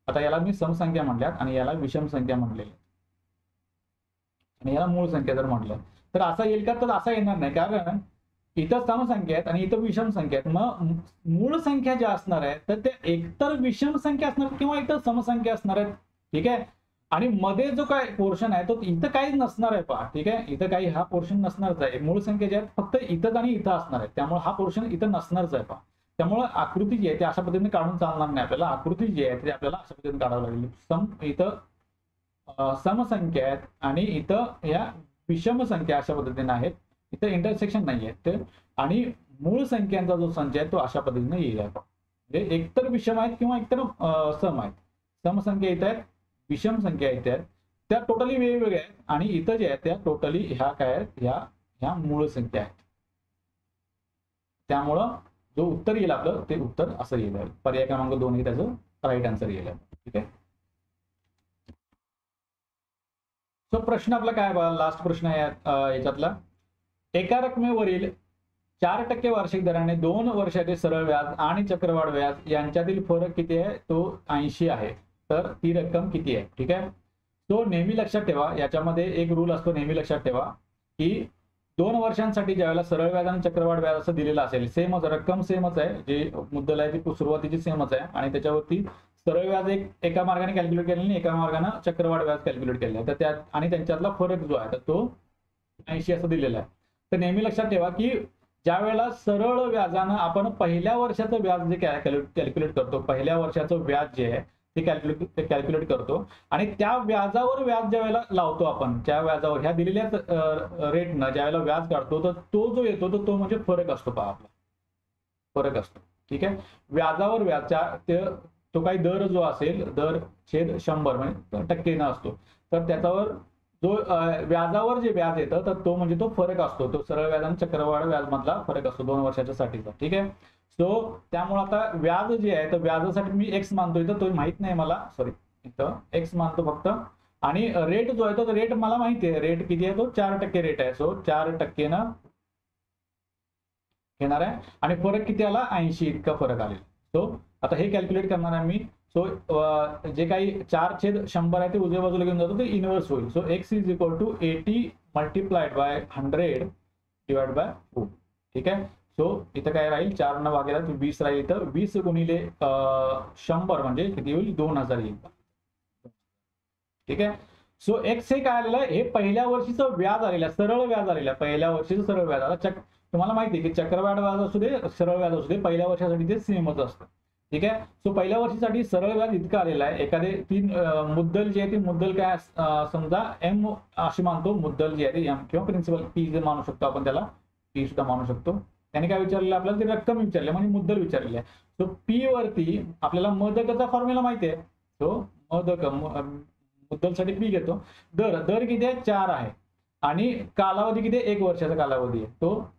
आता याला मी समसंख्या म्हणल्यात आणि याला विषम संख्या म्हणलेली आणि याला मूळ संख्या जर म्हटलं तर असं येईल का? तर असं येणार नाही, कारण इथं समसंख्या आहेत आणि इथं विषम संख्या आहेत. मग मूळ संख्या ज्या असणार आहेत तर ते एकतर विषम संख्या असणार किंवा एकतर समसंख्या असणार आहेत. ठीक आहे. आणि मध्ये जो काय पोर्शन आहे तो इथं काहीच नसणार आहे पहा. ठीक आहे. इथं काही हा पोर्शन नसणारच आहे. मूळ संख्या ज्या आहेत फक्त इथंच आणि इथं असणार आहे, त्यामुळे हा पोर्शन इथं नसणारच आहे पहा. त्यामुळे आकृती जी आहे ती अशा पद्धतीने काढून चालणार नाही आपल्याला. आकृती जी आहे ती आपल्याला अशा पद्धतीने काढावी लागेल. इथं समसंख्या आहेत आणि इथं या विषम संख्या अशा पद्धतीने आहेत. इथं इंटरसेक्शन नाही आहे आणि मूळ संख्यांचा जो संच आहे तो अशा पद्धतीने येईल. म्हणजे एकतर विषम आहेत किंवा एकतर सम आहेत. समसंख्या इथं आहेत, विषम संख्या इथे आहेत, त्या टोटली वेगवेगळ्या आहेत आणि इथं जे आहेत त्या टोटली ह्या काय आहेत, ह्या मूळ संख्या आहेत. त्यामुळं जो उत्तर येईल आपलं ते उत्तर असं येईल. पर्याय क्रमांक 2 हे त्याचं राईट आन्सर येईल. ठीक आहे. सो प्रश्न आपला काय बघा, लास्ट प्रश्न आहे याच्यातला. एका रकमेवरील 4% वार्षिक दराने 2 वर्षाचे सरळ व्याज आणि चक्रवाढ व्याज यांच्यातील फरक किती आहे? तो 80 आहे. तर ती रक्कम किती आहे? ठीक आहे. तो नेहमी लक्षात ठेवा, याच्यामध्ये एक रूल असतो, नेहमी लक्षात ठेवा की 2 वर्षांसाठी ज्यावेळेला सरळ व्याज आणि चक्रवाढ व्याज असं दिलेलं असेल, सेमच रक्कम सेमच आहे, जी मुद्दल आहे ती सुरुवातीची सेमच आहे आणि त्याच्यावरती सरळ व्याज एका मार्गाने कॅल्क्युलेट केलेलं आणि एका मार्गाने चक्रवाढ व्याज कॅल्क्युलेट केलेलं आहे. तर त्यात आणि त्यांच्यातला फरक जो आहे तर तो 80 असं दिलेला आहे. तर नेहमी लक्षात ठेवा की ज्या वेळेला सरळ व्याजानं आपण पहिल्या वर्षाचं व्याज जे कॅल्क्युलेट करतो, पहिल्या वर्षाचं व्याज जे आहे ते कॅल्क्युलेट करतो आणि त्या व्याजावर व्याज ज्या वेळेला लावतो आपण, त्या व्याजावर ह्या दिलेल्या रेटनं ज्या वेळेला व्याज काढतो तर तो जो येतो तो म्हणजे फरक असतो पहा, आपला फरक असतो. ठीक आहे. व्याजावर व्याजच्या तो काही दर जो असेल, दर छेद 100 म्हणजे टक्केनं असतो, तर त्याच्यावर जो व्याजावर जे व्याज येतं तर तो म्हणजे तो फरक असतो, तो सरळ व्याज आणि चक्रवाढ व्याज मधला फरक असतो 2 वर्षाच्या साठीचा. ठीक आहे. सो त्यामुळे आता व्याज जे आहे तर व्याजासाठी मी एक्स मानतो, इथं तो माहित नाही मला, सॉरी इथं एक्स मानतो फक्त. आणि रेट जो आहे तो रेट मला माहिती आहे, रेट किती आहे तो 4% रेट आहे. सो 4%नं घेणार आहे आणि फरक किती आला? 80 इतका फरक आलेला. सो आता हे कॅल्क्युलेट करणार आहे मी. सो जे काही 4/100 आहे ते उजव्या बाजूला घेऊन जातो, ते इनव्हर्स होईल. So x is equal to 80 multiplied by 100 divide by 4. ठीक आहे. सो इथं काय राहील, 4 न भागेला 20 राहील. इथं 20 गुणिले 100 म्हणजे किती होईल, 2000 येईल. ठीक आहे. सो एक्स हे काय आलेलं आहे, हे पहिल्या वर्षीचं व्याज आलेलं आहे, सरळ व्याज आलेलं आहे, पहिल्या वर्षीचं सरळ व्याज. आता तुम्हाला माहिती आहे की चक्रवाढ व्याज असू दे, सरळ व्याज असू दे, पहिल्या वर्षासाठी ते सेमच असतं. ठीक आहे. सो पहिल्या वर्षीसाठी सरळ व्याज इतकं आलेलं आहे. एखादे 3 मुद्दल जी आहे ती मुद्दल काय समजा एम अशी मानतो, मुद्दल जी आहे ती एम किंवा प्रिन्सिपल पी जे मानू शकतो आपण, त्याला पी सुद्धा मानू शकतो. त्याने काय विचारलेलं आपल्याला, ती रक्कम विचारली म्हणजे मुद्दल विचारलेली आहे. सो पी वरती आपल्याला मदकाचा फॉर्म्युला माहिती आहे. सो मदक मुद्दलसाठी पी घेतो. दर किती आहे, 4 आहे आणि कालावधी किती आहे, 1 वर्षाचा कालावधी आहे तो,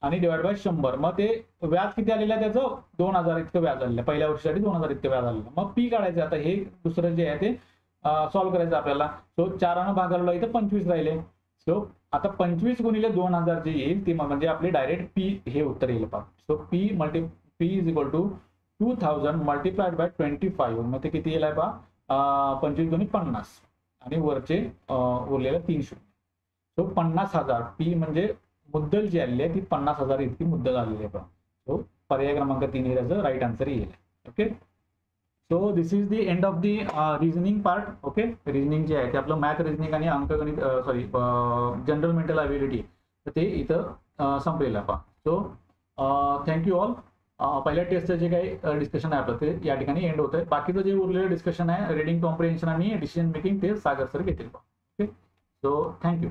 आणि डिवाइड बाय 100. मग ते व्याज किती आलेलं आहे त्याचं, 2000 इतकं व्याज आलेलं आहे. पहिल्या वर्षासाठी 2000 इतकं व्याज आलेलं आहे. मग पी काढायचं. आता हे दुसरं जे आहे ते सॉल्व्ह करायचं आपल्याला. सो 4 भागाला इथं 25 राहिले. सो आता 25 गुणिले 2000 जे येईल ते म्हणजे आपले डायरेक्ट पी हे उत्तर येईल पहा. So P is equal to 2000 multiplied by 25. मग ते किती येईल पहा, 25 गुणिले 50 आणि वरचे उरलेलं 300. सो 50,000 पी म्हणजे मुद्दल जी आलेली आहे ती 50,000 इतकी मुद्दल आलेली आहे. सो पर्याय क्रमांक 3 हे त्याचं राईट आन्सर येईल. Okay. So this is the end of the reasoning part. Okay. Reasoning जे आहे ते आपलं मॅथ रिझनिंग आणि अंकगणित जनरल मेंटल ॲबिलिटी ते इथं संपलेलं आहे पहा. So thank you all. पहिल्या टेस्टचं जे काही डिस्कशन आहे आपलं ते या ठिकाणी एंड होतं आहे. बाकीचं जे उरलेलं डिस्कशन आहे, रिडिंग कॉम्प्रिहेन्शन आणि डिसिजन मेकिंग, ते सागर सर घेतील. ओके. So thank you.